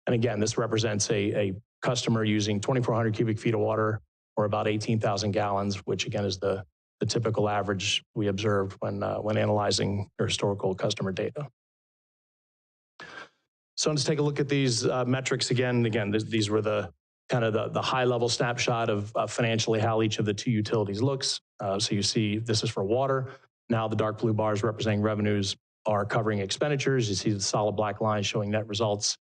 And again, this represents a customer using 2,400 cubic feet of water or about 18,000 gallons, which again is the typical average we observed when analyzing our historical customer data. So let's take a look at these metrics again. Again, these were the kind of the high level snapshot of financially how each of the two utilities looks. So you see this is for water. Now the dark blue bars representing revenues are covering expenditures. You see the solid black line showing net results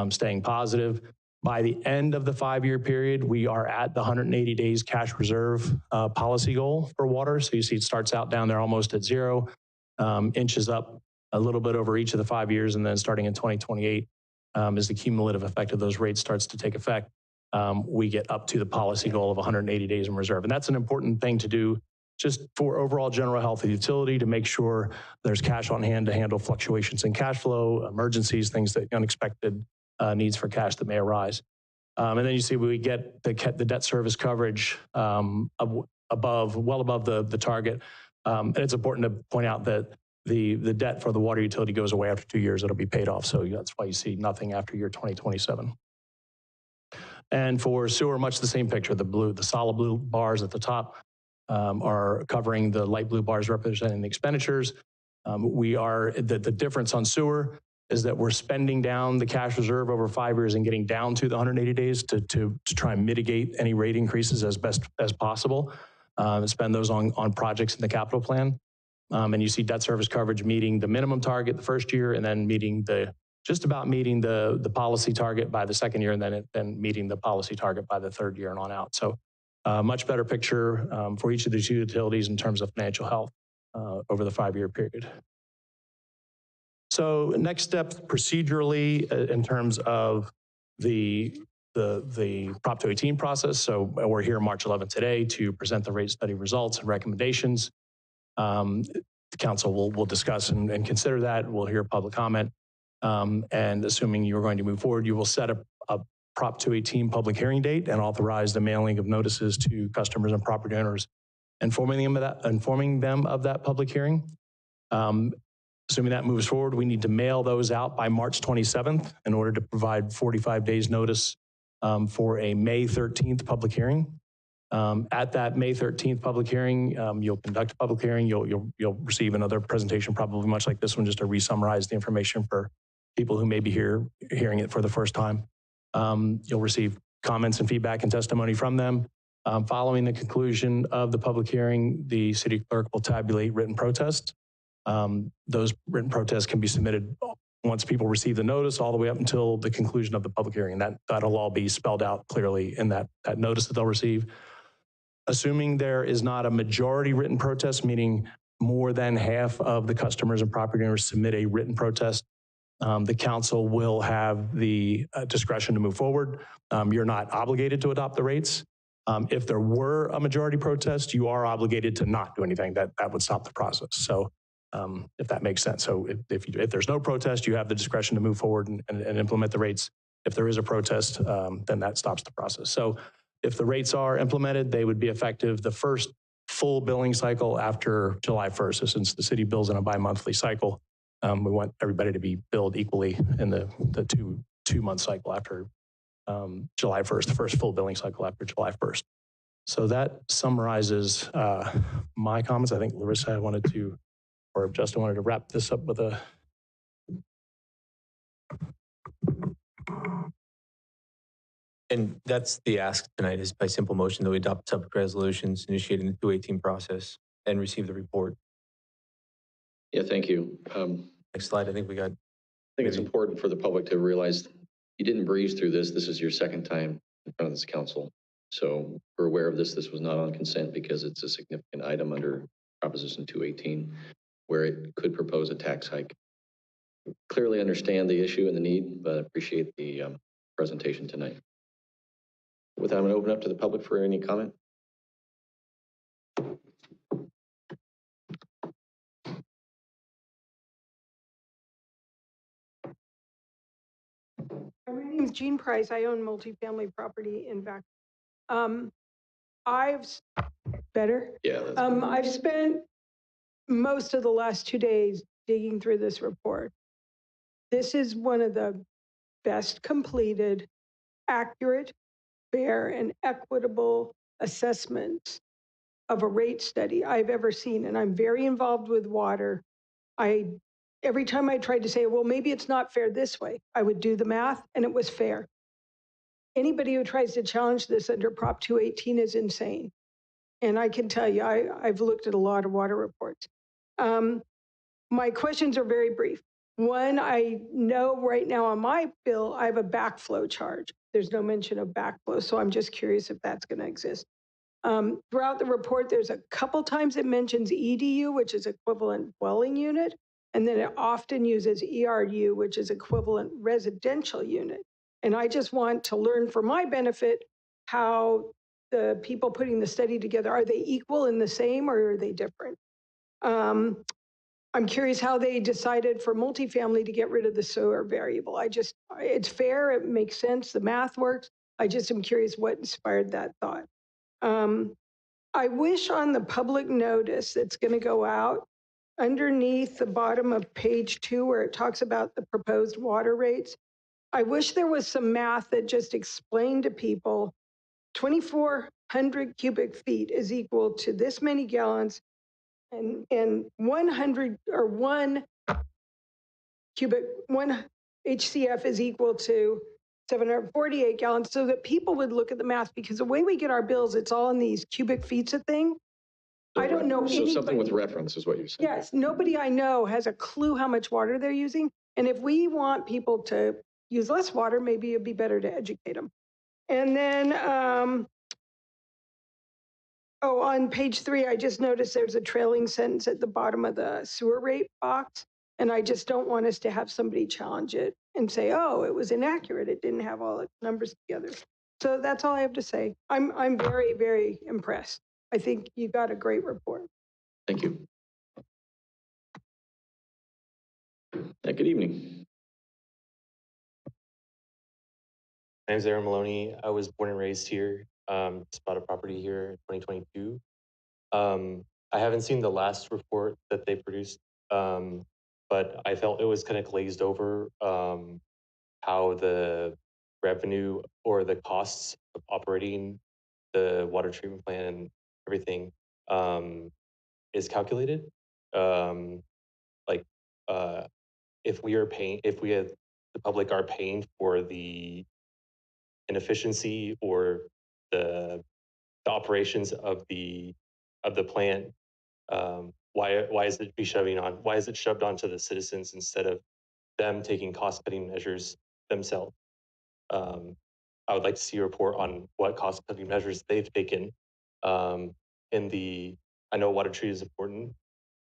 staying positive. By the end of the 5-year period, we are at the 180 days cash reserve policy goal for water. So you see it starts out down there almost at 0, inches up a little bit over each of the 5 years, and then starting in 2028, as the cumulative effect of those rates starts to take effect, we get up to the policy goal of 180 days in reserve. And that's an important thing to do just for overall general health of the utility, to make sure there's cash on hand to handle fluctuations in cash flow, emergencies, things that unexpected needs for cash that may arise. And then you see we get the debt service coverage well above the target. And it's important to point out that the debt for the water utility goes away after 2 years. It'll be paid off. So that's why you see nothing after year 2027. And for sewer, much the same picture. The solid blue bars at the top are covering the light blue bars representing the expenditures. The difference on sewer is that we're spending down the cash reserve over 5 years and getting down to the 180 days to try and mitigate any rate increases as best as possible, and spend those on projects in the capital plan. And you see debt service coverage meeting the minimum target the first year, and then just about meeting the policy target by the second year, and then meeting the policy target by the third year and on out. So much better picture for each of these utilities in terms of financial health over the 5-year period. So next step procedurally in terms of the Prop 218 process. So we're here March 11th today to present the rate study results and recommendations. The council will discuss and consider that. We'll hear public comment. And assuming you're going to move forward, you will set a Prop 218 public hearing date and authorize the mailing of notices to customers and property owners, informing them of that public hearing. Assuming that moves forward, we need to mail those out by March 27th in order to provide 45 days notice for a May 13th public hearing. At that May 13th public hearing, you'll conduct a public hearing. You'll receive another presentation, probably much like this one, just to re-summarize the information for people who may be hearing it for the first time. You'll receive comments and feedback and testimony from them. Following the conclusion of the public hearing, the city clerk will tabulate written protests. Those written protests can be submitted once people receive the notice all the way up until the conclusion of the public hearing. And that'll all be spelled out clearly in that notice that they'll receive. Assuming there is not a majority written protest, meaning more than half of the customers and property owners submit a written protest, the council will have the discretion to move forward. You're not obligated to adopt the rates. If there were a majority protest, you are obligated to not do anything. That would stop the process. So if that makes sense. So if there's no protest, you have the discretion to move forward and implement the rates. If there is a protest, then that stops the process. So if the rates are implemented, they would be effective the first full billing cycle after July 1st. So since the city bills in a bi-monthly cycle, we want everybody to be billed equally in the two-month cycle after July 1st, the first full billing cycle after July 1st. So that summarizes my comments. I think Larissa wanted to, or Justin wanted to wrap this up with a. And that's the ask tonight, is by simple motion that we adopt subject resolutions initiating the 218 process and receive the report. Yeah, thank you. Next slide, I think we got. I think it's important for the public to realize you didn't breeze through this. This is your second time in front of this council. So we're aware of this. This was not on consent because it's a significant item under Proposition 218, where it could propose a tax hike. Clearly understand the issue and the need, but appreciate the presentation tonight. With that, I'm going to open up to the public for any comment. My name is Jean Price. I own multifamily property in Vacaville. I've spent most of the last 2 days digging through this report. This is one of the best completed, accurate, fair, and equitable assessments of a rate study I've ever seen. And I'm very involved with water. Every time I tried to say, well, maybe it's not fair this way, I would do the math and it was fair. Anybody who tries to challenge this under Prop 218 is insane. And I can tell you, I've looked at a lot of water reports. My questions are very brief. One, I know right now on my bill, I have a backflow charge. There's no mention of backflow, so I'm just curious if that's going to exist. Throughout the report, there's a couple times it mentions EDU, which is equivalent dwelling unit, and then it often uses ERU, which is equivalent residential unit. And I just want to learn for my benefit how the people putting the study together, are they equal and the same, or are they different? I'm curious how they decided for multifamily to get rid of the sewer variable. It's fair, it makes sense, the math works. I just am curious what inspired that thought. I wish on the public notice that's going to go out, underneath the bottom of page 2, where it talks about the proposed water rates, I wish there was some math that just explained to people 2,400 cubic feet is equal to this many gallons, and 100 or 1 HCF is equal to 748 gallons, so that people would look at the math, because the way we get our bills, it's all in these cubic feet of thing. I don't know So anybody. something with reference is what you're saying. Yes, nobody I know has a clue how much water they're using. And if we want people to use less water, maybe it'd be better to educate them. And then, on page 3, I just noticed there's a trailing sentence at the bottom of the sewer rate box. And I just don't want us to have somebody challenge it and say, oh, it was inaccurate. It didn't have all the numbers together. So that's all I have to say. I'm very, very impressed. I think you got a great report. Thank you. Good evening. My name is Aaron Maloney. I was born and raised here. Just bought a property here in 2022. I haven't seen the last report that they produced, but I felt it was kind of glazed over how the revenue or the costs of operating the water treatment plant and everything is calculated. If the public are paying for the inefficiency or the operations of the plant, why is it why is it shoved onto the citizens instead of them taking cost cutting measures themselves? I would like to see a report on what cost cutting measures they've taken I know water treatment is important.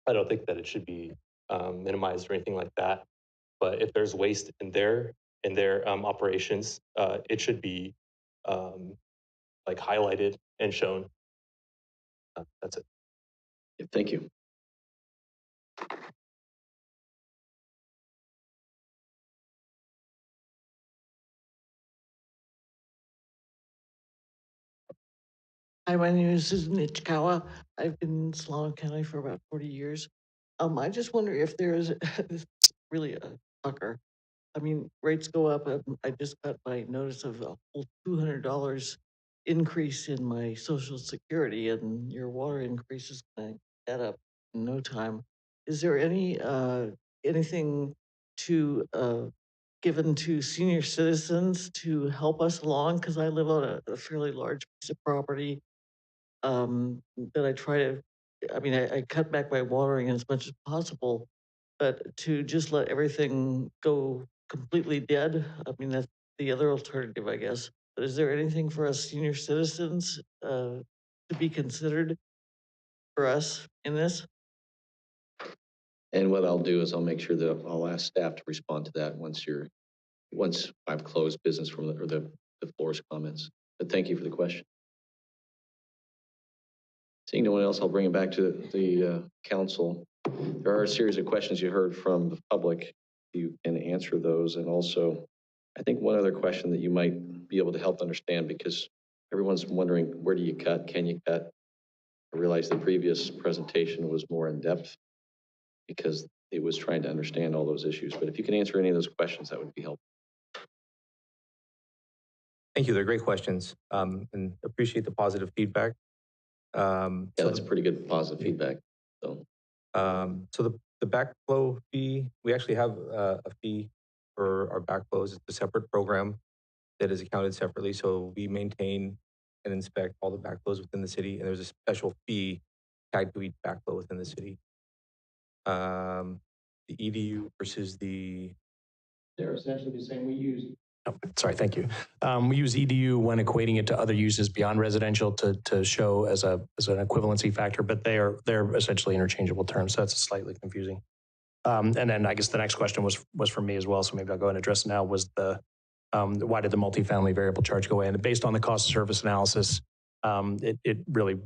I don't think that it should be minimized or anything like that. But if there's waste in their operations, it should be like highlighted and shown. That's it. Yeah, thank you. Hi, my name is Susan Ichikawa. I've been in Solano County for about 40 years. I just wonder if there is really a sucker. I mean, rates go up. I just got my notice of a whole $200 increase in my Social Security, and your water increase is going to add up in no time. Is there anything to given to senior citizens to help us along? Because I live on a fairly large piece of property that I try to. I mean, I cut back my watering as much as possible, but to just let everything go completely dead, I mean, that's the other alternative, I guess. But is there anything for us senior citizens to be considered for us in this? And what I'll do is I'll make sure that I'll ask staff to respond to that once I've closed business from the floor's comments. But thank you for the question. Seeing no one else, I'll bring it back to the council. There are a series of questions you heard from the public. You can answer those. And also, I think one other question that you might be able to help understand, because everyone's wondering, where do you cut? Can you cut? I realized the previous presentation was more in depth because it was trying to understand all those issues. But if you can answer any of those questions, that would be helpful. Thank you. They're great questions, and appreciate the positive feedback. Yeah, that's pretty good positive feedback. So the backflow fee, we actually have a fee for our backflows. It's a separate program that is accounted separately. So we maintain and inspect all the backflows within the city, and there's a special fee tied to each backflow within the city. The EDU versus they're essentially the same. We use. Oh, sorry, thank you. We use EDU when equating it to other uses beyond residential to show as an equivalency factor, but they're essentially interchangeable terms, so that's slightly confusing. And then I guess the next question was for me as well, so maybe I'll go ahead and address it now, was why did the multifamily variable charge go away? And based on the cost of service analysis, it really,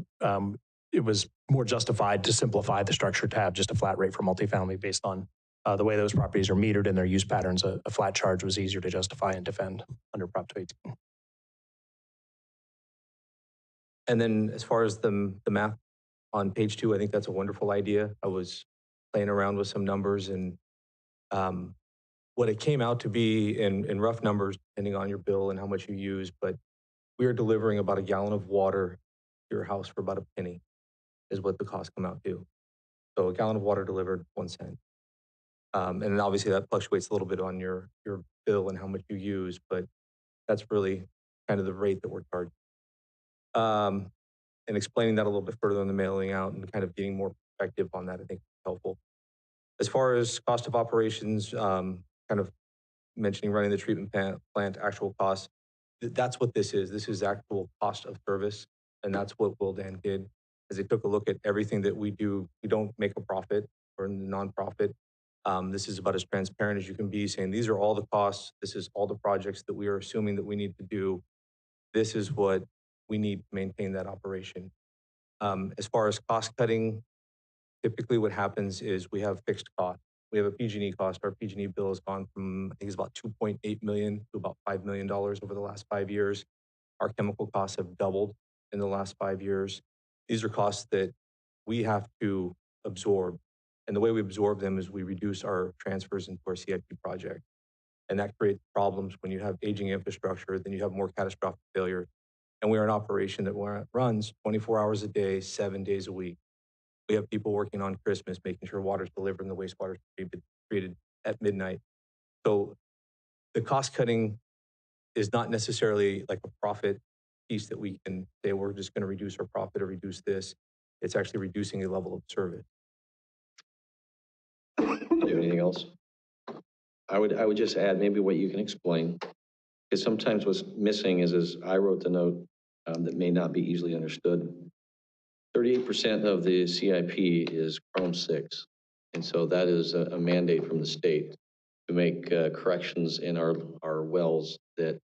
it was more justified to simplify the structure to have just a flat rate for multifamily based on the way those properties are metered and their use patterns. A flat charge was easier to justify and defend under Prop 218. And then as far as the math on page 2, I think that's a wonderful idea. I was playing around with some numbers, and what it came out to be in rough numbers, depending on your bill and how much you use, but we are delivering about a gallon of water to your house for about a penny is what the costs come out to. So a gallon of water delivered 1 cent. And then obviously that fluctuates a little bit on your bill and how much you use, but that's really kind of the rate that we're charging. And explaining that a little bit further in the mailing out and kind of getting more perspective on that, I think is helpful. As far as cost of operations, kind of mentioning running the treatment plant actual costs, that's what this is. This is actual cost of service. And that's what Wildan did, is they took a look at everything that we do. We don't make a profit. We're in the nonprofit. This is about as transparent as you can be, saying these are all the costs. This is all the projects that we are assuming that we need to do. This is what we need to maintain that operation. As far as cost cutting, typically what happens is we have fixed costs. We have a PG&E cost. Our PG&E bill has gone from, I think it's about $2.8 million to about $5 million over the last 5 years. Our chemical costs have doubled in the last 5 years. These are costs that we have to absorb. And the way we absorb them is we reduce our transfers into our CIP project. And that creates problems when you have aging infrastructure, then you have more catastrophic failures. And we are an operation that runs 24 hours a day, 7 days a week. We have people working on Christmas, making sure water is delivered and the wastewater is treated at midnight. So the cost cutting is not necessarily like a profit piece that we can say, we're just going to reduce our profit or reduce this. It's actually reducing the level of service. Do you have anything else? I would just add maybe what you can explain, because sometimes what's missing is I wrote the note, that may not be easily understood. 38% of the CIP is Chrome 6. And so that is a mandate from the state to make corrections in our wells that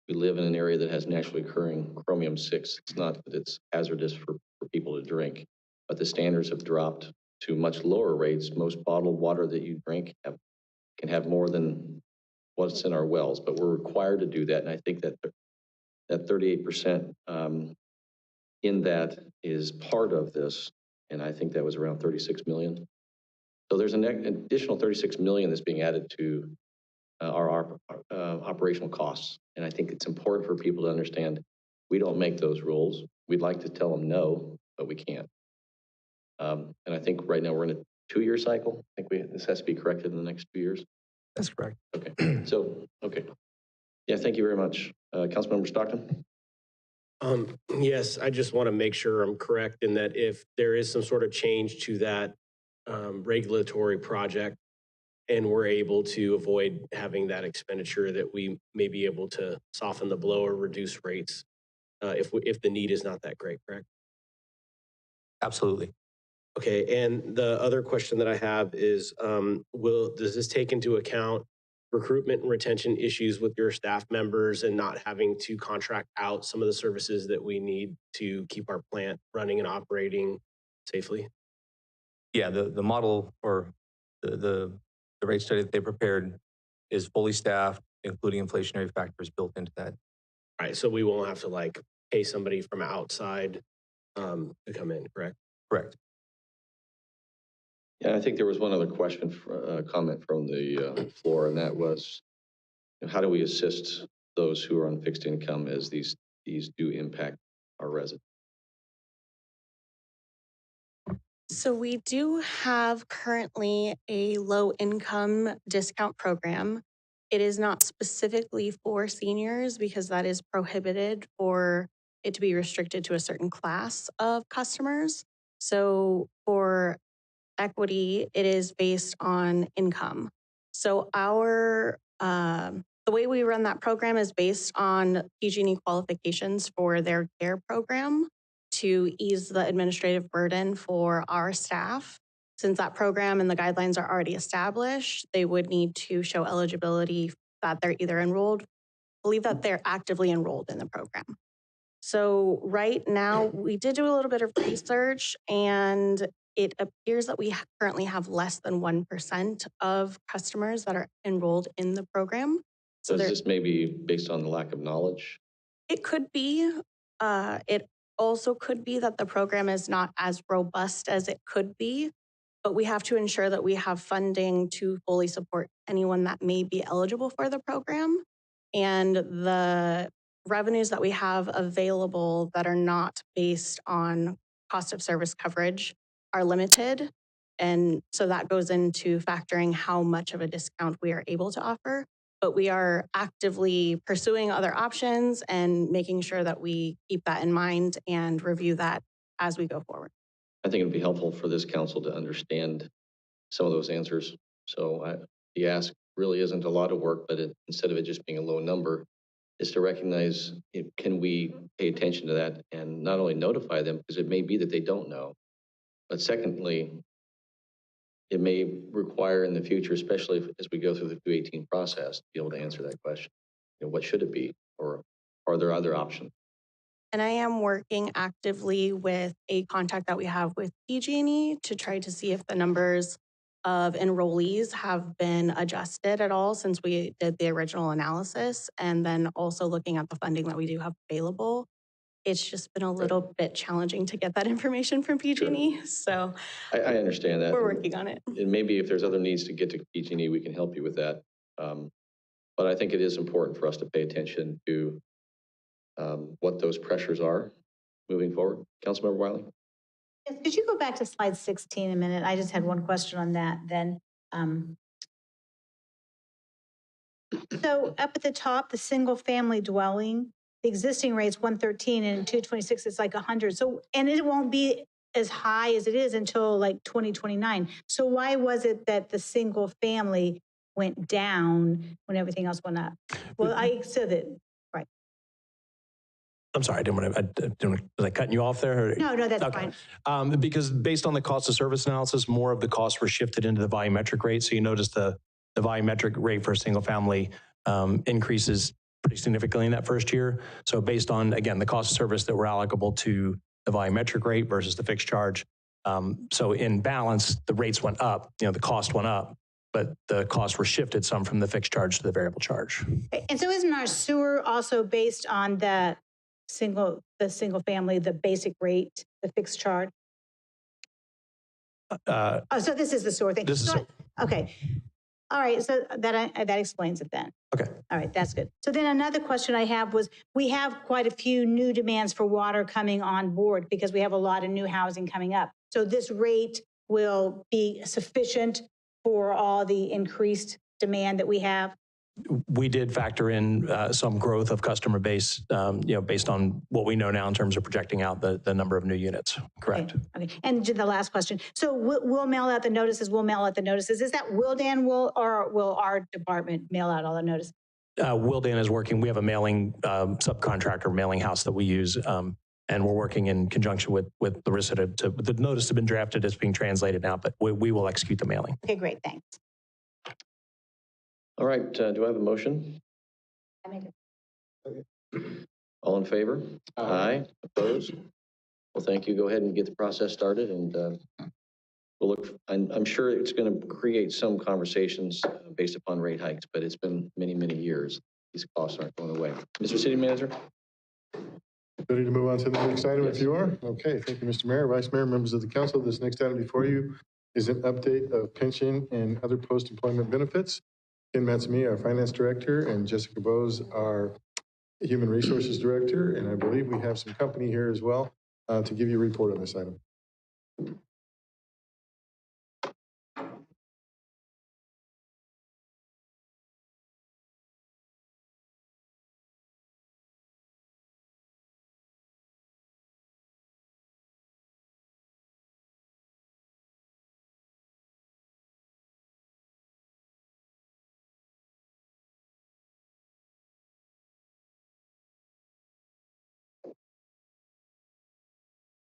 we live in an area that has naturally occurring chromium 6. It's not that it's hazardous for people to drink, but the standards have dropped to much lower rates. Most bottled water that you drink can have more than what's in our wells, but we're required to do that. And I think that that 38% in that is part of this. And I think that was around 36 million. So there's an additional 36 million that's being added to our operational costs. And I think it's important for people to understand we don't make those rules. We'd like to tell them no, but we can't. And I think right now we're in a 2-year cycle. I think this has to be corrected in the next 2 years. That's correct. Okay. So, okay. Yeah, thank you very much. Councilmember Stockton? Yes, I just want to make sure I'm correct in that if there is some sort of change to that regulatory project and we're able to avoid having that expenditure, that we may be able to soften the blow or reduce rates if the need is not that great, correct? Absolutely. Okay, and the other question that I have is, does this take into account recruitment and retention issues with your staff members and not having to contract out some of the services that we need to keep our plant running and operating safely? Yeah, the model or the rate study that they prepared is fully staffed, including inflationary factors built into that. All right, so we won't have to like pay somebody from outside to come in, correct? Correct. Yeah, I think there was one other question, comment from the floor, and that was, how do we assist those who are on fixed income as these do impact our residents? So we do have currently a low income discount program. It is not specifically for seniors because that is prohibited for it to be restricted to a certain class of customers. So for equity, it is based on income. So the way we run that program is based on PG&E qualifications for their CARE program to ease the administrative burden for our staff. Since that program and the guidelines are already established, they would need to show eligibility that they're either believe that they're actively enrolled in the program. So right now, we did do a little bit of research, and it appears that we currently have less than 1% of customers that are enrolled in the program. So is this maybe based on the lack of knowledge? It could be. It also could be that the program is not as robust as it could be, but we have to ensure that we have funding to fully support anyone that may be eligible for the program. And the revenues that we have available that are not based on cost of service coverage are limited. And so that goes into factoring how much of a discount we are able to offer. But we are actively pursuing other options and making sure that we keep that in mind and review that as we go forward. I think it'd be helpful for this council to understand some of those answers. So the ask really isn't a lot of work, but instead of it just being a low number, is to recognize, can we pay attention to that and not only notify them, because it may be that they don't know, but secondly, it may require in the future, especially as we go through the 218 process, to be able to answer that question. What should it be, or are there other options? And I am working actively with a contact that we have with PG&E to try to see if the numbers of enrollees have been adjusted at all since we did the original analysis, and then also looking at the funding that we do have available. It's just been a little bit challenging to get that information from PG&E. Sure. So I understand that. We're working on it. And maybe if there's other needs to get to PG&E, we can help you with that. But I think it is important for us to pay attention to what those pressures are moving forward. Councilmember Wiley? Yes, could you go back to slide 16 a minute? I just had one question on that then. So up at the top, the single family dwelling, the existing rate's 113 and in 226 it's like 100. So, and it won't be as high as it is until like 2029. So why was it that the single family went down when everything else went up? Well, I said that, right. I'm sorry, I didn't want to, was I cutting you off there? Or? No, that's Okay. fine. Because based on the cost of service analysis, more of the costs were shifted into the volumetric rate. So you notice the volumetric rate for a single family increases pretty significantly in that first year. So based on, again, the cost of service that were allocable to the volumetric rate versus the fixed charge. So in balance, the rates went up, the cost went up, but the costs were shifted some from the fixed charge to the variable charge. And so isn't our sewer also based on the single family, the basic rate, the fixed charge? So this is the sewer thing. Okay. All right, so that explains it then. Okay. All right, that's good. So then another question I have was, we have quite a few new demands for water coming on board because we have a lot of new housing coming up. So this rate will be sufficient for all the increased demand that we have? We did factor in some growth of customer base, based on what we know now in terms of projecting out the number of new units. Correct. Okay. And the last question. So we'll mail out the notices. Is that Wildan or will our department mail out all the notices? Wildan is working. We have a mailing subcontractor mailing house that we use, and we're working in conjunction with Larissa the notice has been drafted. It's being translated now, but we will execute the mailing. Okay, great. Thanks. All right, do I have a motion? I make it. All in favor? Aye. Opposed? Well, thank you. Go ahead and get the process started, and we'll look. I'm sure it's going to create some conversations based upon rate hikes, but it's been many, many years. These costs aren't going away. Mr. City Manager? Ready to move on to the next item, Yes. if you are? Okay, thank you, Mr. Mayor, Vice Mayor, members of the council. This next item before you is an update of pension and other post-employment benefits. Ken Matsumi, our Finance Director, and Jessica Bose, our Human Resources Director, and I believe we have some company here as well to give you a report on this item.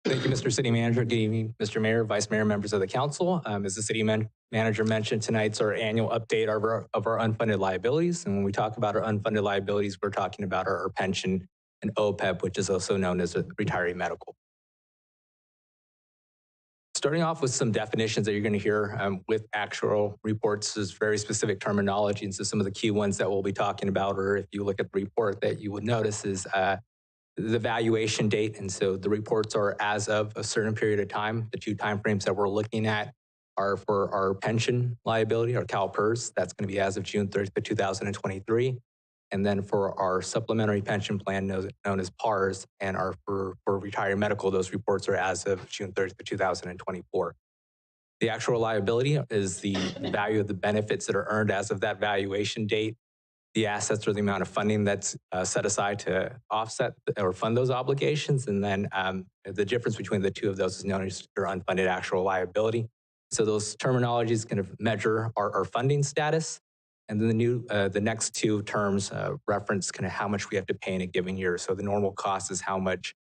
Thank you, Mr. City Manager. Good evening, Mr. Mayor, Vice Mayor, members of the council. As the City Manager mentioned, tonight's our annual update of our unfunded liabilities. And when we talk about our unfunded liabilities, we're talking about our pension and OPEB, which is also known as retiree medical. Starting off with some definitions that you're going to hear with actual reports is very specific terminology. And so some of the key ones that we'll be talking about, or if you look at the report that you would notice is the valuation date. And so the reports are as of a certain period of time. The two timeframes that we're looking at are for our pension liability, our CalPERS. That's going to be as of June 30th, 2023. And then for our supplementary pension plan known as PARS and our for retiree medical, those reports are as of June 30th, 2024. The actual liability is the value of the benefits that are earned as of that valuation date. The assets or the amount of funding that's set aside to offset or fund those obligations. And then the difference between the two of those is known as your unfunded actual liability. So those terminologies kind of measure our funding status. And then the next two terms reference kind of how much we have to pay in a given year. So the normal cost is how much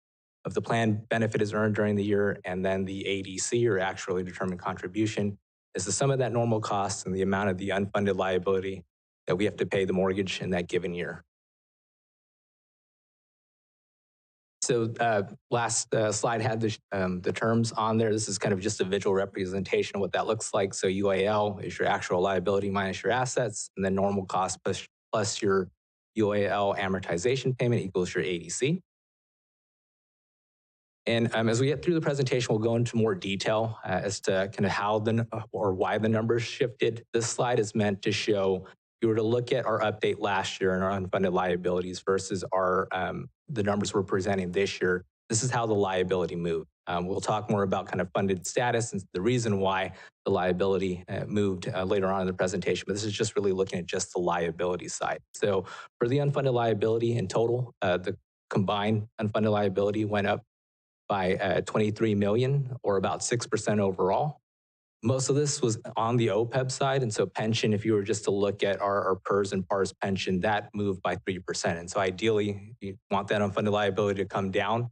of the plan benefit is earned during the year. And then the ADC, or actually determined contribution, is the sum of that normal cost and the amount of the unfunded liability that we have to pay the mortgage in that given year. So last slide had the terms on there. This is kind of just a visual representation of what that looks like. So UAL is your actual liability minus your assets, and then normal cost plus your UAL amortization payment equals your ADC. And as we get through the presentation, we'll go into more detail as to kind of how or why the numbers shifted. This slide is meant to show, you were to look at our update last year and our unfunded liabilities versus our the numbers we're presenting this year. This is how the liability moved. We'll talk more about kind of funded status and the reason why the liability moved later on in the presentation, but this is just really looking at just the liability side. So for the unfunded liability in total, the combined unfunded liability went up by 23 million, or about 6% overall. Most of this was on the OPEB side. And so pension, if you were just to look at our PERS and PARS pension, that moved by 3%. And so ideally, you want that unfunded liability to come down.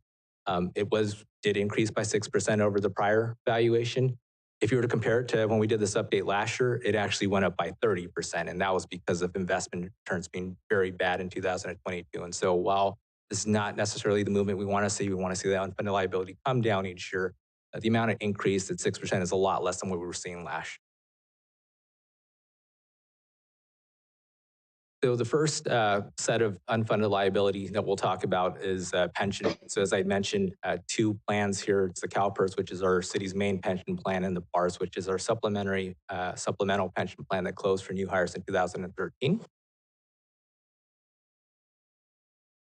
Did increase by 6% over the prior valuation. If you were to compare it to when we did this update last year, it actually went up by 30%. And that was because of investment returns being very bad in 2022. And so while this is not necessarily the movement we want to see that unfunded liability come down each year. The amount of increase at 6% is a lot less than what we were seeing last year. So the first set of unfunded liability that we'll talk about is pension. So as I mentioned, two plans here. It's the CalPERS, which is our city's main pension plan, and the PARS, which is our supplemental pension plan that closed for new hires in 2013.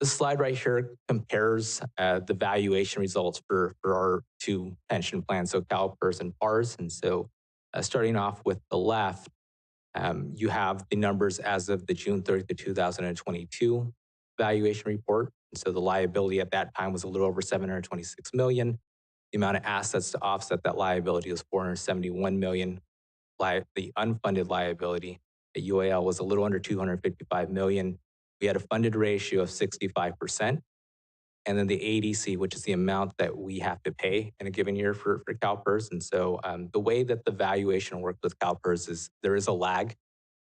This slide right here compares the valuation results for our two pension plans, so CalPERS and PARS. And so starting off with the left, you have the numbers as of the June 30th, 2022 valuation report. And so the liability at that time was a little over $726 million. The amount of assets to offset that liability was $471 million. The unfunded liability at UAL was a little under $255 million. We had a funded ratio of 65%. And then the ADC, which is the amount that we have to pay in a given year for CalPERS. And so the way that the valuation works with CalPERS is there is a lag.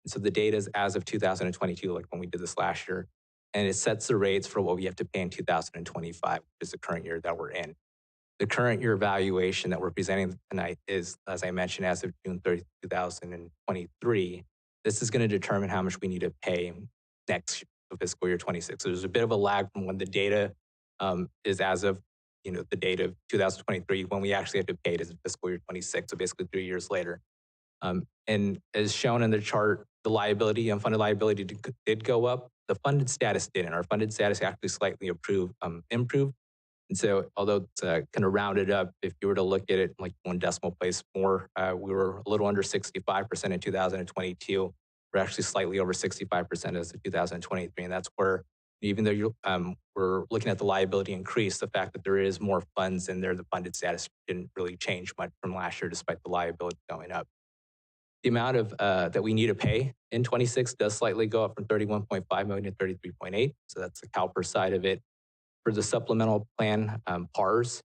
And so the data is as of 2022, like when we did this last year, and it sets the rates for what we have to pay in 2025, which is the current year that we're in. The current year valuation that we're presenting tonight is, as I mentioned, as of June 30th, 2023. This is going to determine how much we need to pay next year. Fiscal year 26. So there's a bit of a lag from when the data is as of, the date of 2023, when we actually have to pay it as fiscal year 26. So basically 3 years later. And as shown in the chart, the liability, unfunded liability did go up. The funded status didn't. Our funded status actually slightly improved. And so although it's kind of rounded up, if you were to look at it like one decimal place more, we were a little under 65% in 2022. We're actually slightly over 65% as of 2023. And that's where, even though we're looking at the liability increase, the fact that there is more funds in there, the funded status didn't really change much from last year, despite the liability going up. The amount of that we need to pay in 26 does slightly go up from 31.5 million to 33.8. So that's the CalPERS side of it. For the supplemental plan, PARS,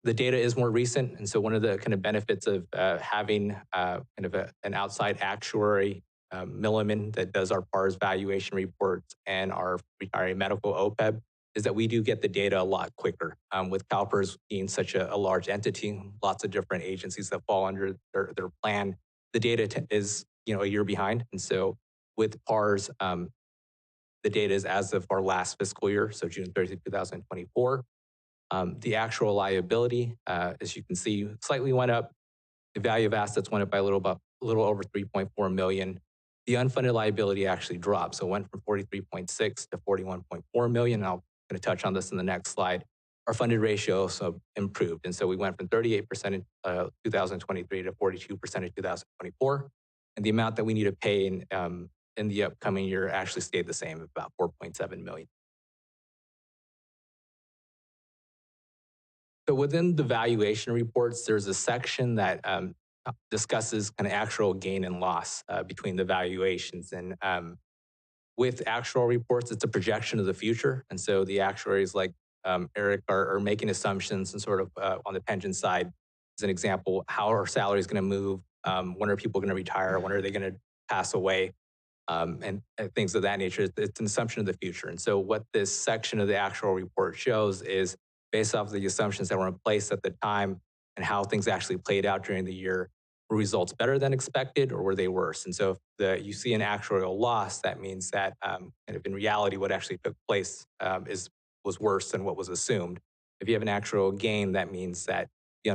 the data is more recent, and so one of the kind of benefits of having an outside actuary, Milliman, that does our PARS valuation reports and our retiree medical OPEB, is that we do get the data a lot quicker. With CalPERS being such a large entity, lots of different agencies that fall under their plan, the data is a year behind, and so with PARS, the data is as of our last fiscal year, so June 30th, 2024. The actual liability, as you can see, slightly went up. The value of assets went up by a little over 3.4 million. The unfunded liability actually dropped, so it went from 43.6 to 41.4 million. And I'm going to touch on this in the next slide. Our funded ratio also improved, and so we went from 38% in 2023 to 42% in 2024. And the amount that we need to pay in the upcoming year actually stayed the same, about 4.7 million. So within the valuation reports, there's a section that discusses kind of actual gain and loss between the valuations. And with actual reports, it's a projection of the future. And so the actuaries like Eric are making assumptions and sort of on the pension side, as an example, how are salaries going to move? When are people going to retire? When are they going to pass away? And things of that nature. It's an assumption of the future. And so what this section of the actual report shows is, based off of the assumptions that were in place at the time and how things actually played out during the year, were results better than expected or were they worse? And so if you see an actuarial loss, that means that kind of in reality, what actually took place was worse than what was assumed. If you have an actual gain, that means that the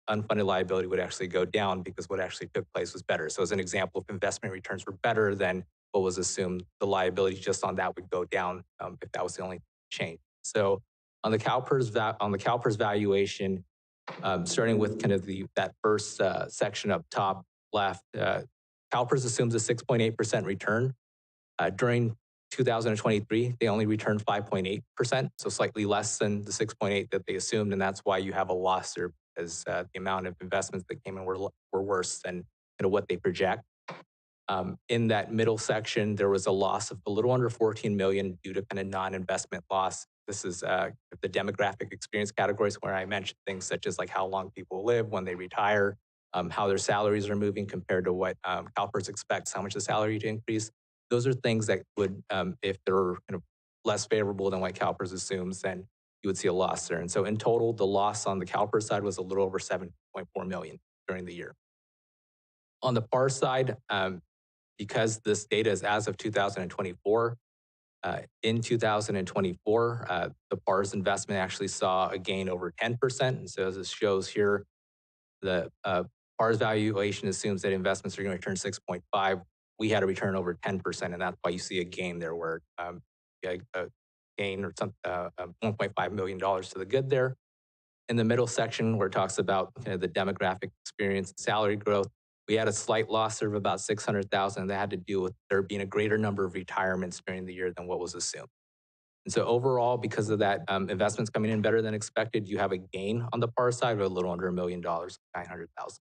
unfunded liability would actually go down because what actually took place was better. So as an example, if investment returns were better than what was assumed, the liability just on that would go down if that was the only change. So on the CalPERS valuation, starting with kind of that first section up top left, CalPERS assumes a 6.8% return. During 2023, they only returned 5.8%, so slightly less than the 6.8 that they assumed, and that's why you have a loss there because the amount of investments that came in were worse than what they project. In that middle section, there was a loss of a little under 14 million due to kind of non-investment loss. This is the demographic experience categories where I mentioned things such as like how long people live when they retire, how their salaries are moving compared to what CalPERS expects, how much the salary to increase. Those are things that would, if they're kind of less favorable than what CalPERS assumes, then you would see a loss there. And so in total, the loss on the CalPERS side was a little over 7.4 million during the year. On the PAR side, because this data is as of 2024, in 2024, the PARS investment actually saw a gain over 10%. And so as this shows here, the PARS valuation assumes that investments are going to return 6.5. We had a return over 10%, and that's why you see a gain there where a gain or some $1.5 million to the good there. In the middle section where it talks about kind of the demographic experience and salary growth, we had a slight loss of about 600,000. That had to do with there being a greater number of retirements during the year than what was assumed. And so overall, because of that, investments coming in better than expected, you have a gain on the PAR side of a little under $1 million, 900,000.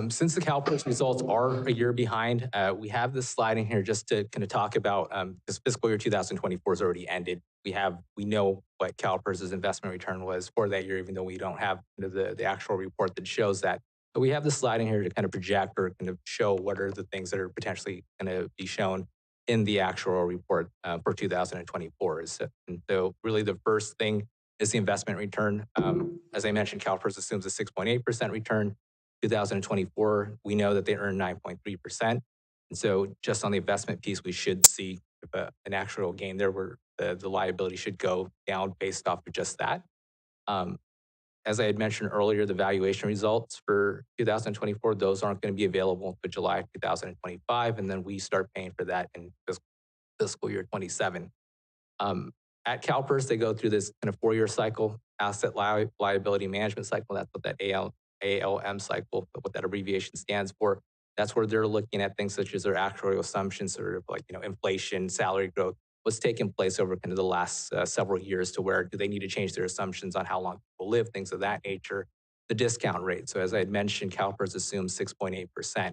Since the CalPERS results are a year behind, we have this slide in here just to kind of talk about, because fiscal year 2024 has already ended. We know what CalPERS' investment return was for that year, even though we don't have the actual report that shows that. But we have the slide in here to kind of project or kind of show what are the things that are potentially going to be shown in the actual report for 2024. And so really the first thing is the investment return. As I mentioned, CalPERS assumes a 6.8% return. 2024, we know that they earned 9.3%. And so just on the investment piece, we should see an actual gain there where the liability should go down based off of just that. As I had mentioned earlier, the valuation results for 2024, those aren't going to be available until July of 2025, and then we start paying for that in fiscal year 27. At CalPERS, they go through this kind of 4-year cycle, asset liability management cycle. That's what that ALM cycle, what that abbreviation stands for. That's where they're looking at things such as their actuarial assumptions, sort of like, inflation, salary growth, what's taken place over kind of the last several years to where do they need to change their assumptions on how long people live, things of that nature, the discount rate. So as I had mentioned, CalPERS assumes 6.8%.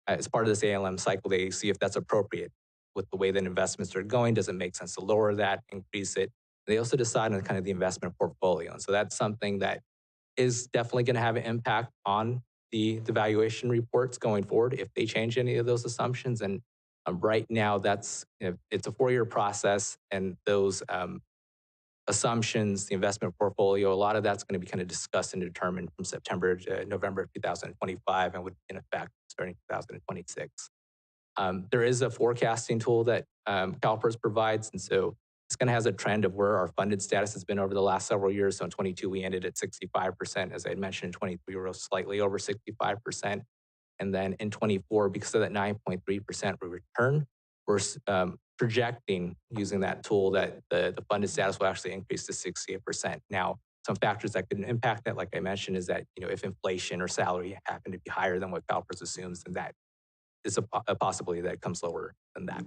As part of this ALM cycle, they see if that's appropriate with the way that investments are going. Does it make sense to lower that, increase it? They also decide on kind of the investment portfolio. And so that's something that is definitely going to have an impact on the valuation reports going forward if they change any of those assumptions. And right now, it's a 4-year process, and those assumptions, the investment portfolio, a lot of that's going to be kind of discussed and determined from September to November of 2025 and would be in effect starting 2026. There is a forecasting tool that CalPERS provides, and so it's going to have a trend of where our funded status has been over the last several years. So in 22, we ended at 65%. As I had mentioned, in 23, we were slightly over 65%. And then in 24, because of that 9.3% return, we're projecting using that tool that the funded status will actually increase to 68%. Now, some factors that could impact that, like I mentioned, is that if inflation or salary happen to be higher than what CalPERS assumes, then that is a possibility that it comes lower than that.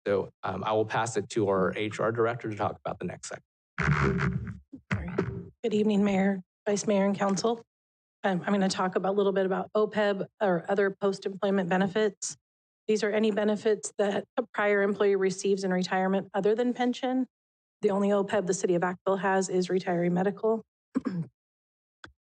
So I will pass it to our HR director to talk about the next section. Good evening, Mayor, Vice Mayor, and Council. I'm going to talk a little bit about OPEB or other post-employment benefits. These are any benefits that a prior employee receives in retirement other than pension. The only OPEB the City of Vacaville has is retiree medical.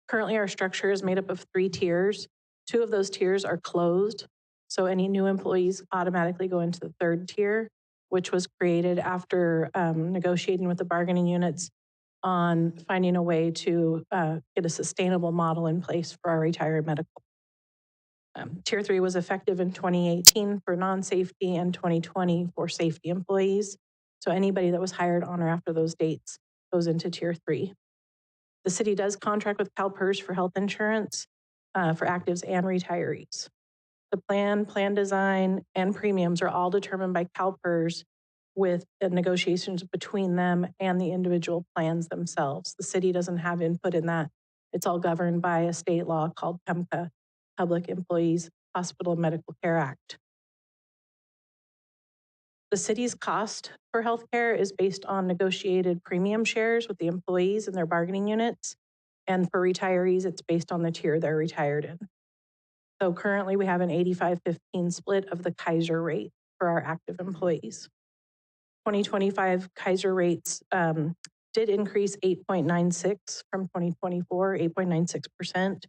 Currently, our structure is made up of 3 tiers. 2 of those tiers are closed. So any new employees automatically go into the 3rd tier, which was created after negotiating with the bargaining units on finding a way to get a sustainable model in place for our retiree medical. Tier 3 was effective in 2018 for non-safety and 2020 for safety employees. So anybody that was hired on or after those dates goes into Tier 3. The city does contract with CalPERS for health insurance for actives and retirees. The plan design, and premiums are all determined by CalPERS with the negotiations between them and the individual plans themselves. The city doesn't have input in that. It's all governed by a state law called PEMCA, Public Employees Hospital and Medical Care Act. The city's cost for healthcare is based on negotiated premium shares with the employees and their bargaining units. And for retirees, it's based on the tier they're retired in. So currently we have an 85-15 split of the Kaiser rate for our active employees. 2025 Kaiser rates did increase 8.96 from 2024, 8.96%.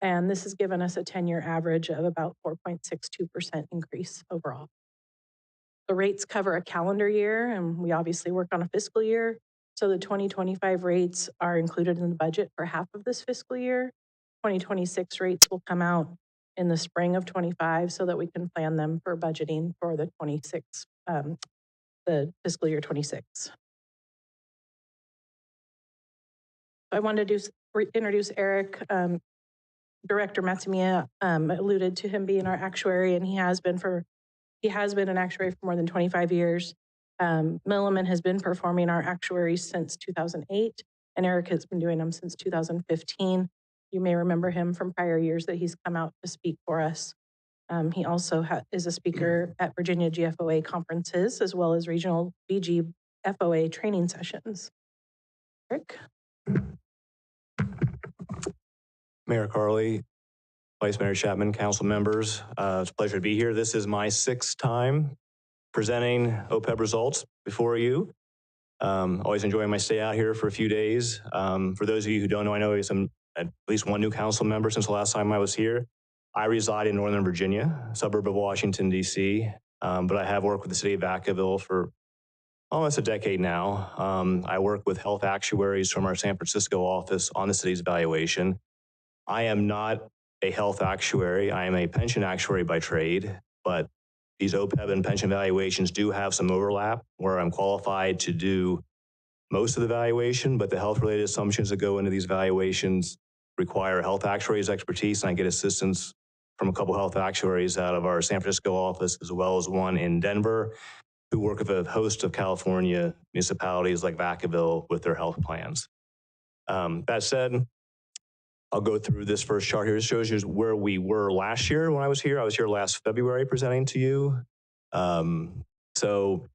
And this has given us a 10-year average of about 4.62% increase overall. The rates cover a calendar year, and we obviously work on a fiscal year. So the 2025 rates are included in the budget for half of this fiscal year. 2026 rates will come out in the spring of 25 so that we can plan them for budgeting for the the fiscal year 26. I wanted to introduce Eric. Director Matsumiya alluded to him being our actuary, and he has been an actuary for more than 25 years. Milliman has been performing our actuaries since 2008, and Eric has been doing them since 2015. You may remember him from prior years that he's come out to speak for us. He also is a speaker at Virginia GFOA conferences, as well as regional VG FOA training sessions. Eric? Mayor Carley, Vice Mayor Chapman, council members, it's a pleasure to be here. This is my 6th time presenting OPEB results before you. Always enjoying my stay out here for a few days. For those of you who don't know, I know there's at least one new council member since the last time I was here. I reside in Northern Virginia, a suburb of Washington, D.C., but I have worked with the city of Vacaville for almost a decade now. I work with health actuaries from our San Francisco office on the city's valuation. I am not a health actuary. I am a pension actuary by trade, but these OPEB and pension valuations do have some overlap where I'm qualified to do most of the valuation, but the health-related assumptions that go into these valuations require health actuaries' expertise, and I get assistance from a couple health actuaries out of our San Francisco office, as well as one in Denver, who work with a host of California municipalities like Vacaville with their health plans. That said, I'll go through this first chart here. It shows you where we were last year when I was here. I was here last February presenting to you. So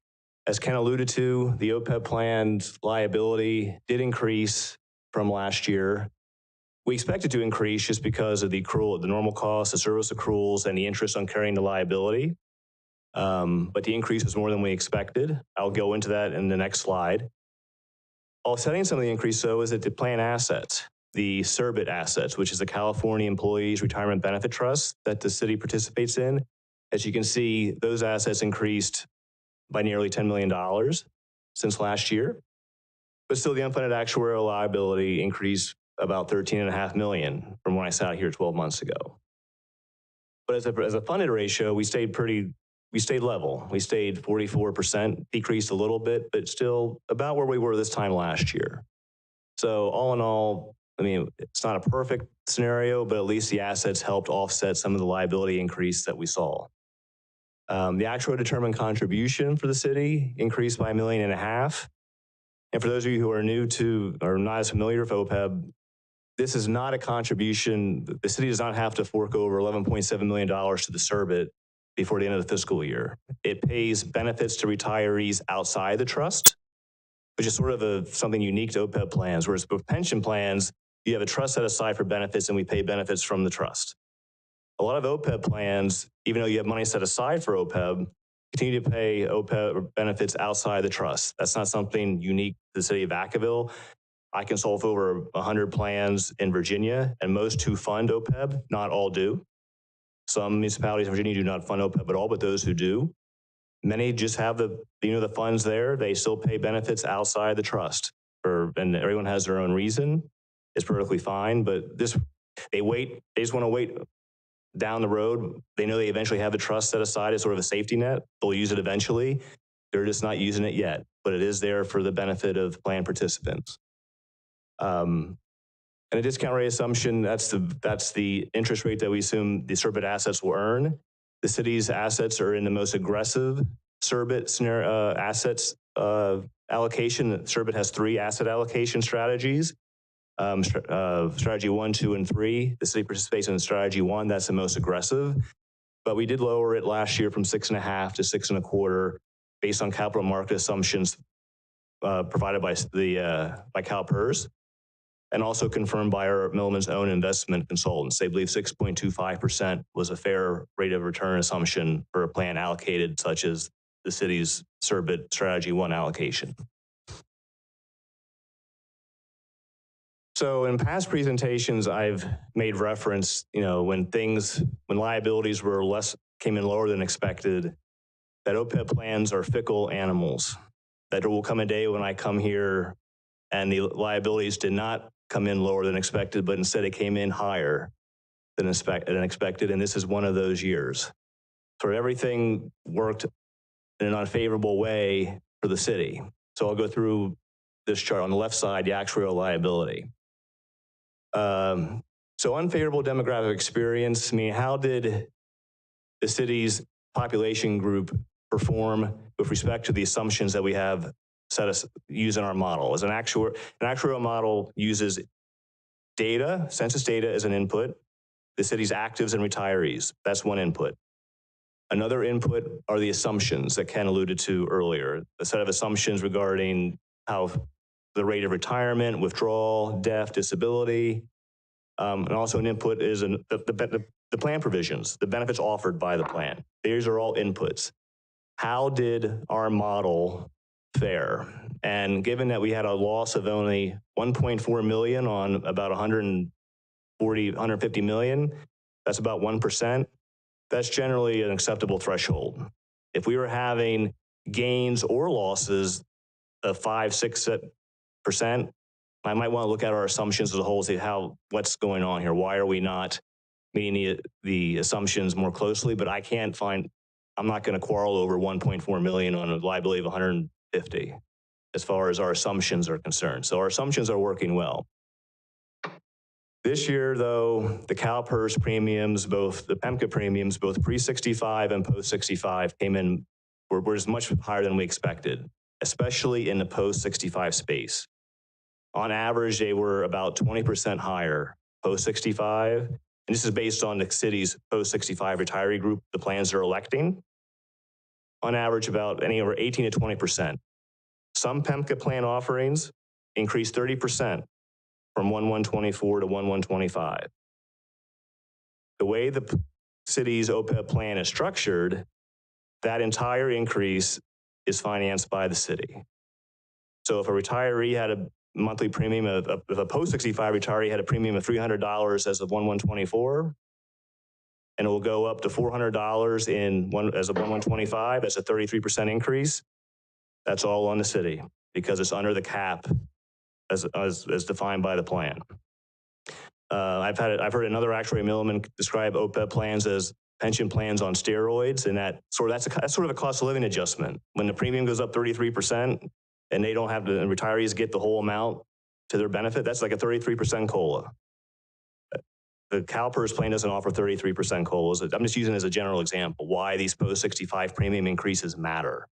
as Ken alluded to, the OPEB planned liability did increase from last year. We expect it to increase just because of the accrual, the normal costs, the service accruals, and the interest on carrying the liability. But the increase is more than we expected. I'll go into that in the next slide. Offsetting some of the increase, though, is that the plan assets, the CIRBIT assets, which is the California Employees Retirement Benefit Trust that the city participates in. As you can see, those assets increased by nearly $10 million since last year. But still, the unfunded actuarial liability increased about $13.5 million from when I sat here 12 months ago. But as a funded ratio, we stayed level. We stayed 44%, decreased a little bit, but still about where we were this time last year. So all in all, I mean, it's not a perfect scenario, but at least the assets helped offset some of the liability increase that we saw. The actual determined contribution for the city increased by $1.5 million. And for those of you who are new to or not as familiar with OPEB, this is not a contribution. The city does not have to fork over $11.7 million to the CIRBIT before the end of the fiscal year. It pays benefits to retirees outside the trust, which is sort of something unique to OPEB plans, whereas with pension plans, you have a trust set aside for benefits and we pay benefits from the trust. A lot of OPEB plans, even though you have money set aside for OPEB, continue to pay OPEB benefits outside the trust. That's not something unique to the city of Vacaville. I consult over 100 plans in Virginia, and most who fund OPEB, not all do. Some municipalities in Virginia do not fund OPEB at all, but those who do, many just have the funds there. They still pay benefits outside the trust, and everyone has their own reason. It's perfectly fine, but they just want to wait down the road. They know they eventually have the trust set aside as sort of a safety net. They'll use it eventually. They're just not using it yet, but it is there for the benefit of plan participants. And a discount rate assumption, that's the interest rate that we assume the CIRBIT assets will earn. The city's assets are in the most aggressive CIRBIT scenario, assets allocation. CIRBIT has 3 asset allocation strategies. Strategy 1, 2, and 3. The city participates in strategy 1. That's the most aggressive. But we did lower it last year from 6.5 to 6.25. based on capital market assumptions provided by CalPERS, and also confirmed by our Milliman's own investment consultants. They believe 6.25% was a fair rate of return assumption for a plan allocated, such as the city's Surbit Strategy 1 allocation. So in past presentations, I've made reference, when liabilities came in lower than expected, that OPEB plans are fickle animals. That there will come a day when I come here and the liabilities did not come in lower than expected, but instead it came in higher than expected, and this is one of those years. So everything worked in an unfavorable way for the city. So I'll go through this chart. On the left side, the actuarial liability. So unfavorable demographic experience, how did the city's population group perform with respect to the assumptions that we have used in our model? As an actuarial model uses data, census data as an input, the city's actives and retirees. That's one input. Another input are the assumptions that Ken alluded to earlier, a set of assumptions regarding how the rate of retirement, withdrawal, death, disability, and also an input is the plan provisions, the benefits offered by the plan. These are all inputs. How did our model fare? And given that we had a loss of only 1.4 million on about 150 million, that's about 1%. That's generally an acceptable threshold. If we were having gains or losses of 5-6%, I might want to look at our assumptions as a whole, see what's going on here. Why are we not meeting the assumptions more closely? But I'm not going to quarrel over 1.4 million on a liability of 150 as far as our assumptions are concerned. So our assumptions are working well. This year, though, the CalPERS premiums, both the PEMCA premiums, both pre-65 and post-65 came in, were much higher than we expected, especially in the post-65 space. On average, they were about 20% higher post-65, and this is based on the city's post-65 retiree group, the plans they're electing. On average, about over 18 to 20%. Some PEMCA plan offerings increased 30%. From 1/1/24 to 1/1/25. The way the city's OPEB plan is structured, that entire increase is financed by the city. So if a retiree had a monthly premium if a post-65 retiree had a premium of $300 as of 1/1/24, and it will go up to $400 as of 1/1/25, that's a 33% increase. That's all on the city because it's under the cap as defined by the plan. I've heard another actuary, Milliman, describe OPEB plans as pension plans on steroids, and that's sort of a cost of living adjustment. When the premium goes up 33% and they don't have the retirees get the whole amount to their benefit, that's like a 33% COLA. The CalPERS plan doesn't offer 33% COLAs. I'm just using it as a general example why these post-65 premium increases matter.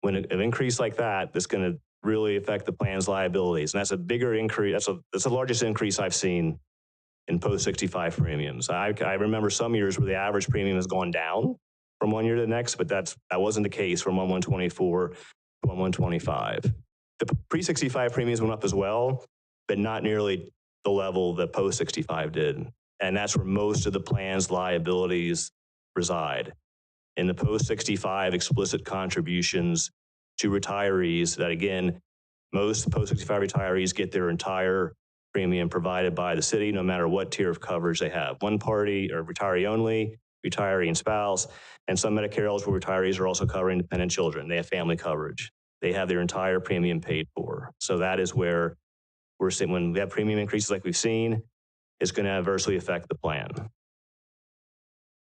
When an increase like that's going to really affect the plan's liabilities. And that's a bigger increase. That's the largest increase I've seen in post-65 premiums. I remember some years where the average premium has gone down from one year to the next, but that wasn't the case from 1/1/24 to 1/1/25. The pre-65 premiums went up as well, but not nearly the level that post-65 did. And that's where most of the plan's liabilities reside. In the post-65 explicit contributions to retirees that, again, most post-65 retirees get their entire premium provided by the city, no matter what tier of coverage they have. One party or retiree only, retiree and spouse, and some Medicare eligible retirees are also covering dependent children. They have family coverage. They have their entire premium paid for. So that is where we're seeing, when we have premium increases like we've seen, it's going to adversely affect the plan.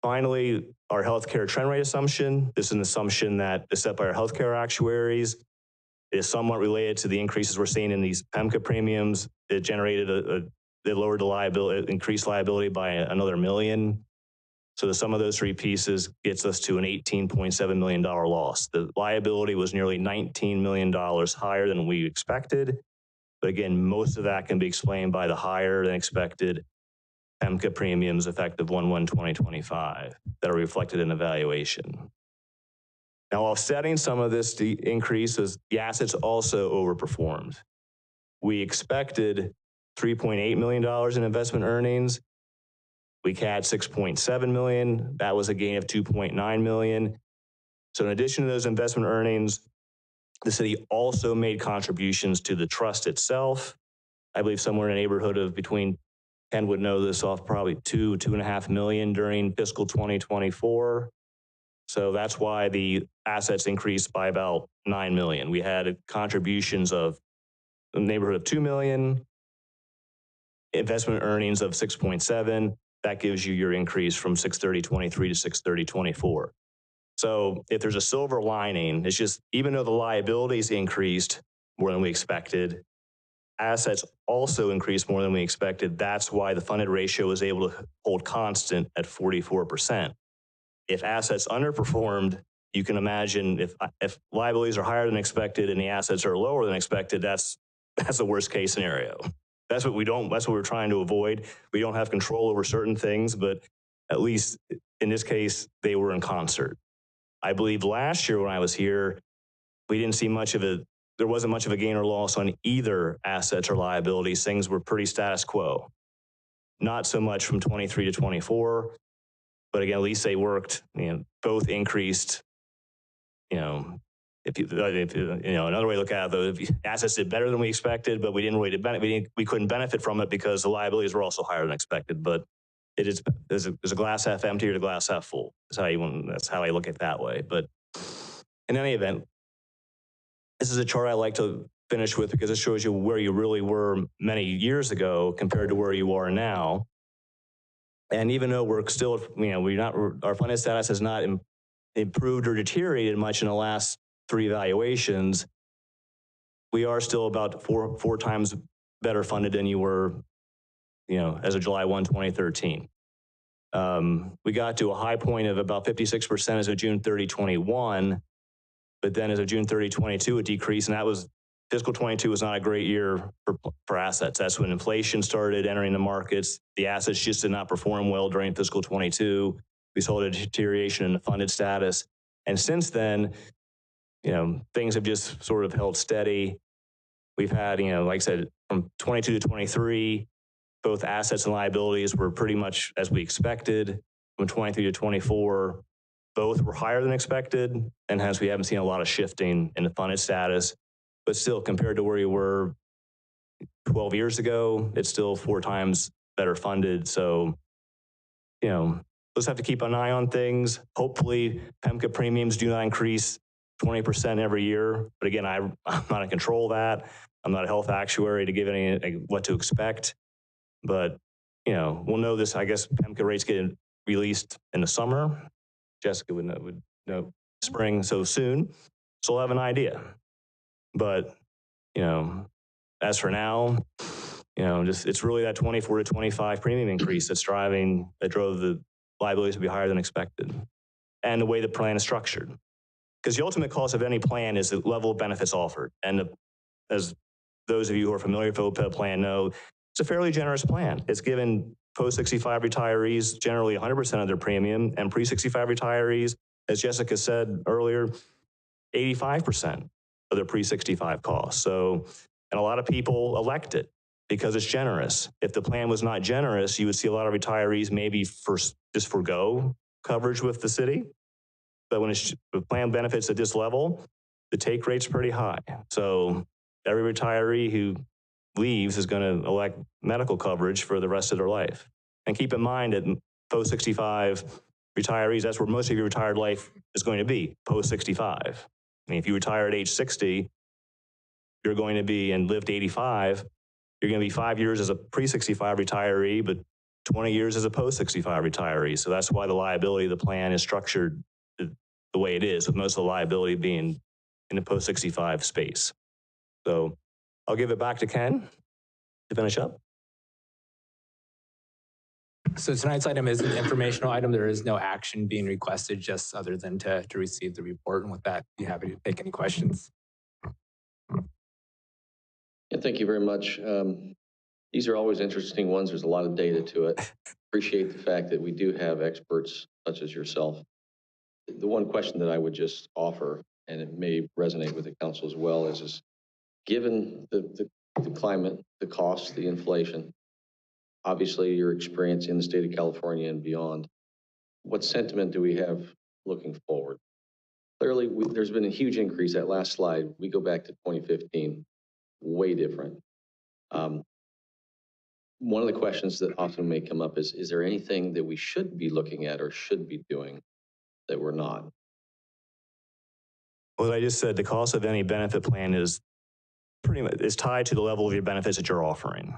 Finally, our healthcare trend rate assumption. This is an assumption that is set by our healthcare actuaries. It is somewhat related to the increases we're seeing in these PEMCA premiums. It generated it lowered the liability, increased liability by another $1 million. So the sum of those three pieces gets us to an $18.7 million loss. The liability was nearly $19 million higher than we expected. But again, most of that can be explained by the higher than expected PEMCA premiums effective 1/1/2025 that are reflected in evaluation. Now, offsetting some of this increase is the assets also overperformed. We expected $3.8 million in investment earnings. We had $6.7 million. That was a gain of $2.9 million. So in addition to those investment earnings, the city also made contributions to the trust itself. I believe somewhere in the neighborhood of between, Ken would know this off, probably $2.5 million during fiscal 2024. So that's why the assets increased by about $9 million. We had contributions of the neighborhood of $2 million, investment earnings of 6.7. That gives you your increase from 6/30/23 to 6/30/24. So if there's a silver lining, it's just even though the liabilities increased more than we expected, assets also increased more than we expected. That's why the funded ratio was able to hold constant at 44%. If assets underperformed, you can imagine if liabilities are higher than expected and the assets are lower than expected, that's the worst case scenario. That's what we're trying to avoid. We don't have control over certain things, but at least in this case, they were in concert. I believe last year when I was here, we didn't see there wasn't much of a gain or loss on either assets or liabilities. Things were pretty status quo. Not so much from 23 to 24, but again, at least they worked, both increased, another way to look at it, though, if assets did better than we expected, but we didn't really benefit. We couldn't benefit from it because the liabilities were also higher than expected. But there's a glass half empty or the glass half full. That's how I look at it that way. But in any event, this is a chart I like to finish with because it shows you where you really were many years ago compared to where you are now. And even though we're still, our funded status has not improved or deteriorated much in the last 3 evaluations, we are still about four times better funded than you were, as of July 1, 2013. We got to a high point of about 56% as of June 30, 21, but then as of June 30, 22, it decreased, and that was, fiscal 22 was not a great year for assets. That's when inflation started entering the markets. The assets just did not perform well during fiscal 22. We saw a deterioration in the funded status. And since then, things have just sort of held steady. We've had, like I said, from 22 to 23, both assets and liabilities were pretty much as we expected. From 23 to 24, both were higher than expected, and hence we haven't seen a lot of shifting in the funded status. But still, compared to where you were 12 years ago, it's still 4 times better funded. So, let's have to keep an eye on things. Hopefully, PEMCA premiums do not increase 20% every year. But again, I'm not in control of that. I'm not a health actuary to give any what to expect. But, we'll know this. I guess PEMCA rates get released in the summer. Jessica would know spring, so soon. So we'll have an idea. But, as for now, it's really that 24 to 25 premium increase that drove the liabilities to be higher than expected, and the way the plan is structured. Because the ultimate cost of any plan is the level of benefits offered. And as those of you who are familiar with the OPEB plan know, it's a fairly generous plan. It's given post-65 retirees generally 100% of their premium, and pre-65 retirees, as Jessica said earlier, 85% of their pre-65 costs. So, and a lot of people elect it because it's generous. If the plan was not generous, you would see a lot of retirees maybe just forgo coverage with the city. But when the plan benefits at this level, the take rate's pretty high. So every retiree who leaves is going to elect medical coverage for the rest of their life. And keep in mind that post-65 retirees, that's where most of your retired life is going to be, post-65. I mean, if you retire at age 60, you're going to be, and live to 85, you're going to be 5 years as a pre-65 retiree, but 20 years as a post-65 retiree. So that's why the liability of the plan is structured the way it is, with most of the liability being in the post-65 space. So I'll give it back to Ken to finish up. So tonight's item is an informational item. There is no action being requested, just other than to receive the report. And with that, be happy to take any questions. Yeah, thank you very much. These are always interesting ones. There's a lot of data to it. Appreciate the fact that we do have experts such as yourself The one question that I would just offer, and it may resonate with the council as well, is given the climate, the cost, the inflation, obviously your experience in the state of California and beyond, what sentiment do we have looking forward? Clearly, there's been a huge increase. That last slide, we go back to 2015, way different. One of the questions that often may come up is there anything that we should be looking at or should be doing that we're not? Well, I just said the cost of any benefit plan is pretty much is tied to the level of your benefits that you're offering.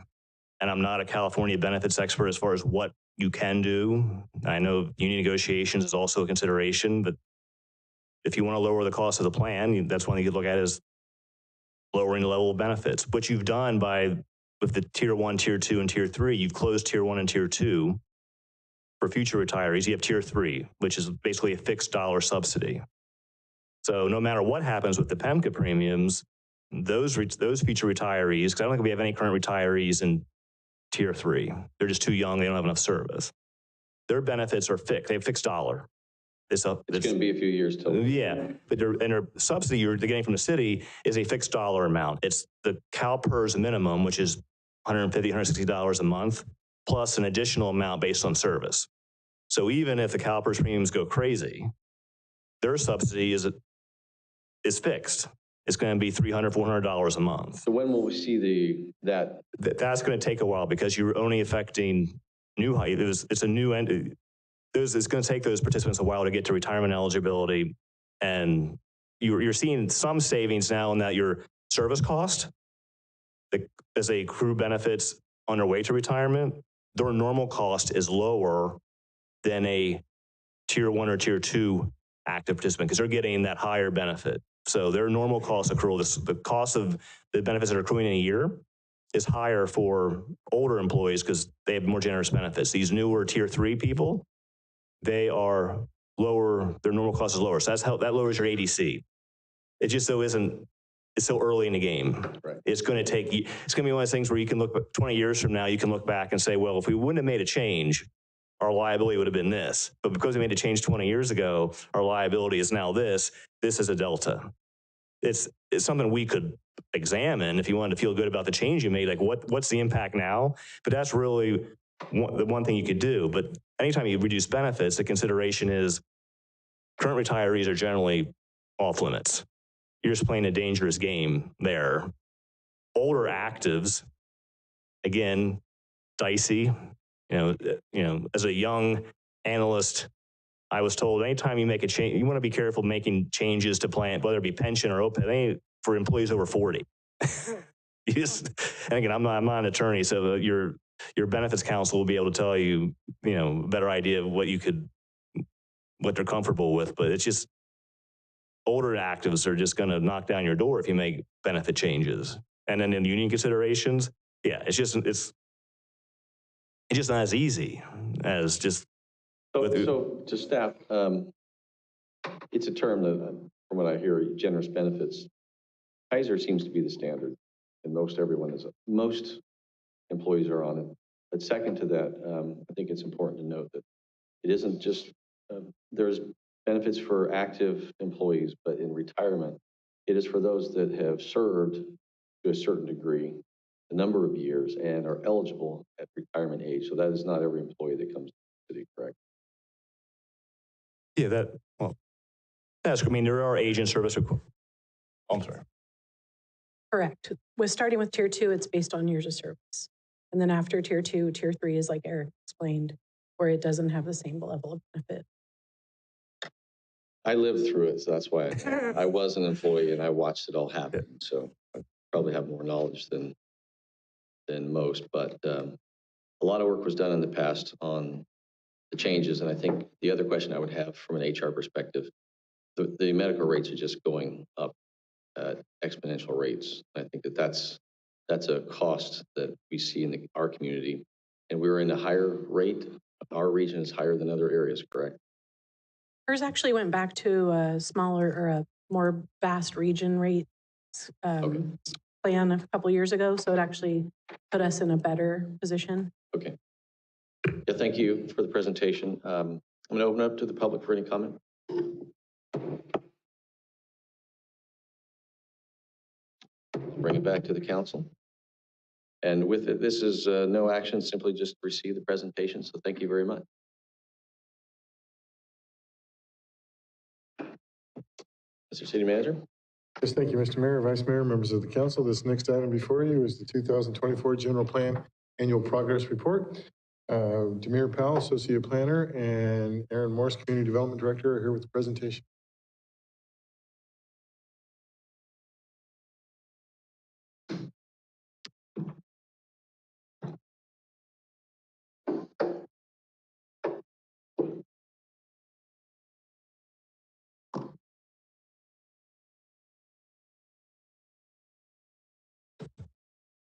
And I'm not a California benefits expert as far as what you can do. I know union negotiations is also a consideration, but if you want to lower the cost of the plan, that's one you could look at is lowering the level of benefits. What you've done with the tier 1, tier 2, and tier 3, you've closed tier 1 and tier 2. For future retirees, you have tier 3, which is basically a fixed dollar subsidy. So no matter what happens with the PEMCA premiums, those future retirees, because I don't think we have any current retirees in tier 3. They're just too young. They don't have enough service. Their benefits are fixed. They have fixed dollar. It's going to be a few years till. Yeah, but their subsidy they're getting from the city is a fixed dollar amount. It's the CalPERS minimum, which is $150, $160 a month, plus an additional amount based on service. So even if the CalPERS premiums go crazy, their subsidy is fixed. It's going to be $300, $400 a month. So when will we see That's going to take a while because you're only affecting new height. It's a new end. It's going to take those participants a while to get to retirement eligibility, and you're seeing some savings now in that your service cost, as they accrue benefits on their way to retirement, their normal cost is lower than a tier 1 or tier 2 active participant because they're getting that higher benefit. So their normal cost accrual, the cost of the benefits that are accruing in a year is higher for older employees because they have more generous benefits. These newer tier 3 people, they are lower, their normal cost is lower. So that lowers your ADC. It just so isn't, it's so early in the game. Right. It's going to be one of those things where you can look 20 years from now, you can look back and say, well, if we wouldn't have made a change, our liability would have been this. But because we made a change 20 years ago, our liability is now this. This is a delta. It's something we could examine if you wanted to feel good about the change you made, like what's the impact now? But that's really the one thing you could do. But anytime you reduce benefits, the consideration is current retirees are generally off limits. You're just playing a dangerous game there. Older actives, again, dicey. You know, as a young analyst, I was told anytime you make a change, you want to be careful making changes to plan, whether it be pension or OPEB, for employees over 40. And again, I'm not an attorney, so your benefits counsel will be able to tell you, a better idea of what they're comfortable with. But it's just older actives are just going to knock down your door if you make benefit changes. And then in union considerations, yeah, it's just not as easy as just. So to staff, it's a term that, from what I hear, generous benefits. Kaiser seems to be the standard, and most employees are on it. But second to that, I think it's important to note that it isn't just there's benefits for active employees, but in retirement, it is for those that have served to a certain degree, a number of years, and are eligible at retirement age. So that is not every employee that comes to the city, correct? Yeah, there are age and service requirements. I'm sorry. Correct. Starting with tier 2, it's based on years of service. And then after tier 2, tier 3 is like Eric explained, where it doesn't have the same level of benefit. I lived through it, so that's why I was an employee and I watched it all happen. So I probably have more knowledge than most, but a lot of work was done in the past on the changes. And I think the other question I would have from an HR perspective, the medical rates are just going up at exponential rates. I think that's a cost that we see in our community, and we're in a higher rate. Our region is higher than other areas, correct? Hers actually went back to a smaller or a more vast region rate plan a couple years ago, so it actually put us in a better position. Okay. Yeah, thank you for the presentation. I'm going to open up to the public for any comment. Bring it back to the council. And with it, this is no action, simply just receive the presentation. So thank you very much. Mr. City Manager. Yes, thank you, Mr. Mayor, Vice Mayor, members of the council. This next item before you is the 2024 General Plan Annual Progress Report. Demir Powell, Associate Planner, and Aaron Morse, Community Development Director, are here with the presentation.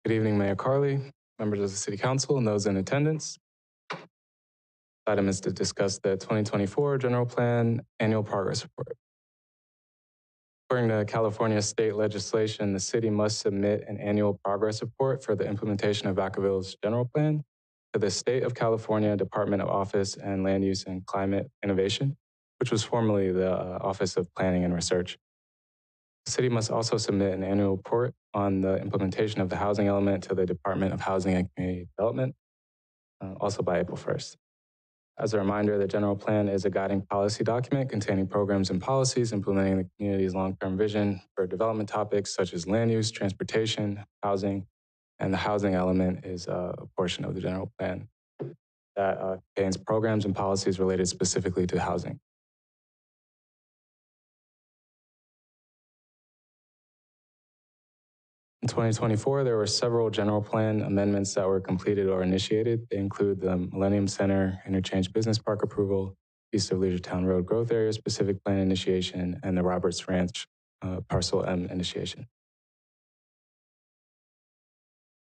Good evening, Mayor Carley, members of the City Council, and those in attendance. This item is to discuss the 2024 General Plan Annual Progress Report. According to California state legislation, the city must submit an annual progress report for the implementation of Vacaville's general plan to the State of California Department of Office and Land Use and Climate Innovation, which was formerly the Office of Planning and Research. The city must also submit an annual report on the implementation of the housing element to the Department of Housing and Community Development, also by April 1st. As a reminder, the general plan is a guiding policy document containing programs and policies implementing the community's long-term vision for development topics such as land use, transportation, housing, and the housing element is a portion of the general plan that contains programs and policies related specifically to housing. In 2024, there were several general plan amendments that were completed or initiated. They include the Millennium Center Interchange Business Park approval, East of Leisure Town Road Growth Area Specific Plan initiation, and the Roberts Ranch Parcel M initiation.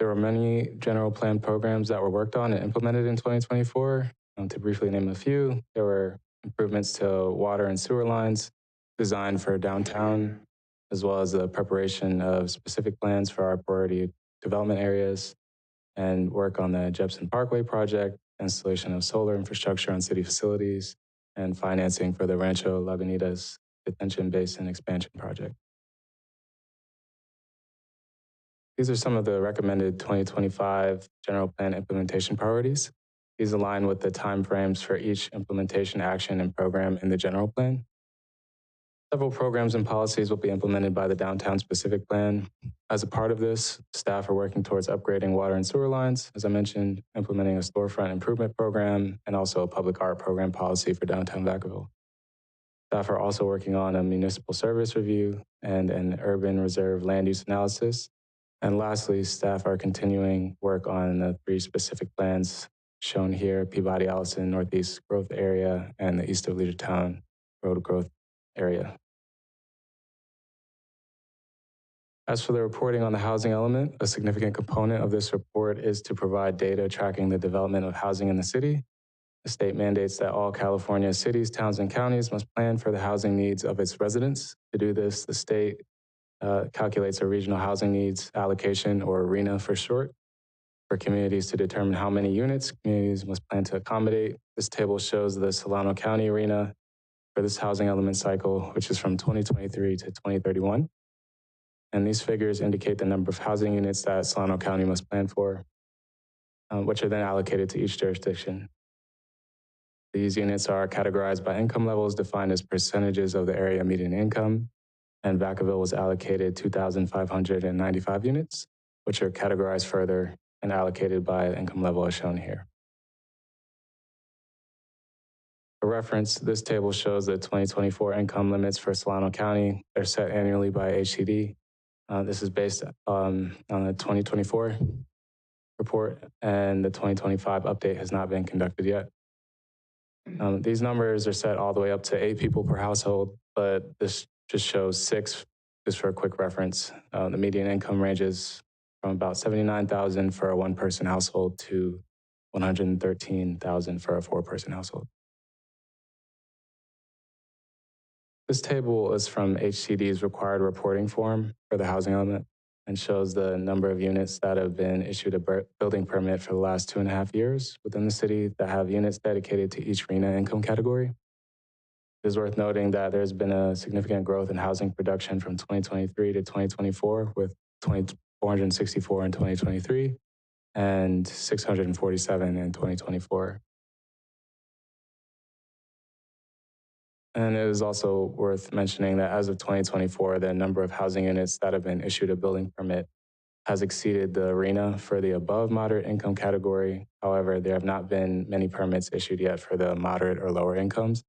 There were many general plan programs that were worked on and implemented in 2024. To briefly name a few, there were improvements to water and sewer lines designed for downtown, as well as the preparation of specific plans for our priority development areas, and work on the Jepson Parkway project, installation of solar infrastructure on city facilities, and financing for the Rancho Lagunitas Detention Basin Expansion Project. These are some of the recommended 2025 general plan implementation priorities. These align with the timeframes for each implementation action and program in the general plan. Several programs and policies will be implemented by the downtown specific plan. As a part of this, staff are working towards upgrading water and sewer lines, as I mentioned, implementing a storefront improvement program, and also a public art program policy for downtown Vacaville. Staff are also working on a municipal service review and an urban reserve land use analysis. And lastly, staff are continuing work on the 3 specific plans shown here: Peabody Allison Northeast Growth Area and the East of Leisure Town Road Growth Area. As for the reporting on the housing element, a significant component of this report is to provide data tracking the development of housing in the city. The state mandates that all California cities, towns, and counties must plan for the housing needs of its residents. To do this, the state calculates a regional housing needs allocation, or RHNA for short, for communities to determine how many units communities must plan to accommodate. This table shows the Solano County RHNA for this housing element cycle, which is from 2023 to 2031. And these figures indicate the number of housing units that Solano County must plan for, which are then allocated to each jurisdiction. These units are categorized by income levels defined as percentages of the area median income, and Vacaville was allocated 2,595 units, which are categorized further and allocated by income level as shown here. For reference, this table shows the 2024 income limits for Solano County. They're set annually by AT&T. This is based on the 2024 report, and the 2025 update has not been conducted yet. These numbers are set all the way up to 8 people per household, but this just shows 6, just for a quick reference. The median income ranges from about $79,000 for a 1-person household to $113,000 for a 4-person household. This table is from HCD's required reporting form for the housing element and shows the number of units that have been issued a building permit for the last 2.5 years within the city that have units dedicated to each RHNA income category. It is worth noting that there's been a significant growth in housing production from 2023 to 2024, with 464 in 2023 and 647 in 2024. And it is also worth mentioning that as of 2024, the number of housing units that have been issued a building permit has exceeded the arena for the above moderate income category. However, there have not been many permits issued yet for the moderate or lower incomes.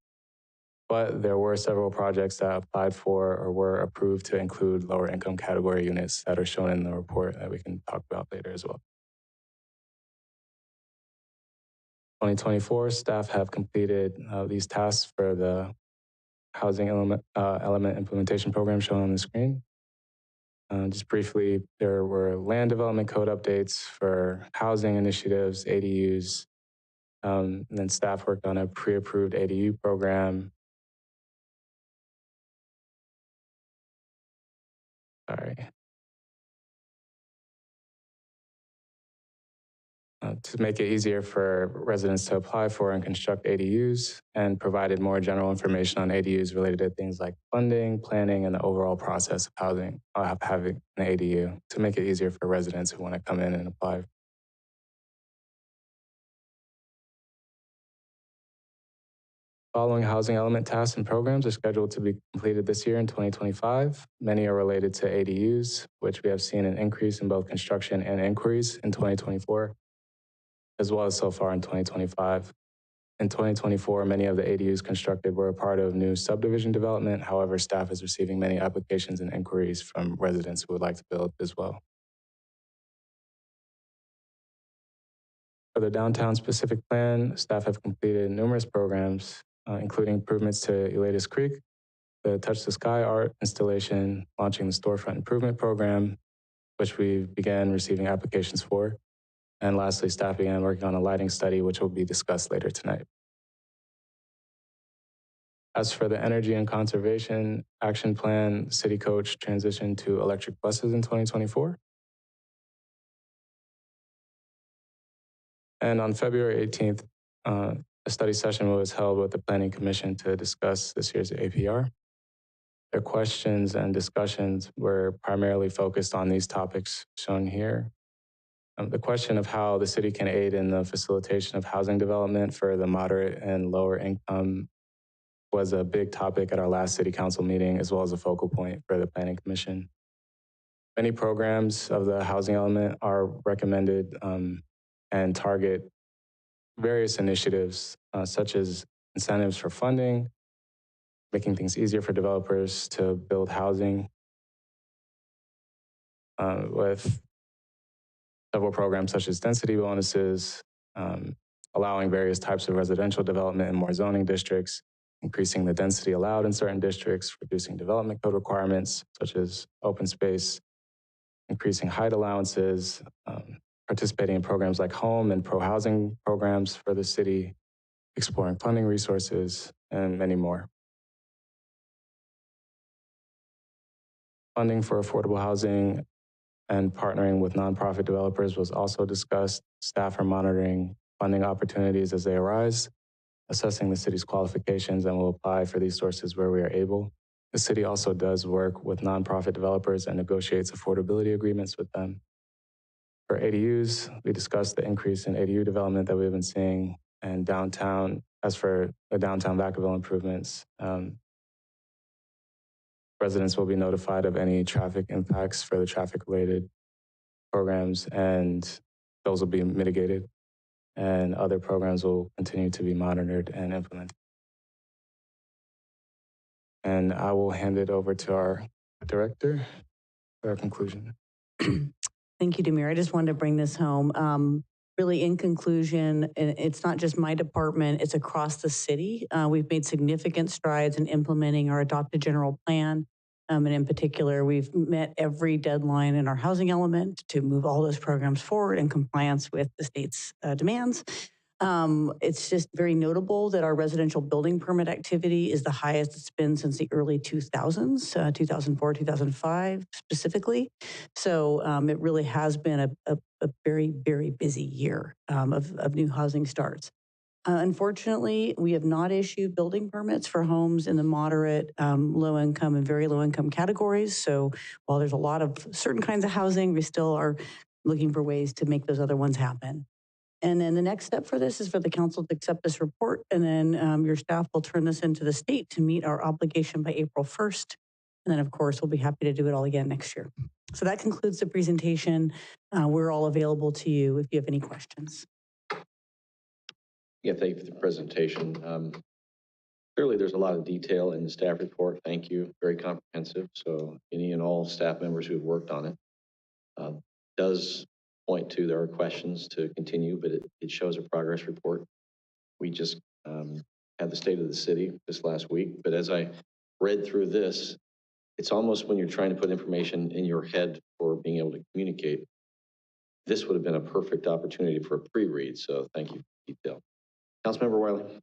But there were several projects that applied for or were approved to include lower income category units that are shown in the report that we can talk about later as well. 2024, staff have completed these tasks for the housing element implementation program shown on the screen. Just briefly, there were land development code updates for housing initiatives, ADUs, and then staff worked on a pre-approved ADU program. Sorry. To make it easier for residents to apply for and construct ADUs, and provided more general information on ADUs related to things like funding, planning, and the overall process of having an ADU to make it easier for residents who want to come in and apply. Following housing element tasks and programs are scheduled to be completed this year in 2025. Many are related to ADUs, which we have seen an increase in both construction and inquiries in 2024. As well as so far in 2025. In 2024, many of the ADUs constructed were a part of new subdivision development. However, staff is receiving many applications and inquiries from residents who would like to build as well. For the downtown specific plan, staff have completed numerous programs, including improvements to Elatus Creek, the Touch the Sky art installation, launching the storefront improvement program, which we began receiving applications for. And lastly, staff began working on a lighting study, which will be discussed later tonight. As for the energy and conservation action plan, City Coach transitioned to electric buses in 2024. And on February 18th, a study session was held with the Planning Commission to discuss this year's APR. Their questions and discussions were primarily focused on these topics shown here. The question of how the city can aid in the facilitation of housing development for the moderate and lower income was a big topic at our last city council meeting, as well as a focal point for the Planning Commission. Many programs of the housing element are recommended and target various initiatives, such as incentives for funding, making things easier for developers to build housing, with several programs such as density bonuses, allowing various types of residential development in more zoning districts, increasing the density allowed in certain districts, reducing development code requirements such as open space, increasing height allowances, participating in programs like home and pro-housing programs for the city, exploring funding resources, and many more. Funding for affordable housing and partnering with nonprofit developers was also discussed. Staff are monitoring funding opportunities as they arise, assessing the city's qualifications, and will apply for these sources where we are able. The city also does work with nonprofit developers and negotiates affordability agreements with them. For ADUs, we discussed the increase in ADU development that we've been seeing in downtown. As for the downtown Vacaville improvements, residents will be notified of any traffic impacts for the traffic-related programs, and those will be mitigated. And other programs will continue to be monitored and implemented. And I will hand it over to our director for our conclusion. Thank you, Demir. I just wanted to bring this home. Really, in conclusion, it's not just my department, it's across the city. We've made significant strides in implementing our adopted general plan. And in particular, we've met every deadline in our housing element to move all those programs forward in compliance with the state's demands. It's just very notable that our residential building permit activity is the highest it's been since the early 2000s, 2004, 2005 specifically. So it really has been a very, very busy year of new housing starts. Unfortunately, we have not issued building permits for homes in the moderate, low income and very low income categories. So while there's a lot of certain kinds of housing, we still are looking for ways to make those other ones happen. And then the next step for this is for the council to accept this report, and then your staff will turn this into the state to meet our obligation by April 1st. And then, of course, we'll be happy to do it all again next year. So that concludes the presentation. We're all available to you if you have any questions. Yeah, thank you for the presentation. Clearly, there's a lot of detail in the staff report. Thank you. Very comprehensive. So any and all staff members who have worked on it does point to there are questions to continue, but it shows a progress report. We just had the state of the city this last week, but as I read through this, it's almost when you're trying to put information in your head for being able to communicate, this would have been a perfect opportunity for a pre-read. So thank you for the detail. Councilmember Wiley.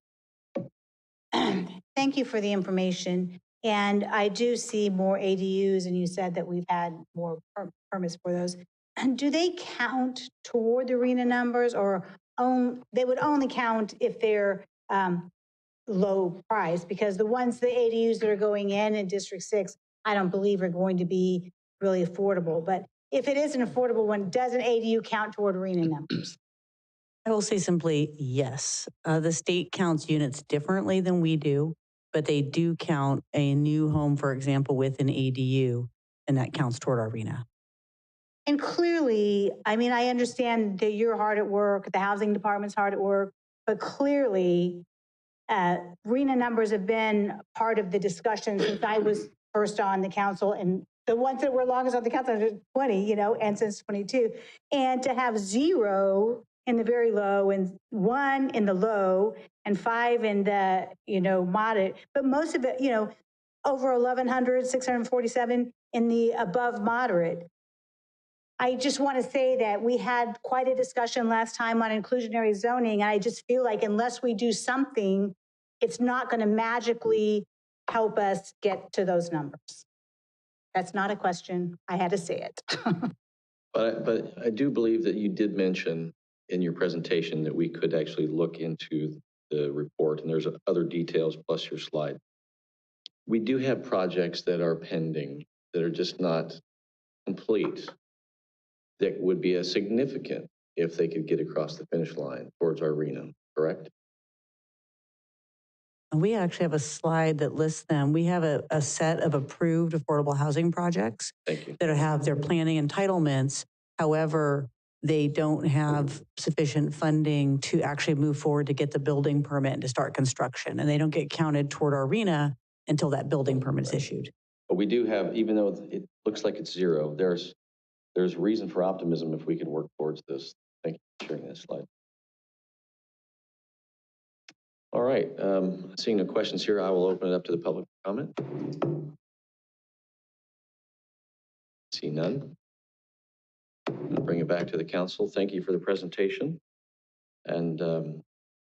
Thank you for the information. And I do see more ADUs, and you said that we've had more permits for those. Do they count toward the arena numbers, or they would only count if they're low price? Because the ADUs that are going in District 6, I don't believe are going to be really affordable. But if it is an affordable one, does an ADU count toward arena numbers? I will say simply yes. The state counts units differently than we do, but they do count a new home, for example, with an ADU, and that counts toward our arena. And clearly, I mean, I understand that you're hard at work, the housing department's hard at work, but clearly, arena numbers have been part of the discussion since I was first on the council, and the ones that were longest on the council are 20, and since 22. And to have 0 in the very low and 1 in the low and 5 in the, moderate, but most of it, over 1,100, 647 in the above moderate. I just want to say that we had quite a discussion last time on inclusionary zoning. And I just feel like unless we do something, it's not going to magically help us get to those numbers. That's not a question. I had to say it. But I do believe that you did mention in your presentation that we could actually look into the report, and there's other details plus your slide. We do have projects that are pending that are just not complete that would be a significant if they could get across the finish line towards our arena, correct? We actually have a slide that lists them. We have a set of approved affordable housing projects that have their planning entitlements. However, they don't have sufficient funding to actually move forward to get the building permit and to start construction. And they don't get counted toward our arena until that building permit is issued. But we do have, even though it looks like it's 0, there's reason for optimism if we can work towards this. Thank you for sharing that slide. All right, seeing no questions here, I will open it up to the public comment. See none. I'll bring it back to the council. Thank you for the presentation. And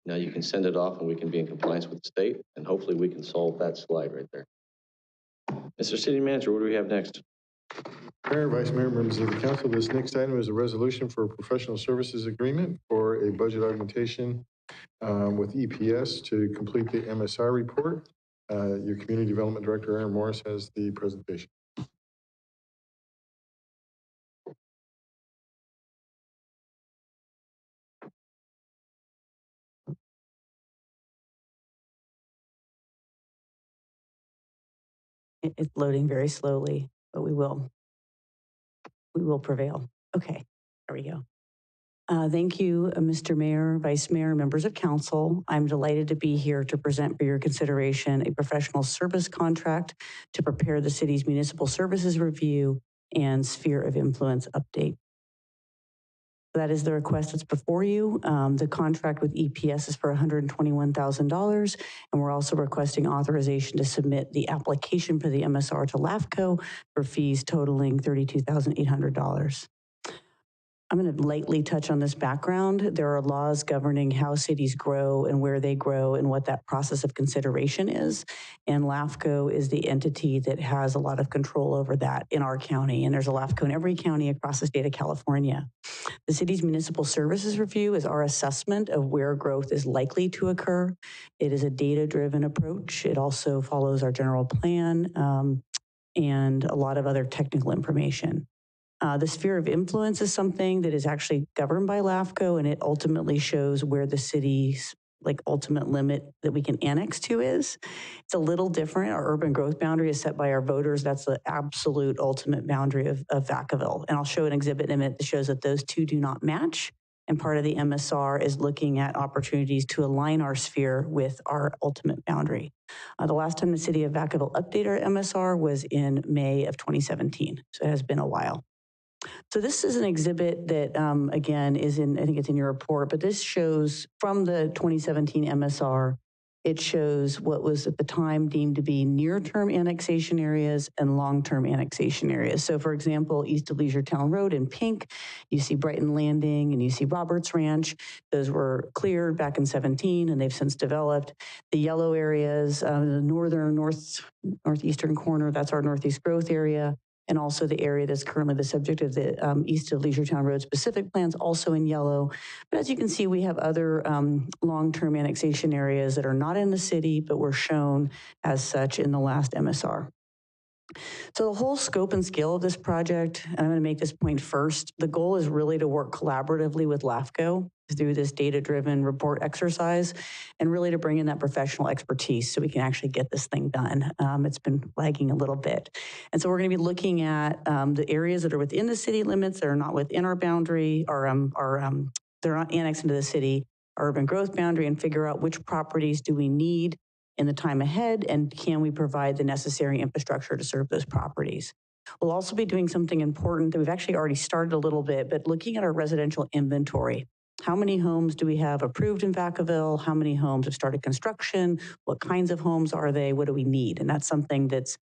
now you can send it off and we can be in compliance with the state, and hopefully we can solve that slide right there. Mr. City Manager, what do we have next? Mayor, Vice Mayor, members of the council, this next item is a resolution for a professional services agreement for a budget augmentation with EPS to complete the MSI report. Your Community Development Director, Aaron Morris, has the presentation. It's loading very slowly, but we will prevail. Okay, there we go. Thank you, Mr. Mayor, Vice Mayor, members of council. I'm delighted to be here to present for your consideration a professional service contract to prepare the city's municipal services review and sphere of influence update. That is the request that's before you. The contract with EPS is for $121,000, and we're also requesting authorization to submit the application for the MSR to LAFCO for fees totaling $32,800. I'm going to lightly touch on this background. There are laws governing how cities grow and where they grow and what that process of consideration is. And LAFCO is the entity that has a lot of control over that in our county. And there's a LAFCO in every county across the state of California. The city's municipal services review is our assessment of where growth is likely to occur. It is a data-driven approach. It also follows our general plan and a lot of other technical information. The sphere of influence is something that is actually governed by LAFCO, and it ultimately shows where the city's ultimate limit that we can annex to is. It's a little different. Our urban growth boundary is set by our voters. That's the absolute ultimate boundary of Vacaville. And I'll show an exhibit in a minute that shows that those two do not match. And part of the MSR is looking at opportunities to align our sphere with our ultimate boundary. The last time the city of Vacaville updated our MSR was in May of 2017. So it has been a while. So this is an exhibit that, again, I think it's in your report, but this shows from the 2017 MSR, it shows what was at the time deemed to be near-term annexation areas and long-term annexation areas. So for example, east of Leisure Town Road in pink, you see Brighton Landing and you see Roberts Ranch. Those were cleared back in 17 and they've since developed. The yellow areas, the northeastern corner, that's our Northeast Growth area. And also the area that's currently the subject of the east of Leisure Town Road specific plans, also in yellow. But as you can see, we have other long-term annexation areas that are not in the city, but were shown as such in the last MSR. So the whole scope and scale of this project, and I'm going to make this point first, the goal is really to work collaboratively with LAFCO through this data-driven report exercise and really to bring in that professional expertise so we can actually get this thing done. It's been lagging a little bit. And so we're going to be looking at the areas that are within the city limits that are not within our boundary or they're not annexed into the city, our urban growth boundary, and figure out which properties do we need in the time ahead, and can we provide the necessary infrastructure to serve those properties. We'll also be doing something important that we've actually already started a little bit, but looking at our residential inventory. How many homes do we have approved in Vacaville? How many homes have started construction? What kinds of homes are they? What do we need? And that's something that's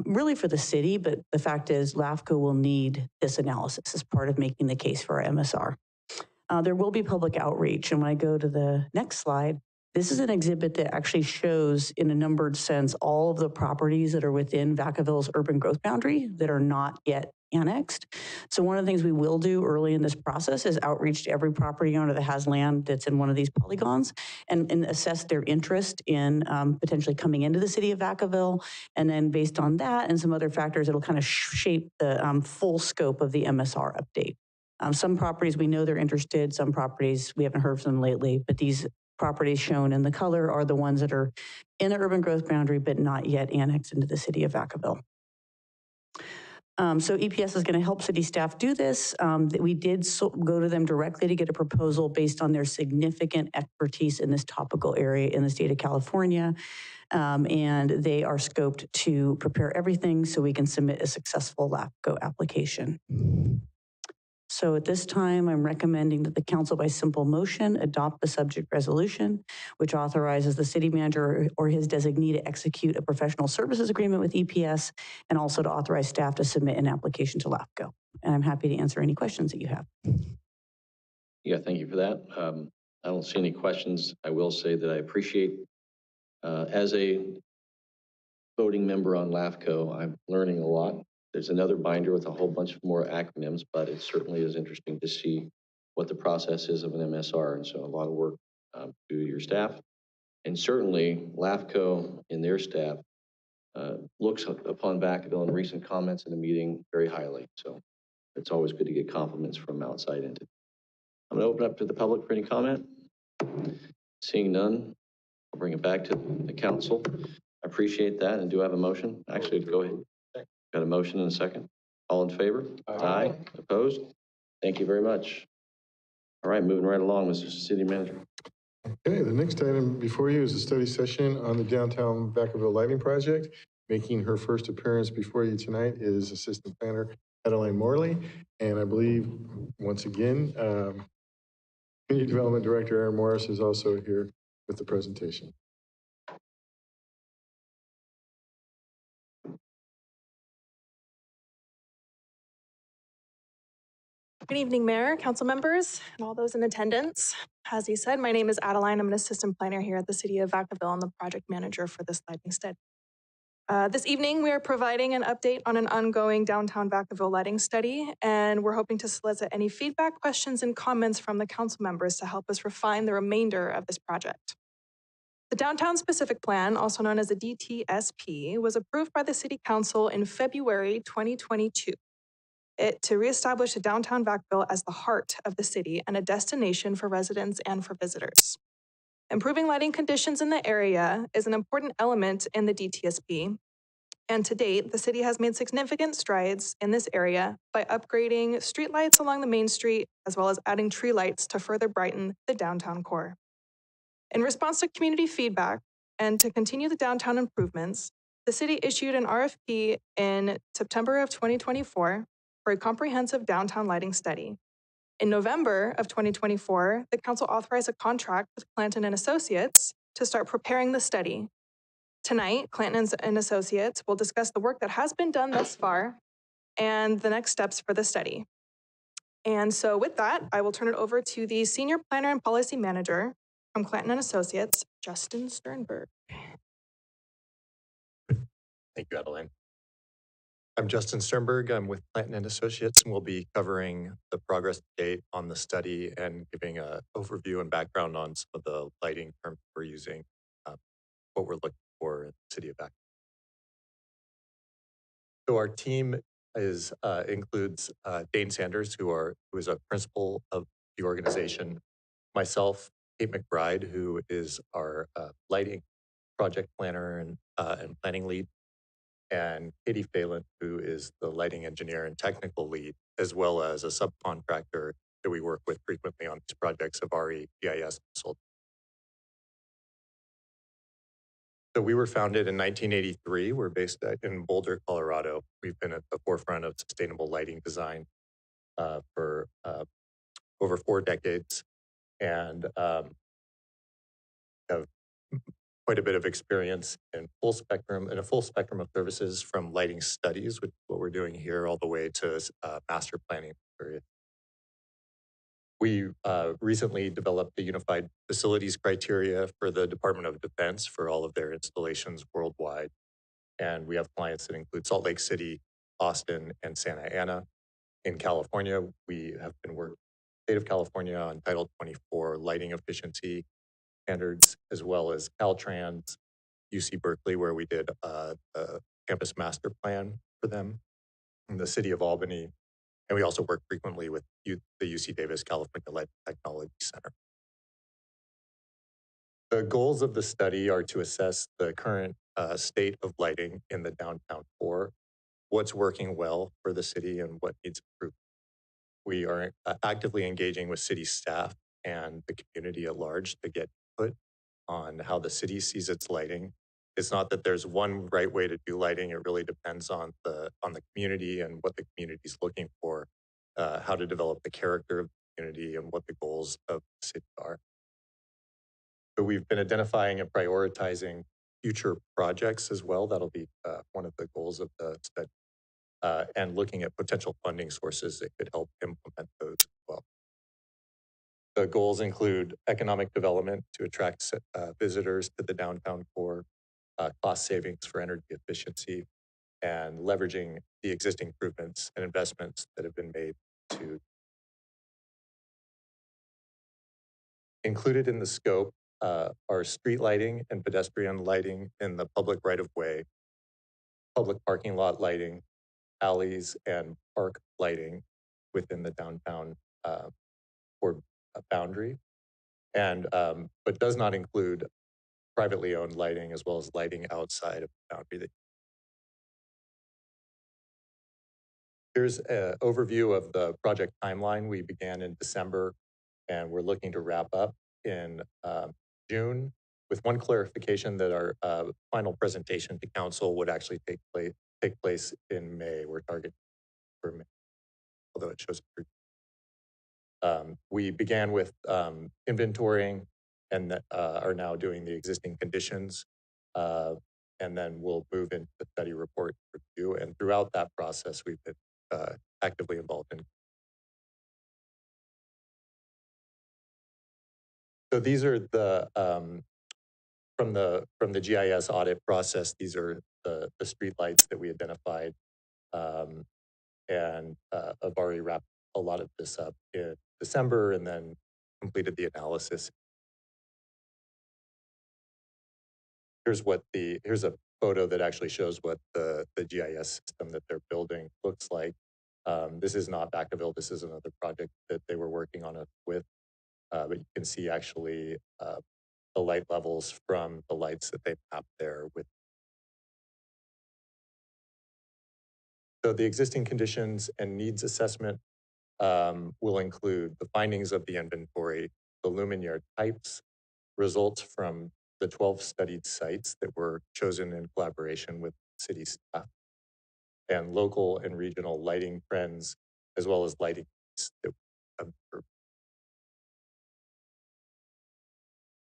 really for the city, but the fact is LAFCO will need this analysis as part of making the case for our MSR. There will be public outreach, and when I go to the next slide, this is an exhibit that actually shows in a numbered sense all of the properties that are within Vacaville's urban growth boundary that are not yet annexed. So one of the things we will do early in this process is outreach to every property owner that has land that's in one of these polygons and assess their interest in potentially coming into the city of Vacaville. And then based on that and some other factors, it'll kind of shape the full scope of the MSR update. Some properties we know they're interested, some properties we haven't heard from them lately, but these properties shown in the color are the ones that are in the urban growth boundary but not yet annexed into the city of Vacaville. So EPS is going to help city staff do this. We did go to them directly to get a proposal based on their significant expertise in this topical area in the state of California. And they are scoped to prepare everything so we can submit a successful LAFCO application. So at this time, I'm recommending that the council by simple motion adopt the subject resolution, which authorizes the city manager or his designee to execute a professional services agreement with EPS and also to authorize staff to submit an application to LAFCO. And I'm happy to answer any questions that you have. Yeah, thank you for that. I don't see any questions. I will say that I appreciate, as a voting member on LAFCO, I'm learning a lot. There's another binder with a whole bunch of more acronyms, but it certainly is interesting to see what the process is of an MSR. And so a lot of work to your staff. And certainly LAFCO and their staff looks upon Vacaville in recent comments in the meeting very highly. So it's always good to get compliments from outside entities. I'm going to open up to the public for any comment. Seeing none, I'll bring it back to the council. I appreciate that. And do I have a motion? Actually, go ahead. Got a motion and a second. All in favor? Aye. Opposed? Thank you very much. All right, moving right along, Mr. City Manager. Okay, the next item before you is a study session on the downtown Vacaville lighting project. Making her first appearance before you tonight is Assistant Planner Adeline Morley, and I believe, once again, Community Development Director Aaron Morris is also here with the presentation. Good evening, Mayor, council members, and all those in attendance. As he said, my name is Adeline. I'm an assistant planner here at the City of Vacaville and the project manager for this lighting study. This evening, we are providing an update on an ongoing downtown Vacaville lighting study, and we're hoping to solicit any feedback, questions, and comments from the council members to help us refine the remainder of this project. The Downtown Specific Plan, also known as the DTSP, was approved by the City Council in February 2022. To reestablish the downtown Vacaville as the heart of the city and a destination for residents and for visitors. Improving lighting conditions in the area is an important element in the DTSP, and to date, the city has made significant strides in this area by upgrading streetlights along the main street, as well as adding tree lights to further brighten the downtown core. In response to community feedback and to continue the downtown improvements, the city issued an RFP in September of 2024 for a comprehensive downtown lighting study. In November of 2024, the council authorized a contract with Clanton and Associates to start preparing the study. Tonight, Clanton and Associates will discuss the work that has been done thus far and the next steps for the study. And so with that, I will turn it over to the Senior Planner and Policy Manager from Clanton and Associates, Justin Sternberg. Thank you, Adeline. I'm Justin Sternberg. I'm with Clanton and Associates, and we'll be covering the progress to date on the study and giving an overview and background on some of the lighting terms we're using, what we're looking for in the city of Vacaville. So our team includes Dane Sanders, who is a principal of the organization, myself, Kate McBride, who is our lighting project planner and planning lead, and Katie Phelan, who is the lighting engineer and technical lead, as well as a subcontractor that we work with frequently on these projects of RE GIS consulting. So we were founded in 1983. We're based in Boulder, Colorado. We've been at the forefront of sustainable lighting design for over 4 decades, and have quite a bit of experience in a full spectrum of services, from lighting studies, which is what we're doing here, all the way to master planning period. We recently developed the unified facilities criteria for the Department of Defense for all of their installations worldwide. And we have clients that include Salt Lake City, Austin, and Santa Ana. In California, we have been working with the state of California on Title 24 lighting efficiency standards, as well as Caltrans, UC Berkeley, where we did a campus master plan for them, in the city of Albany. And we also work frequently with the UC Davis California Lighting Technology Center. The goals of the study are to assess the current state of lighting in the downtown core, what's working well for the city and what needs improvement. We are actively engaging with city staff and the community at large to get input on how the city sees its lighting. It's not that there's one right way to do lighting. It really depends on the community and what the community is looking for, how to develop the character of the community and what the goals of the city are. So we've been identifying and prioritizing future projects as well. That'll be one of the goals of the study, and looking at potential funding sources that could help implement those as well. The goals include economic development to attract visitors to the downtown core, cost savings for energy efficiency, and leveraging the existing improvements and investments that have been made to. Included in the scope are street lighting and pedestrian lighting in the public right-of-way, public parking lot lighting, alleys, and park lighting within the downtown core boundary, and but does not include privately owned lighting, as well as lighting outside of the boundary. Here's an overview of the project timeline. We began in December, and we're looking to wrap up in June, with one clarification that our final presentation to council would actually take place in May. We're targeting for May, although it shows we began with inventorying and are now doing the existing conditions, and then we'll move into the study report review. And throughout that process, we've been actively involved in. So these are the from the GIS audit process. These are the street lights that we identified. And I've already wrapped a lot of this up in December and then completed the analysis. Here's a photo that actually shows what the GIS system that they're building looks like. This is not Vacaville. This is another project that they were working on it with. But you can see actually the light levels from the lights that they mapped there with. So the existing conditions and needs assessment will include the findings of the inventory, the luminaire types, results from the 12 studied sites that were chosen in collaboration with city staff, and local and regional lighting trends, as well as lighting needs that we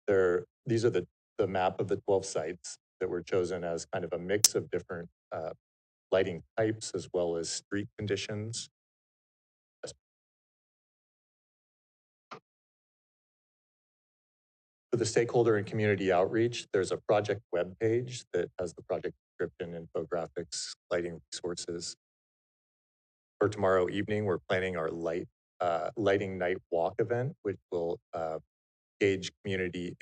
observed. These are the map of the 12 sites that were chosen as kind of a mix of different lighting types as well as street conditions. For the stakeholder and community outreach, there's a project webpage that has the project description, infographics, lighting resources. For tomorrow evening, we're planning our lighting night walk event, which will gauge community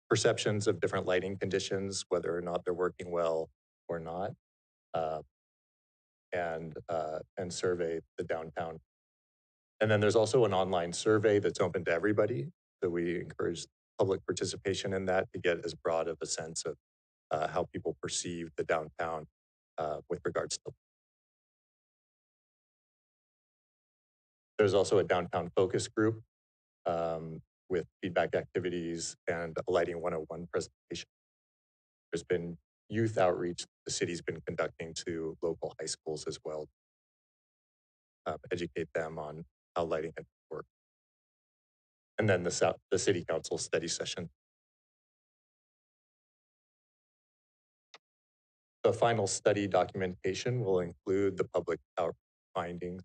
perceptions of different lighting conditions, whether or not they're working well or not, and survey the downtown. And then there's also an online survey that's open to everybody. So we encourage public participation in that to get as broad of a sense of how people perceive the downtown with regards to. There's also a downtown focus group with feedback activities and a Lighting 101 presentation. There's been youth outreach the city's been conducting to local high schools as well, educate them on how lighting works. And then the city council study session. The final study documentation will include the public outreach findings,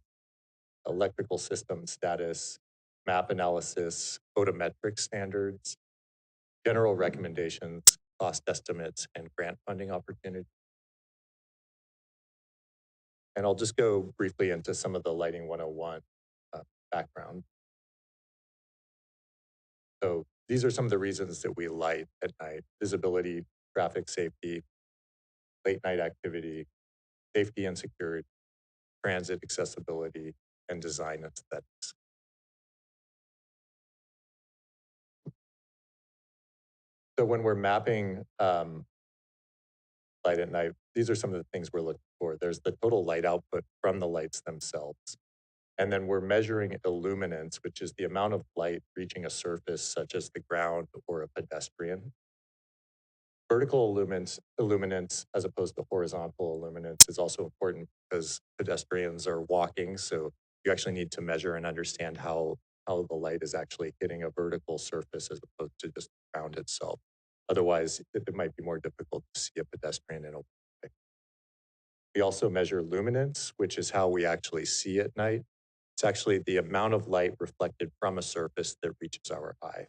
electrical system status, map analysis, photometric standards, general recommendations, cost estimates, and grant funding opportunities. And I'll just go briefly into some of the Lighting 101 background. So these are some of the reasons that we light at night: visibility, traffic safety, late night activity, safety and security, transit accessibility, and design aesthetics. So when we're mapping light at night, these are some of the things we're looking for. There's the total light output from the lights themselves. And then we're measuring illuminance, which is the amount of light reaching a surface such as the ground or a pedestrian. Vertical illuminance as opposed to horizontal illuminance is also important because pedestrians are walking. So you actually need to measure and understand how the light is actually hitting a vertical surface as opposed to just the ground itself. Otherwise, it might be more difficult to see a pedestrian in a way. We also measure luminance, which is how we actually see at night. It's actually the amount of light reflected from a surface that reaches our eye.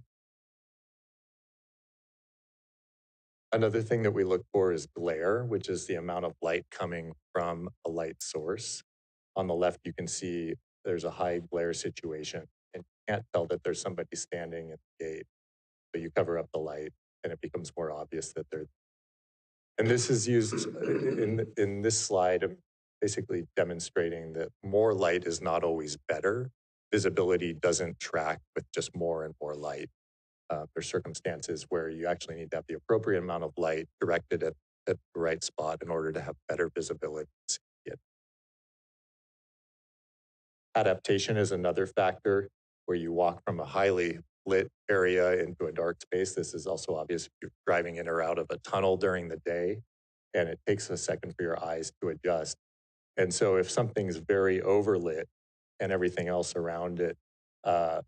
Another thing that we look for is glare, which is the amount of light coming from a light source. On the left, you can see there's a high glare situation, and you can't tell that there's somebody standing at the gate. So you cover up the light, and it becomes more obvious that they're. And this is used in this slide, basically demonstrating that more light is not always better. Visibility doesn't track with just more and more light. There's circumstances where you actually need to have the appropriate amount of light directed at the right spot in order to have better visibility. Adaptation is another factor where you walk from a highly lit area into a dark space. This is also obvious if you're driving in or out of a tunnel during the day, and it takes a second for your eyes to adjust. And so if something's very overlit and everything else around it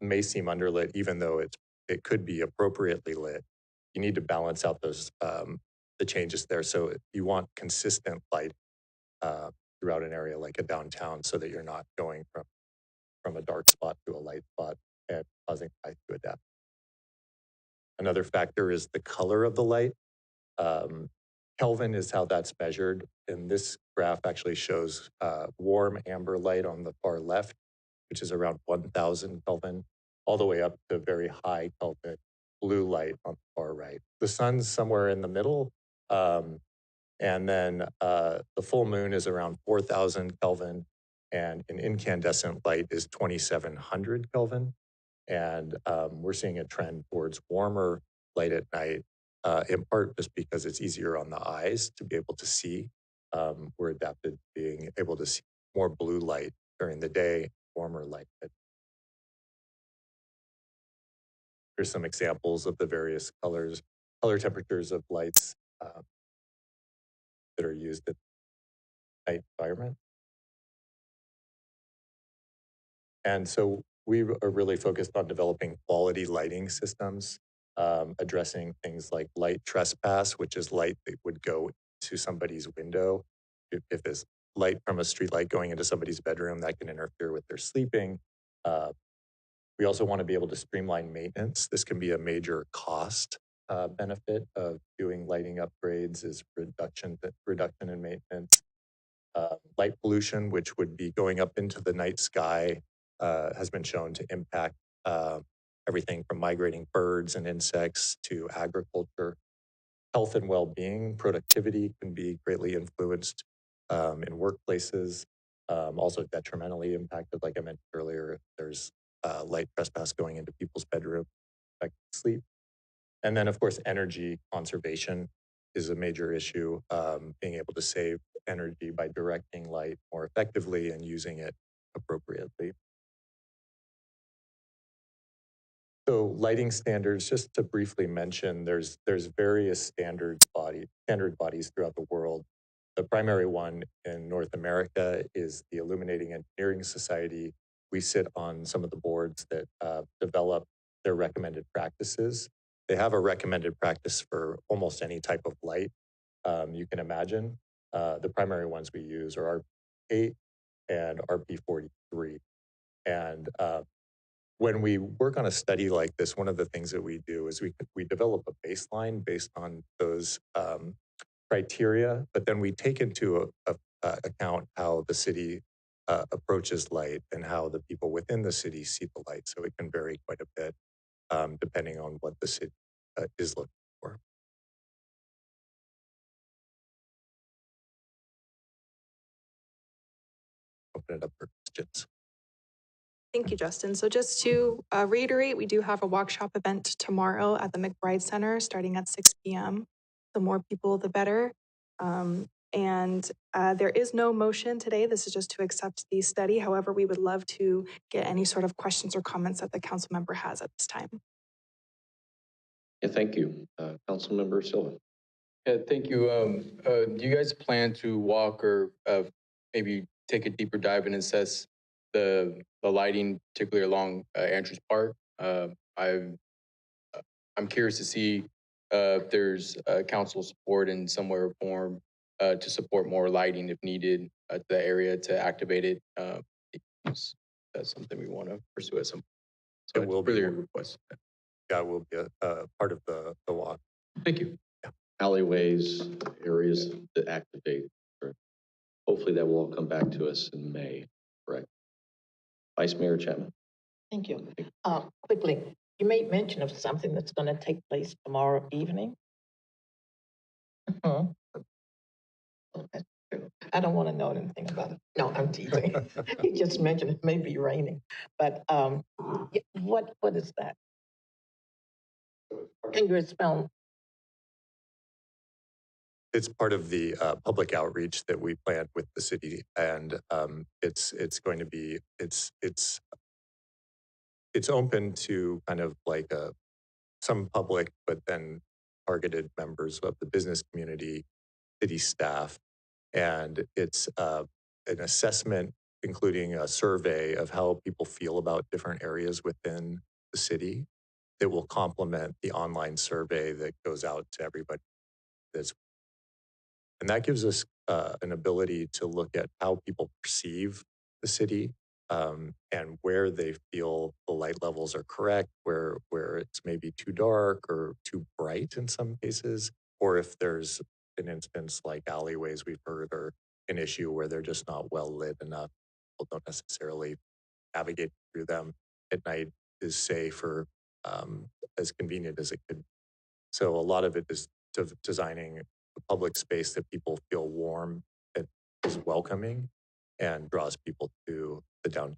may seem underlit, even though it could be appropriately lit, you need to balance out those the changes there. So you want consistent light throughout an area like a downtown so that you're not going from a dark spot to a light spot and causing eyes to adapt. Another factor is the color of the light. Kelvin is how that's measured. And this graph actually shows warm amber light on the far left, which is around 1,000 Kelvin, all the way up to very high Kelvin blue light on the far right. The sun's somewhere in the middle. And then the full moon is around 4,000 Kelvin, and an incandescent light is 2,700 Kelvin. And we're seeing a trend towards warmer light at night, in part just because it's easier on the eyes to be able to see. We're adapted to being able to see more blue light during the day, warmer light at night. Here's some examples of the various color temperatures of lights that are used in the night environment. And so we are really focused on developing quality lighting systems, addressing things like light trespass, which is light that would go to somebody's window. If there's light from a street light going into somebody's bedroom, that can interfere with their sleeping. We also want to be able to streamline maintenance. This can be a major cost benefit of doing lighting upgrades is reduction in maintenance. Light pollution, which would be going up into the night sky, has been shown to impact everything from migrating birds and insects to agriculture. Health and well-being, productivity can be greatly influenced in workplaces, also detrimentally impacted, like I mentioned earlier, if there's light trespass going into people's bedroom, affecting sleep. And then, of course, energy conservation is a major issue, being able to save energy by directing light more effectively and using it appropriately. So lighting standards, just to briefly mention, there's various standard bodies throughout the world. The primary one in North America is the Illuminating Engineering Society. We sit on some of the boards that develop their recommended practices. They have a recommended practice for almost any type of light you can imagine. The primary ones we use are RP8 and RP43. And when we work on a study like this, one of the things that we do is we develop a baseline based on those criteria, but then we take into account how the city approaches light and how the people within the city see the light. So it can vary quite a bit depending on what the city is looking for. Open it up for questions. Thank you, Justin. So just to reiterate, we do have a workshop event tomorrow at the McBride Center starting at 6 p.m. The more people, the better. And there is no motion today. This is just to accept the study. However, we would love to get any sort of questions or comments that the council member has at this time. Yeah, thank you. Councilmember Silva. Yeah, thank you. Do you guys plan to walk or maybe take a deeper dive and assess the lighting, particularly along Andrews Park? I'm curious to see if there's council support in some way or form to support more lighting if needed at the area to activate it. That's something we want to pursue at some point. So it will really be a request. Yeah, it will be a part of the walk. Thank you. Yeah. Alleyways, areas to activate. Hopefully that will all come back to us in May, correct? Vice Mayor Chapman. Thank you. Quickly, you made mention of something that's going to take place tomorrow evening. I don't want to know anything about it. No, I'm teasing. You just mentioned it may be raining, but what is that? Can you expound? It's part of the public outreach that we planned with the city, and it's going to be it's open to kind of like some public, but then targeted members of the business community, city staff, and it's an assessment including a survey of how people feel about different areas within the city that will complement the online survey that goes out to everybody. And that gives us an ability to look at how people perceive the city and where they feel the light levels are correct, where it's maybe too dark or too bright in some cases, or if there's an instance like alleyways we've heard are an issue where they're just not well lit enough. People don't necessarily navigate through them at night is safe or as convenient as it could. So a lot of it is designing a public space that people feel warm, that is welcoming, and draws people to the downtown.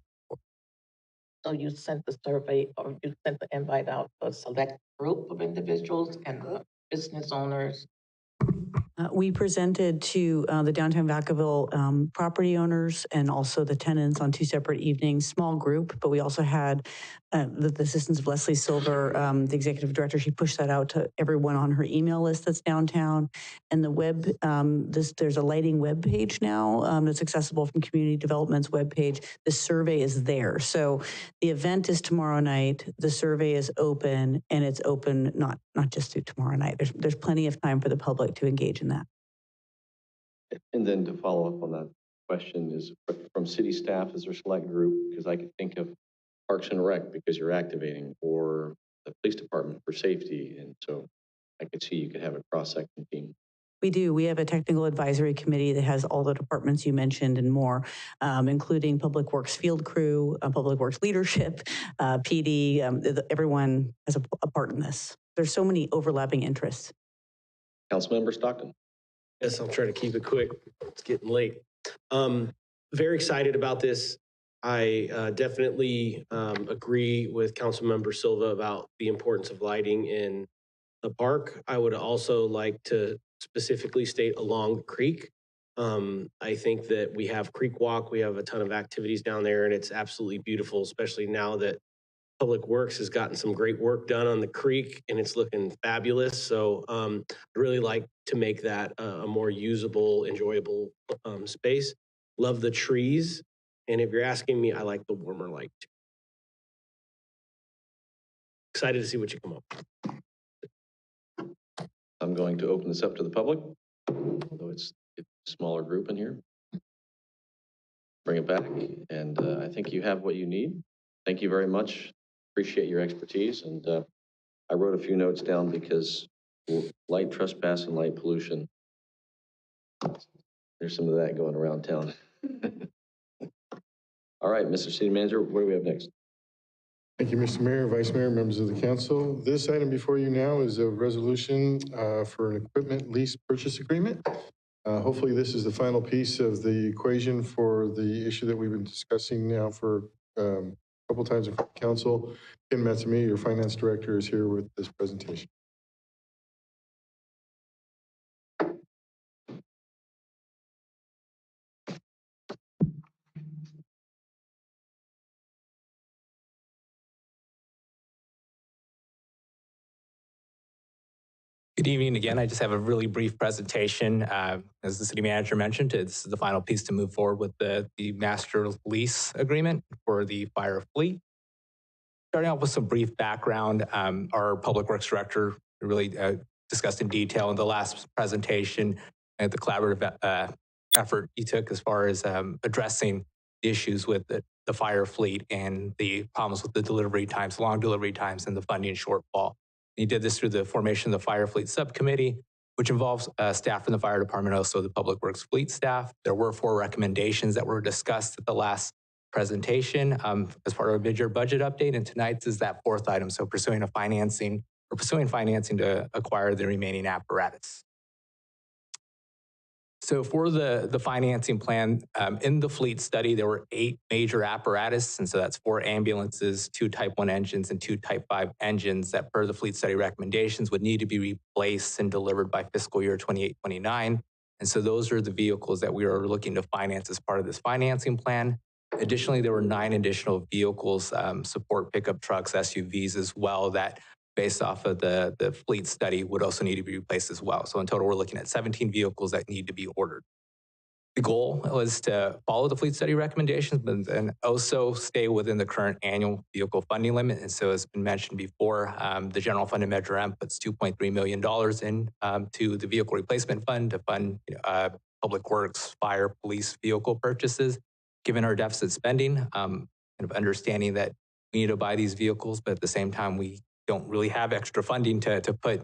So you sent the survey or you sent the invite out to a select group of individuals and the business owners? We presented to the downtown Vacaville property owners and also the tenants on 2 separate evenings, small group, but we also had the assistance of Leslie Silver, the executive director. She pushed that out to everyone on her email list that's downtown. And the web, there's a lighting web page now that's accessible from Community Development's web page. The survey is there. So the event is tomorrow night. The survey is open, and it's open not just through tomorrow night. There's plenty of time for the public to engage in that. And then to follow up on that question is from city staff, is there a select group? Because I could think of Parks and Rec because you're activating, or the police department for safety. And so I could see you could have a cross-section team. We do. We have a technical advisory committee that has all the departments you mentioned and more, including Public Works field crew, Public Works leadership, PD. Everyone has a part in this. There's so many overlapping interests. Councilmember Stockton. Yes, I'll try to keep it quick. It's getting late. Very excited about this. I definitely agree with Councilmember Silva about the importance of lighting in the park. I would also like to specifically state along the creek. I think that we have Creek Walk. We have a ton of activities down there, and it's absolutely beautiful, especially now that Public Works has gotten some great work done on the creek, and it's looking fabulous. So I'd really like to make that a more usable, enjoyable space. Love the trees. And if you're asking me, I like the warmer light too. Excited to see what you come up with. I'm going to open this up to the public, although it's a smaller group in here. Bring it back, and I think you have what you need. Thank you very much. Appreciate your expertise, and I wrote a few notes down because light trespass and light pollution, there's some of that going around town. All right, Mr. City Manager, what do we have next? Thank you, Mr. Mayor, Vice Mayor, members of the council. This item before you now is a resolution for an equipment lease purchase agreement. Hopefully this is the final piece of the equation for the issue that we've been discussing now for a couple times in council. Ken Matsumi, your finance director, is here with this presentation. Good evening again. I just have a really brief presentation. As the city manager mentioned, this is the final piece to move forward with the master lease agreement for the fire fleet. Starting off with some brief background, our public works director really discussed in detail in the last presentation and the collaborative effort he took as far as addressing the issues with the fire fleet and the problems with the delivery times, long delivery times, and the funding shortfall. He did this through the formation of the Fire Fleet Subcommittee, which involves staff from the fire department, also the Public Works fleet staff. There were 4 recommendations that were discussed at the last presentation as part of a mid-year budget update, and tonight's is that 4th item, so pursuing financing to acquire the remaining apparatus. So for the financing plan, in the fleet study, there were 8 major apparatus, and so that's 4 ambulances, 2 Type 1 engines, and 2 Type 5 engines that, per the fleet study recommendations, would need to be replaced and delivered by fiscal year 28-29. And so those are the vehicles that we are looking to finance as part of this financing plan. Additionally, there were 9 additional vehicles, support pickup trucks, SUVs as well, that based off of the fleet study would also need to be replaced as well. So in total, we're looking at 17 vehicles that need to be ordered. The goal was to follow the fleet study recommendations, but then also stay within the current annual vehicle funding limit. And so as been mentioned before, the general fund and Measure M puts $2.3 million in to the vehicle replacement fund to fund public works, fire, police vehicle purchases. Given our deficit spending, kind of understanding that we need to buy these vehicles, but at the same time, we don't really have extra funding to put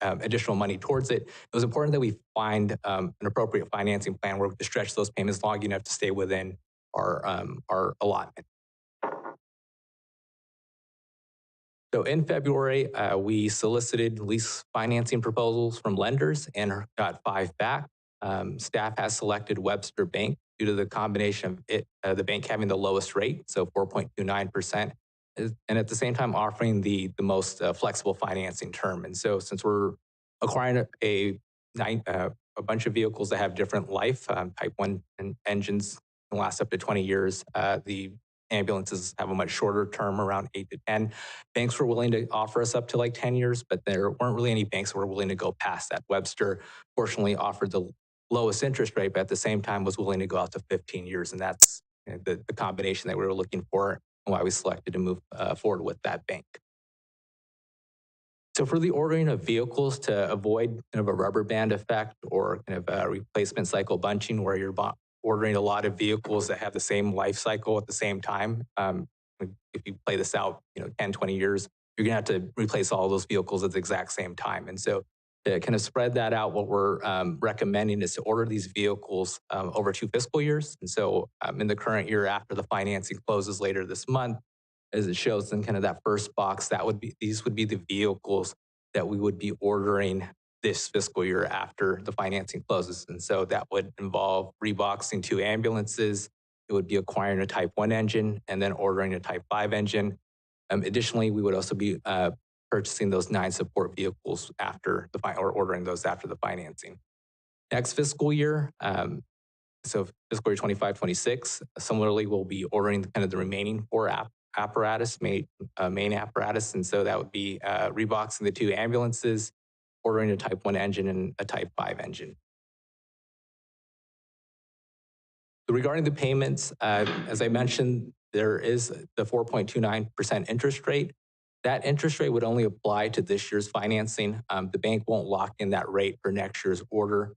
additional money towards it. It was important that we find an appropriate financing plan where we could stretch those payments long enough to stay within our allotment. So in February, we solicited lease financing proposals from lenders and got 5 back. Staff has selected Webster Bank due to the combination of the bank having the lowest rate, so 4.29%, and at the same time offering the most flexible financing term. And so since we're acquiring a bunch of vehicles that have different life, type 1 engines can last up to 20 years, the ambulances have a much shorter term, around 8 to 10. Banks were willing to offer us up to like 10 years, but there weren't really any banks that were willing to go past that. Webster fortunately offered the lowest interest rate, but at the same time was willing to go out to 15 years. And that's the combination that we were looking for and why we selected to move forward with that bank. So for the ordering of vehicles, to avoid kind of a rubber band effect or kind of a replacement cycle bunching where you're ordering a lot of vehicles that have the same life cycle at the same time, if you play this out, 10, 20 years, you're gonna have to replace all those vehicles at the exact same time. And so to kind of spread that out, what we're recommending is to order these vehicles over 2 fiscal years. And so in the current year, after the financing closes later this month, as it shows in kind of that first box, these would be the vehicles that we would be ordering this fiscal year after the financing closes. And so that would involve reboxing 2 ambulances. It would be acquiring a Type 1 engine and then ordering a Type 5 engine. Additionally, we would also be purchasing those 9 support vehicles after or ordering those after the financing. Next fiscal year, so fiscal year 25-26, similarly, we'll be ordering kind of the remaining 4 main apparatus. And so that would be reboxing the 2 ambulances, ordering a Type 1 engine and a Type 5 engine. So regarding the payments, as I mentioned, there is the 4.29% interest rate. That interest rate would only apply to this year's financing. The bank won't lock in that rate for next year's order.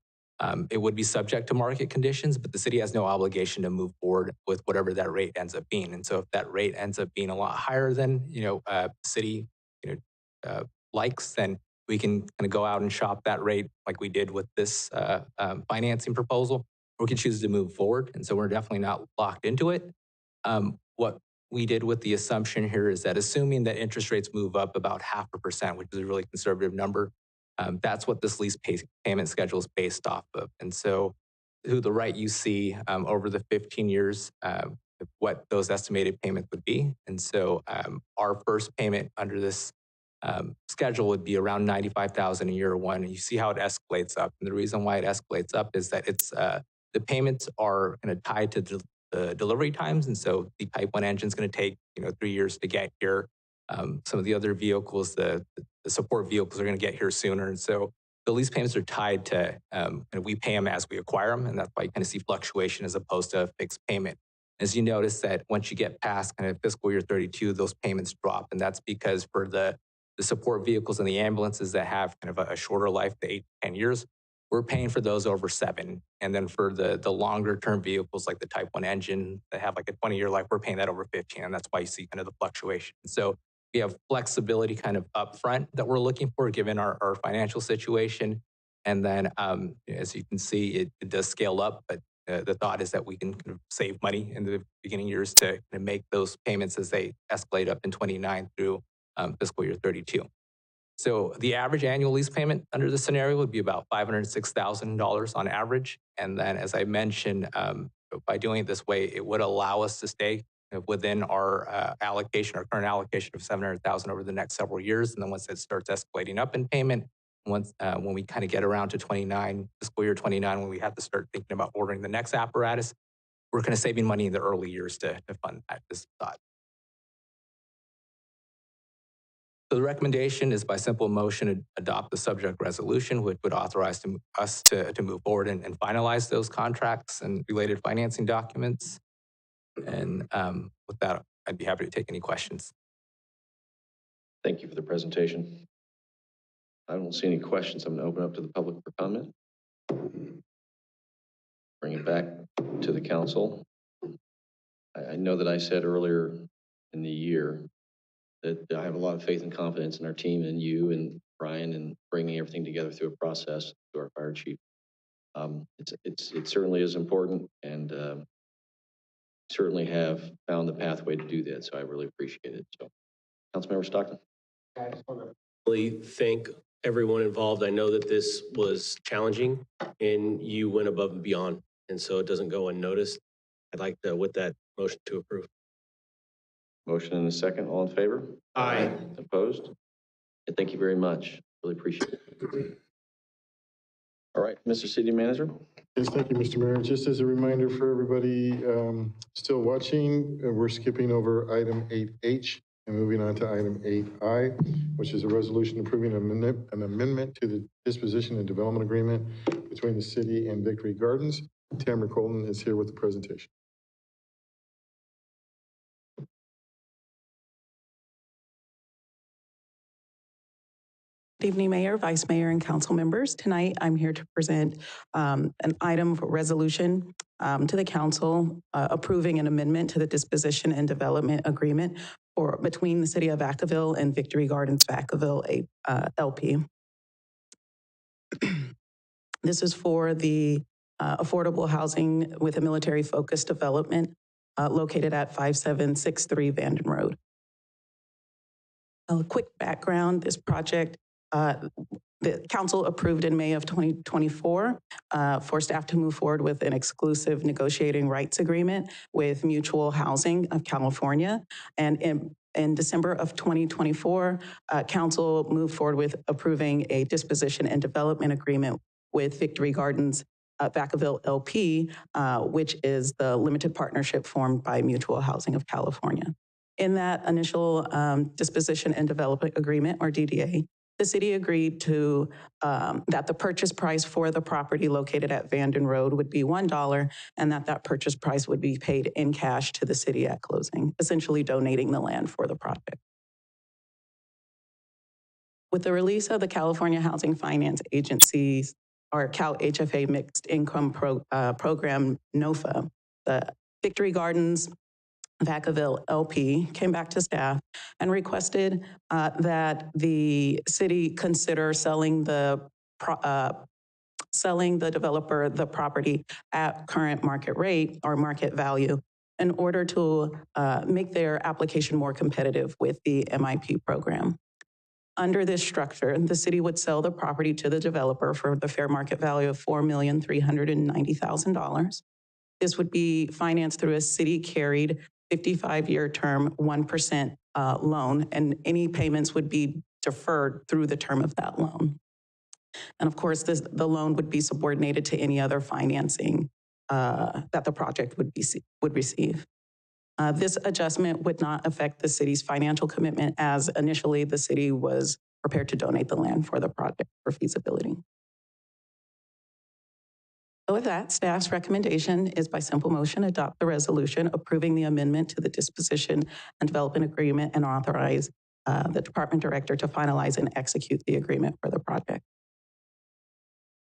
It would be subject to market conditions, but the city has no obligation to move forward with whatever that rate ends up being. And so if that rate ends up being a lot higher than city likes, then we can kind of go out and shop that rate like we did with this financing proposal, or we can choose to move forward. And so we're definitely not locked into it. What we did with the assumption here is that assuming that interest rates move up about 0.5%, which is a really conservative number, that's what this lease payment schedule is based off of. And so to the right, you see over the 15 years, what those estimated payments would be. And so our first payment under this schedule would be around $95,000 in year 1. And you see how it escalates up. And the reason why it escalates up is that it's the payments are kind of tied to the delivery times. And so the Type 1 engine is going to take 3 years to get here. Some of the other vehicles, the support vehicles, are going to get here sooner. And so the lease payments are tied to, we pay them as we acquire them. And that's why you kind of see fluctuation as opposed to a fixed payment. As you notice that once you get past kind of fiscal year 32, those payments drop. And that's because for the support vehicles and the ambulances that have kind of a shorter life, the 8 to 10 years, we're paying for those over 7. And then for the longer term vehicles like the Type 1 engine that have like a 20-year life, we're paying that over 15. And that's why you see kind of the fluctuation. So we have flexibility kind of upfront that we're looking for given our financial situation. And then as you can see, it does scale up, but the thought is that we can kind of save money in the beginning years to kind of make those payments as they escalate up in 29 through fiscal year 32. So the average annual lease payment under this scenario would be about $506,000 on average. And then, as I mentioned, by doing it this way, it would allow us to stay within our allocation, our current allocation of $700,000 over the next several years. And then once it starts escalating up in payment, when we kind of get around to 29, fiscal year 29, when we have to start thinking about ordering the next apparatus, we're kind of saving money in the early years to fund that, is the thought. So the recommendation is by simple motion to adopt the subject resolution, which would authorize us to move forward and finalize those contracts and related financing documents. And with that, I'd be happy to take any questions. Thank you for the presentation. I don't see any questions. I'm going to open up to the public for comment. Bring it back to the council. I know that I said earlier in the year that I have a lot of faith and confidence in our team and you and Brian and bringing everything together through a process to our fire chief. It certainly is important, and certainly have found the pathway to do that. So I really appreciate it. So, Councilmember Stockton. I just want to really thank everyone involved. I know that this was challenging and you went above and beyond, and so it doesn't go unnoticed. I'd like to, with that, motion to approve. Motion and a second. All in favor? Aye. Opposed? And thank you very much. Really appreciate it. All right, Mr. City Manager. Yes, thank you, Mr. Mayor. Just as a reminder for everybody still watching, we're skipping over item 8H and moving on to item 8I, which is a resolution approving an amendment to the disposition and development agreement between the city and Victory Gardens. Tamara Colton is here with the presentation. Good evening, Mayor, Vice Mayor, and council members. Tonight, I'm here to present an item for resolution to the council approving an amendment to the disposition and development agreement between the City of Vacaville and Victory Gardens Vacaville LP. This is for the affordable housing with a military-focused development located at 5763 Vanden Road. A quick background, this project the council approved in May of 2024 for staff to move forward with an exclusive negotiating rights agreement with Municipal Housing of California. And in December of 2024, council moved forward with approving a disposition and development agreement with Victory Gardens Vacaville LP, which is the limited partnership formed by Municipal Housing of California. In that initial disposition and development agreement, or DDA, the city agreed to that the purchase price for the property located at Vanden Road would be $1 and that purchase price would be paid in cash to the city at closing, essentially donating the land for the project. With the release of the California Housing Finance Agency's or Cal HFA Mixed Income Program, NOFA, the Victory Gardens Vacaville LP came back to staff and requested that the city consider selling the developer the property at current market rate or market value in order to make their application more competitive with the MIP program. Under this structure, the city would sell the property to the developer for the fair market value of $4,390,000. This would be financed through a city-carried 55-year term, 1% loan, and any payments would be deferred through the term of that loan. And of course, the loan would be subordinated to any other financing that the project would receive. This adjustment would not affect the city's financial commitment, as initially the city was prepared to donate the land for the project for feasibility. So with that, staff's recommendation is by simple motion, adopt the resolution approving the amendment to the disposition and development agreement and authorize the department director to finalize and execute the agreement for the project.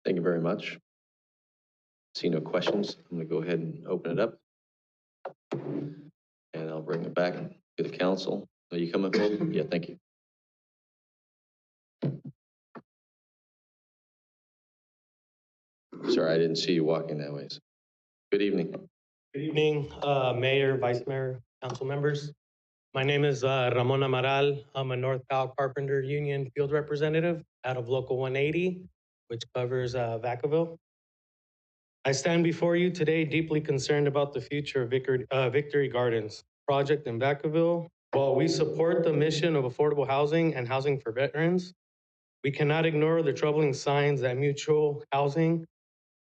Thank you very much. See no questions. I'm going to go ahead and open it up. And I'll bring it back to the council. Are you coming forward? Yeah, thank you. Sorry, I didn't see you walking that way. Good evening. Good evening, Mayor, Vice Mayor, council members. My name is Ramon Amaral. I'm a North Cal Carpenter Union field representative out of Local 180, which covers Vacaville. I stand before you today deeply concerned about the future of Victory Gardens project in Vacaville. While we support the mission of affordable housing and housing for veterans, we cannot ignore the troubling signs that Municipal Housing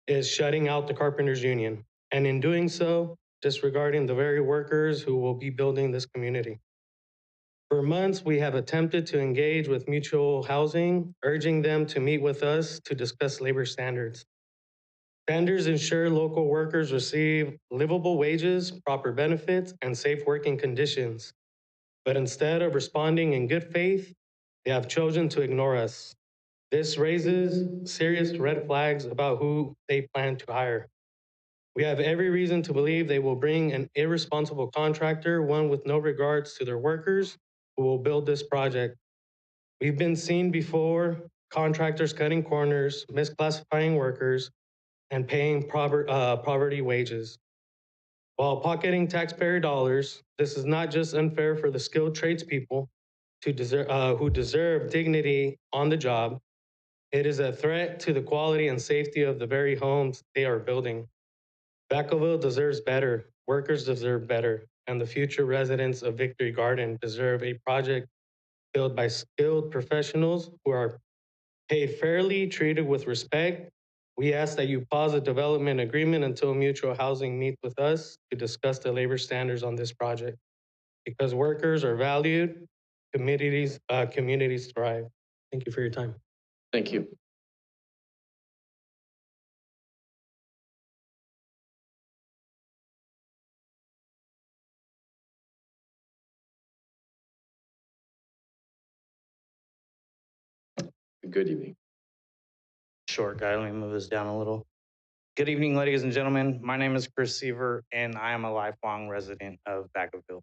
is shutting out the Carpenters Union, and in doing so, disregarding the very workers who will be building this community. For months, we have attempted to engage with Municipal Housing, urging them to meet with us to discuss labor standards. Standards ensure local workers receive livable wages, proper benefits, and safe working conditions. But instead of responding in good faith, they have chosen to ignore us. This raises serious red flags about who they plan to hire. We have every reason to believe they will bring an irresponsible contractor, one with no regards to their workers, who will build this project. We've been seen before, contractors cutting corners, misclassifying workers, and paying poverty wages. While pocketing taxpayer dollars, this is not just unfair for the skilled tradespeople who deserve dignity on the job. It is a threat to the quality and safety of the very homes they are building. Vacaville deserves better, workers deserve better, and the future residents of Victory Garden deserve a project built by skilled professionals who are paid fairly, treated with respect. We ask that you pause the development agreement until Mutual Housing meets with us to discuss the labor standards on this project. Because workers are valued, communities thrive. Thank you for your time. Thank you. Good evening. Short guy, let me move this down a little. Good evening, ladies and gentlemen. My name is Chris Seaver, and I am a lifelong resident of Vacaville.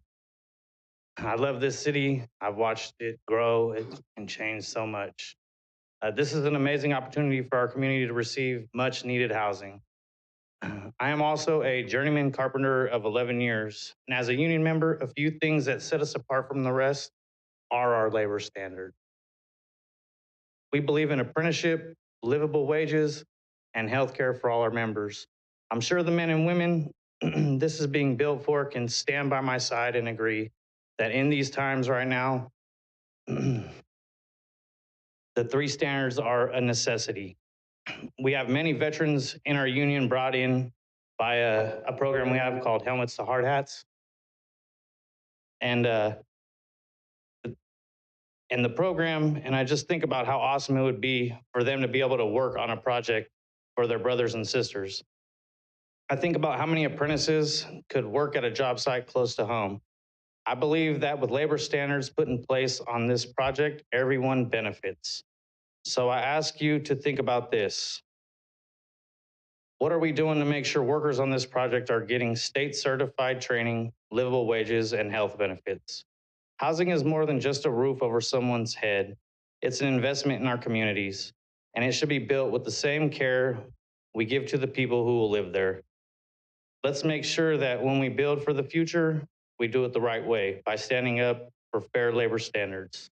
I love this city. I've watched it grow and change so much. This is an amazing opportunity for our community to receive much needed housing. I am also a journeyman carpenter of 11 years, and as a union member, a few things that set us apart from the rest are our labor standard. We believe in apprenticeship, livable wages, and health care for all our members. I'm sure the men and women this is being built for can stand by my side and agree that in these times right now, the three standards are a necessity. We have many veterans in our union brought in by a program we have called Helmets to Hard Hats. And the program, and I just think about how awesome it would be for them to be able to work on a project for their brothers and sisters. I think about how many apprentices could work at a job site close to home. I believe that with labor standards put in place on this project, everyone benefits. So I ask you to think about this. What are we doing to make sure workers on this project are getting state certified training, livable wages, and health benefits? Housing is more than just a roof over someone's head. It's an investment in our communities, and it should be built with the same care we give to the people who will live there. Let's make sure that when we build for the future, we do it the right way by standing up for fair labor standards.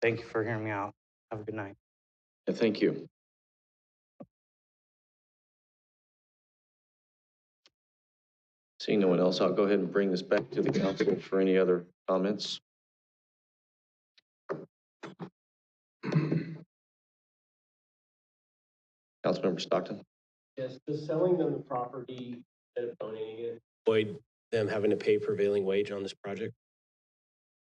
Thank you for hearing me out. Have a good night. Thank you. Seeing no one else, I'll go ahead and bring this back to the council for any other comments. Councilmember Stockton. Yes, does selling them the property instead of donating it avoid them having to pay prevailing wage on this project?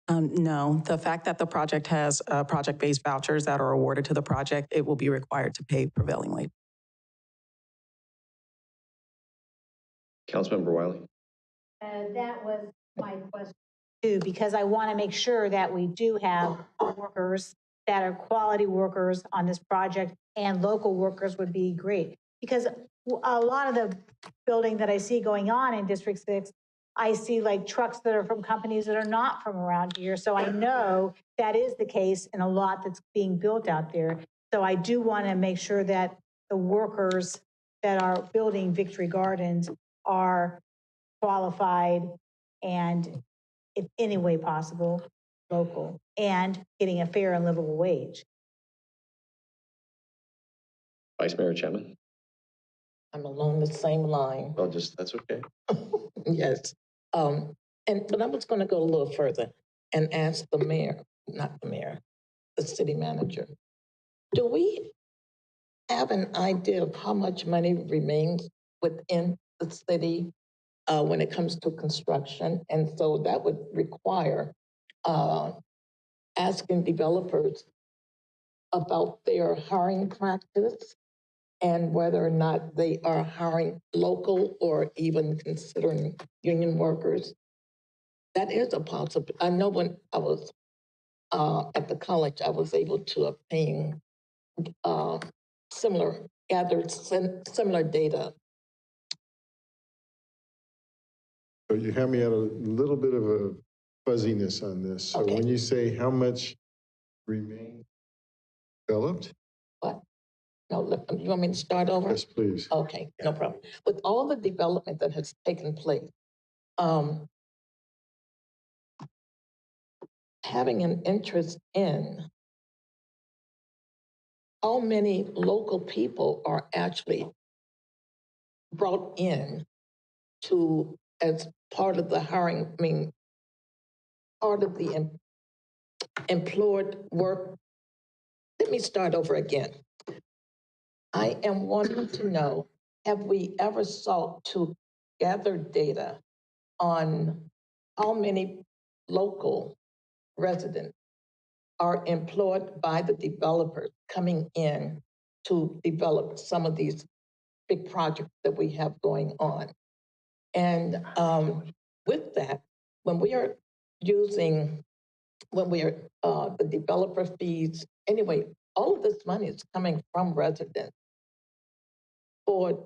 No, the fact that the project has project-based vouchers that are awarded to the project, it will be required to pay prevailing wage. Councilmember Wiley. That was my question too, because I want to make sure that we do have workers that are quality workers on this project, and local workers would be great. Because a lot of the building that I see going on in District 6, I see like trucks that are from companies that are not from around here. So I know that is the case in a lot that's being built out there. So I do want to make sure that the workers that are building Victory Gardens are qualified and, if any way possible, local, and getting a fair and livable wage. Vice Mayor Chapman. I'm along the same line. Well, that's okay. Yes. But I was going to go a little further and ask the mayor, not the mayor, the city manager. Do we have an idea of how much money remains within the city when it comes to construction? And so that would require asking developers about their hiring practice and whether or not they are hiring local or even considering union workers. That is a possibility. I know when I was at the college, I was able to obtain similar data. So you have me at a little bit of a fuzziness on this. So when you say how much remain developed? What? No, you want me to start over? Yes, please. Okay, no problem. With all the development that has taken place, having an interest in how many local people are actually brought in to, as part of the hiring, I mean, part of the employed work. Let me start over again. I am wanting to know, have we ever sought to gather data on how many local residents are employed by the developers coming in to develop some of these big projects that we have going on? And with that, when we are using, the developer fees, anyway, all of this money is coming from residents for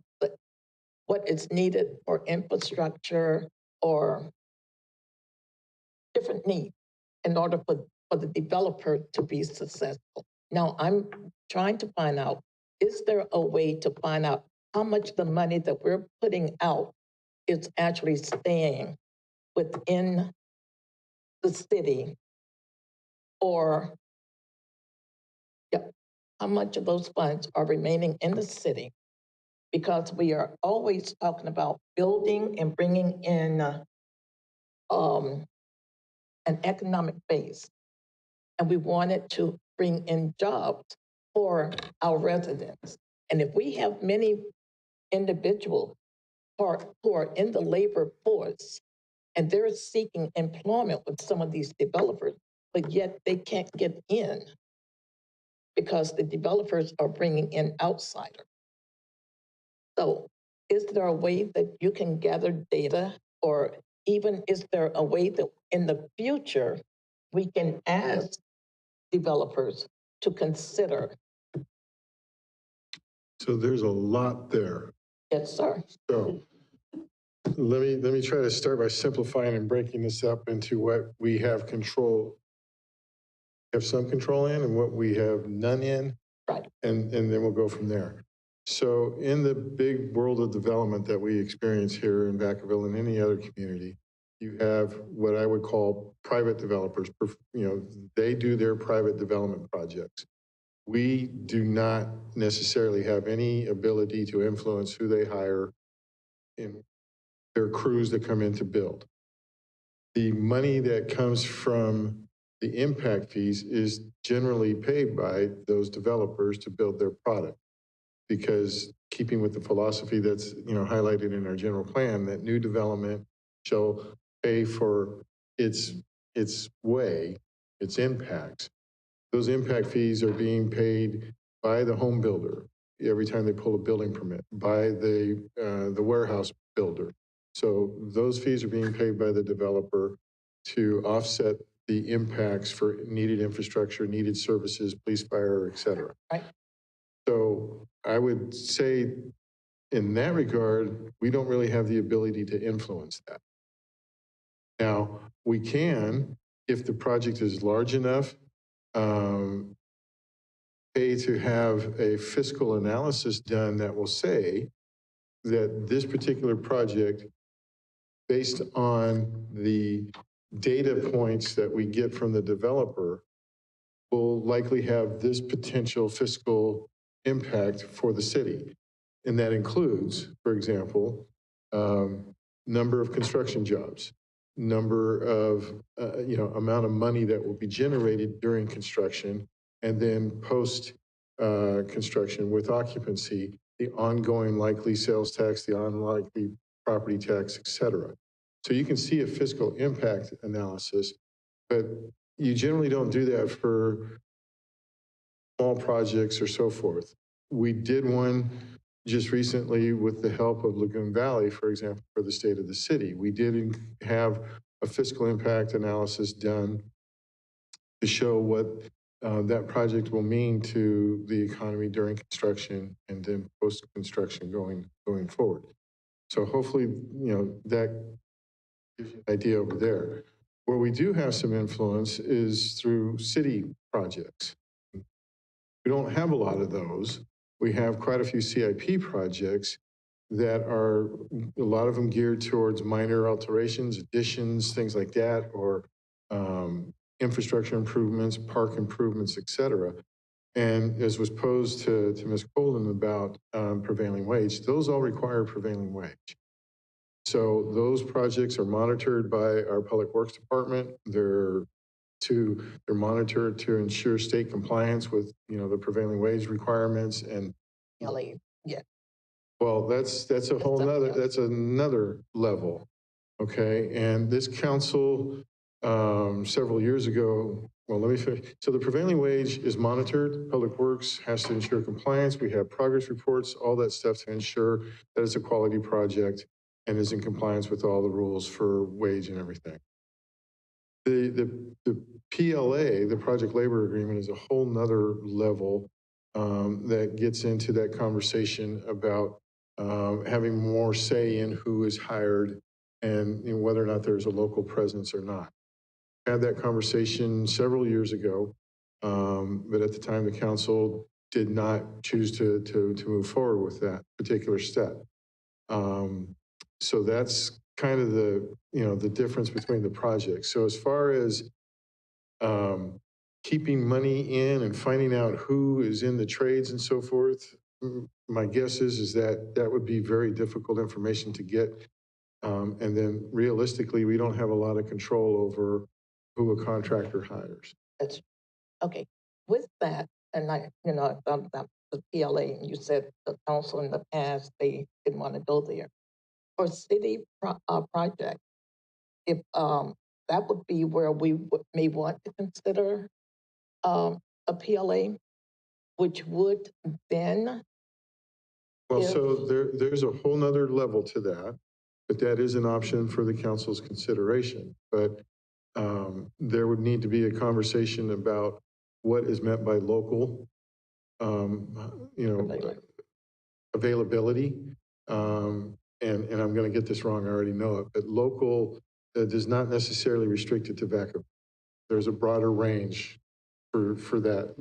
what is needed for infrastructure or different needs in order for the developer to be successful. Now, I'm trying to find out, is there a way to find out how much the money that we're putting out is actually staying within the city, or how much of those funds are remaining in the city? Because we are always talking about building and bringing in an economic base, and we wanted to bring in jobs for our residents. And if we have many individuals who are in the labor force and they're seeking employment with some of these developers, but yet they can't get in because the developers are bringing in outsiders. So is there a way that you can gather data, or even is there a way that in the future we can ask developers to consider? So there's a lot there. Yes, sir. So let me try to start by simplifying and breaking this up into what we have some control in, and what we have none in. Right. And then we'll go from there. So in the big world of development that we experience here in Vacaville and any other community, you have what I would call private developers. They do their private development projects. We do not necessarily have any ability to influence who they hire in their crews that come in to build. The money that comes from the impact fees is generally paid by those developers to build their product, because keeping with the philosophy that's highlighted in our general plan, that new development shall pay for its impacts. Those impact fees are being paid by the home builder every time they pull a building permit, by the warehouse builder. So those fees are being paid by the developer to offset the impacts for needed infrastructure, needed services, police, fire, et cetera. Right. So I would say in that regard, we don't really have the ability to influence that. Now, we can, if the project is large enough, pay to have a fiscal analysis done that will say that this particular project, based on the data points that we get from the developer, will likely have this potential fiscal impact for the city. And that includes, for example, number of construction jobs, number of, amount of money that will be generated during construction, and then post construction with occupancy, the ongoing likely sales tax, the unlikely property tax, et cetera. So you can see a fiscal impact analysis, but you generally don't do that for small projects or so forth. We did one just recently with the help of Lagoon Valley, for example, for the state of the city. We did have a fiscal impact analysis done to show what that project will mean to the economy during construction and then post-construction going forward. So hopefully, that gives you an idea over there. Where we do have some influence is through city projects. We don't have a lot of those. We have quite a few CIP projects that are, a lot of them geared towards minor alterations, additions, things like that, or infrastructure improvements, park improvements, et cetera. And as was posed to Ms. Colden about prevailing wage, those all require prevailing wage. So those projects are monitored by our Public Works Department. They're monitored to ensure state compliance with, the prevailing wage requirements and. LA, yeah. Well, that's another level, okay? And this council, several years ago, well, let me finish. So the prevailing wage is monitored. Public Works has to ensure compliance. We have progress reports, all that stuff to ensure that it's a quality project and is in compliance with all the rules for wage and everything. The PLA, the Project Labor Agreement, is a whole nother level that gets into that conversation about having more say in who is hired and whether or not there's a local presence or not. I had that conversation several years ago, but at the time the council did not choose to move forward with that particular step. So that's kind of the difference between the projects. So as far as keeping money in and finding out who is in the trades and so forth, my guess is that would be very difficult information to get. And then realistically, we don't have a lot of control over who a contractor hires. That's okay. With that, and I thought about the PLA, and you said the council in the past, they didn't want to go there. For city project, if that would be where we may want to consider a PLA, which would then. Well, so there's a whole nother level to that, but that is an option for the council's consideration. But there would need to be a conversation about what is meant by local, availability. And I'm going to get this wrong, I already know it, but local does not necessarily restrict it to Vacaville. There's a broader range for that.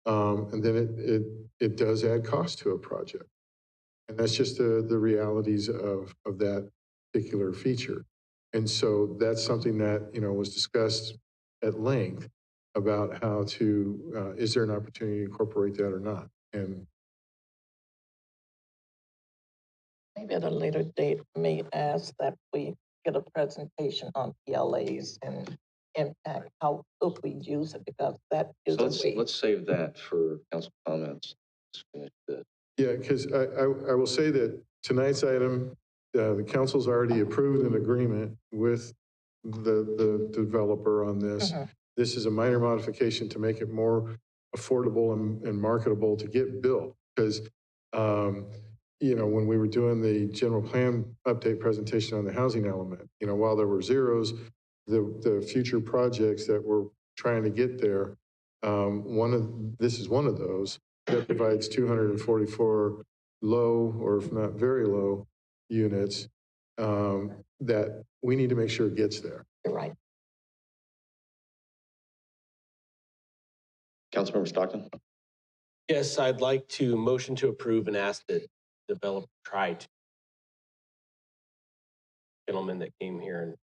And then it does add cost to a project. And that's just the realities of that particular feature. And so that's something that, was discussed at length about how to, is there an opportunity to incorporate that or not? And maybe at a later date, may ask that we get a presentation on PLAs and impact, how could we use it, because that is let's save that for council comments. yeah, because I will say that tonight's item, the council's already approved an agreement with the developer on this. This is a minor modification to make it more affordable and marketable to get built. Because, when we were doing the general plan update presentation on the housing element, while there were zeros, the future projects that we're trying to get there, this is one of those that provides 244 low, or if not very low, units that we need to make sure it gets there. You're right. Councilmember Stockton? Yes, I'd like to motion to approve and ask the developer try to. Gentleman that came here and.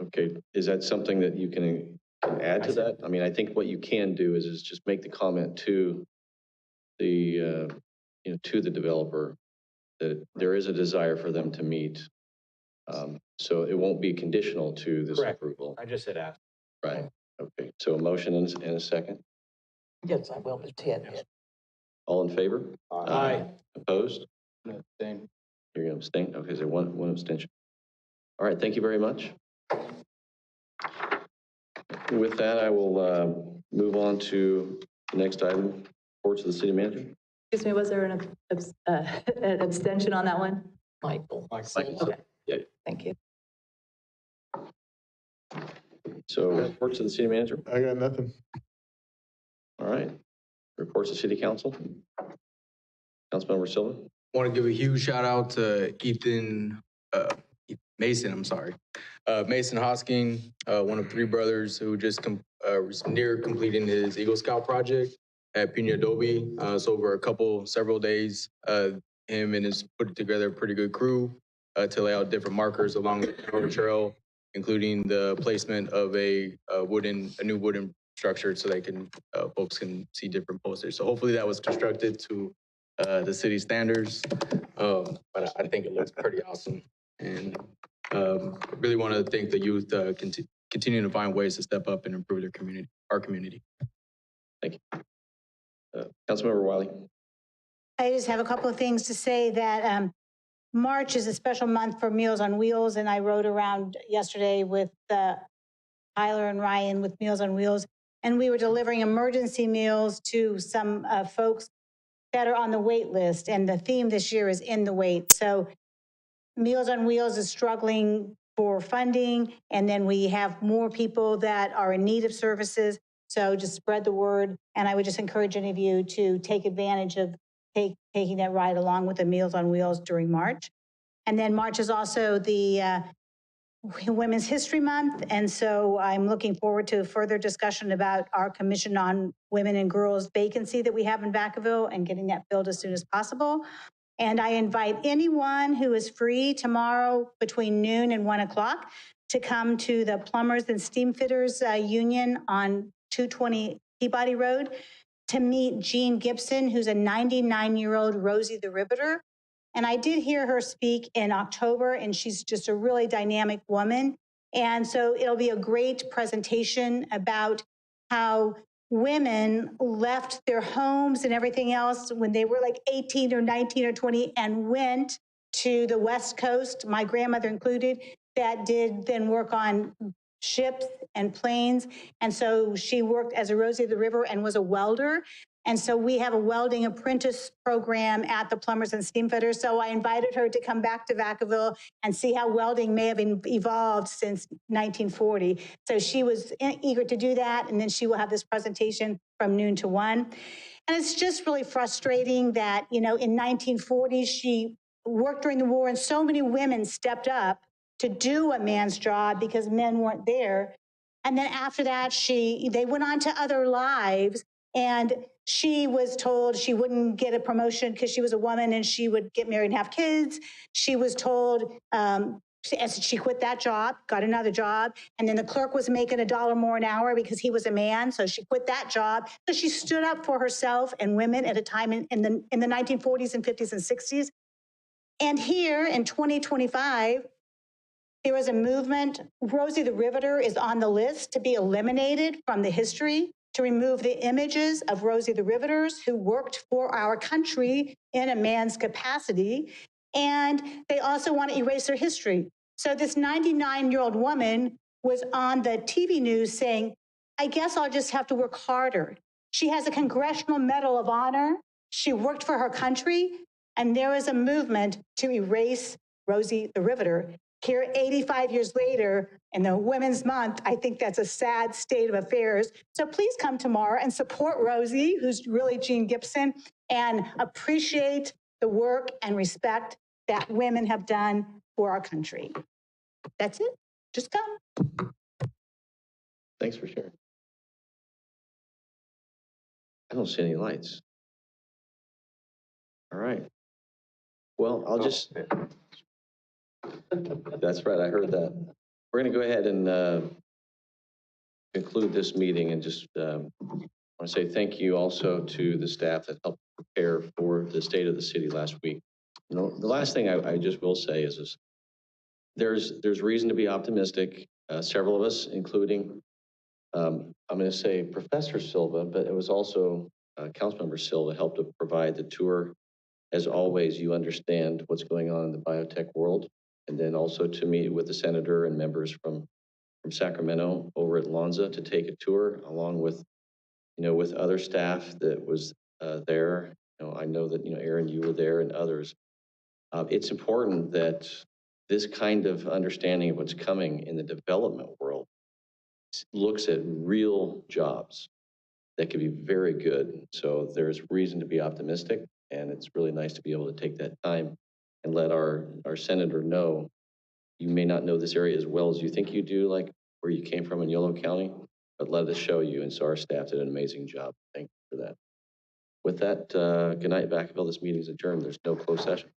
Okay, is that something that you can add to that? I mean, I think what you can do is just make the comment to the, to the developer that there is a desire for them to meet. So it won't be conditional to this approval. I just said ask. Right. Okay. So a motion and a second. Yes, I will be Ted. All in favor? Aye. Opposed? Abstain. You're going to abstain? Okay, so one abstention. All right, thank you very much. With that, I will move on to the next item, reports of the city manager. Excuse me, was there an abstention on that one? Michael. Okay. Yeah. Thank you. So reports of the city manager. I got nothing. All right. Reports of city council. Councilmember Silva. Want to give a huge shout out to Mason, I'm sorry. Mason Hosking, one of three brothers who just was near completing his Eagle Scout project at Pina Adobe. So over several days, him and his put together a pretty good crew to lay out different markers along the trail, including the placement of a new wooden structure so they can folks can see different posters. So hopefully that was constructed to the city standards, but I think it looks pretty awesome. And really want to thank the youth continuing to find ways to step up and improve our community. Thank you. Councilmember Wiley. I just have a couple of things to say that March is a special month for Meals on Wheels, and I rode around yesterday with Tyler and Ryan with Meals on Wheels, and we were delivering emergency meals to some folks that are on the wait list, and the theme this year is in the wait. So Meals on Wheels is struggling for funding, and then we have more people that are in need of services. So just spread the word, and I would just encourage any of you to take advantage of taking that ride along with the Meals on Wheels during March. And then March is also the Women's History Month, and so I'm looking forward to further discussion about our Commission on Women and Girls vacancy that we have in Vacaville and getting that filled as soon as possible. And I invite anyone who is free tomorrow between noon and 1 o'clock to come to the Plumbers and Steamfitters Union on 220 Peabody Road to meet Jean Gibson, who's a 99-year-old Rosie the Riveter. And I did hear her speak in October, and she's just a really dynamic woman. And so it'll be a great presentation about how women left their homes and everything else when they were like 18 or 19 or 20 and went to the West Coast, my grandmother included, that did then work on ships and planes. And so she worked as a Rosie of the River and was a welder. And so we have a welding apprentice program at the Plumbers and Steamfitters. So I invited her to come back to Vacaville and see how welding may have evolved since 1940. So she was eager to do that. And then she will have this presentation from noon to 1. And it's just really frustrating that, in 1940, she worked during the war and so many women stepped up to do a man's job because men weren't there. And then after that, they went on to other lives. And she was told she wouldn't get a promotion because she was a woman and she would get married and have kids. She was told, as she quit that job, got another job, and then the clerk was making $1 more an hour because he was a man, so she quit that job. So she stood up for herself and women at a time in the 1940s and 50s and 60s. And here in 2025, there is a movement. Rosie the Riveter is on the list to be eliminated from the history, to remove the images of Rosie the Riveters who worked for our country in a man's capacity. And they also want to erase her history. So this 99-year-old woman was on the TV news saying, I guess I'll just have to work harder. She has a Congressional Medal of Honor. She worked for her country. And there is a movement to erase Rosie the Riveter. Here, 85 years later, in the Women's Month, I think that's a sad state of affairs. So please come tomorrow and support Rosie, who's really Jean Gibson, and appreciate the work and respect that women have done for our country. That's it. Just come. Thanks for sharing. I don't see any lights. All right. Well, I'll just... That's right, I heard that. We're going to go ahead and conclude this meeting and just want to say thank you also to the staff that helped prepare for the State of the City last week. The last thing I just will say is there's reason to be optimistic. Several of us, including, I'm going to say Professor Silva, but it was also Councilmember Silva, helped to provide the tour. As always, you understand what's going on in the biotech world. And then also to meet with the senator and members from Sacramento over at Lonza to take a tour along with, with other staff that was there. I know that, Aaron, you were there and others. It's important that this kind of understanding of what's coming in the development world looks at real jobs that could be very good. So there's reason to be optimistic. And it's really nice to be able to take that time and let our senator know, you may not know this area as well as you think you do, like where you came from in Yolo County, but let us show you. And so our staff did an amazing job. Thank you for that. With that, good night, Vacaville. This meeting is adjourned. There's no closed session.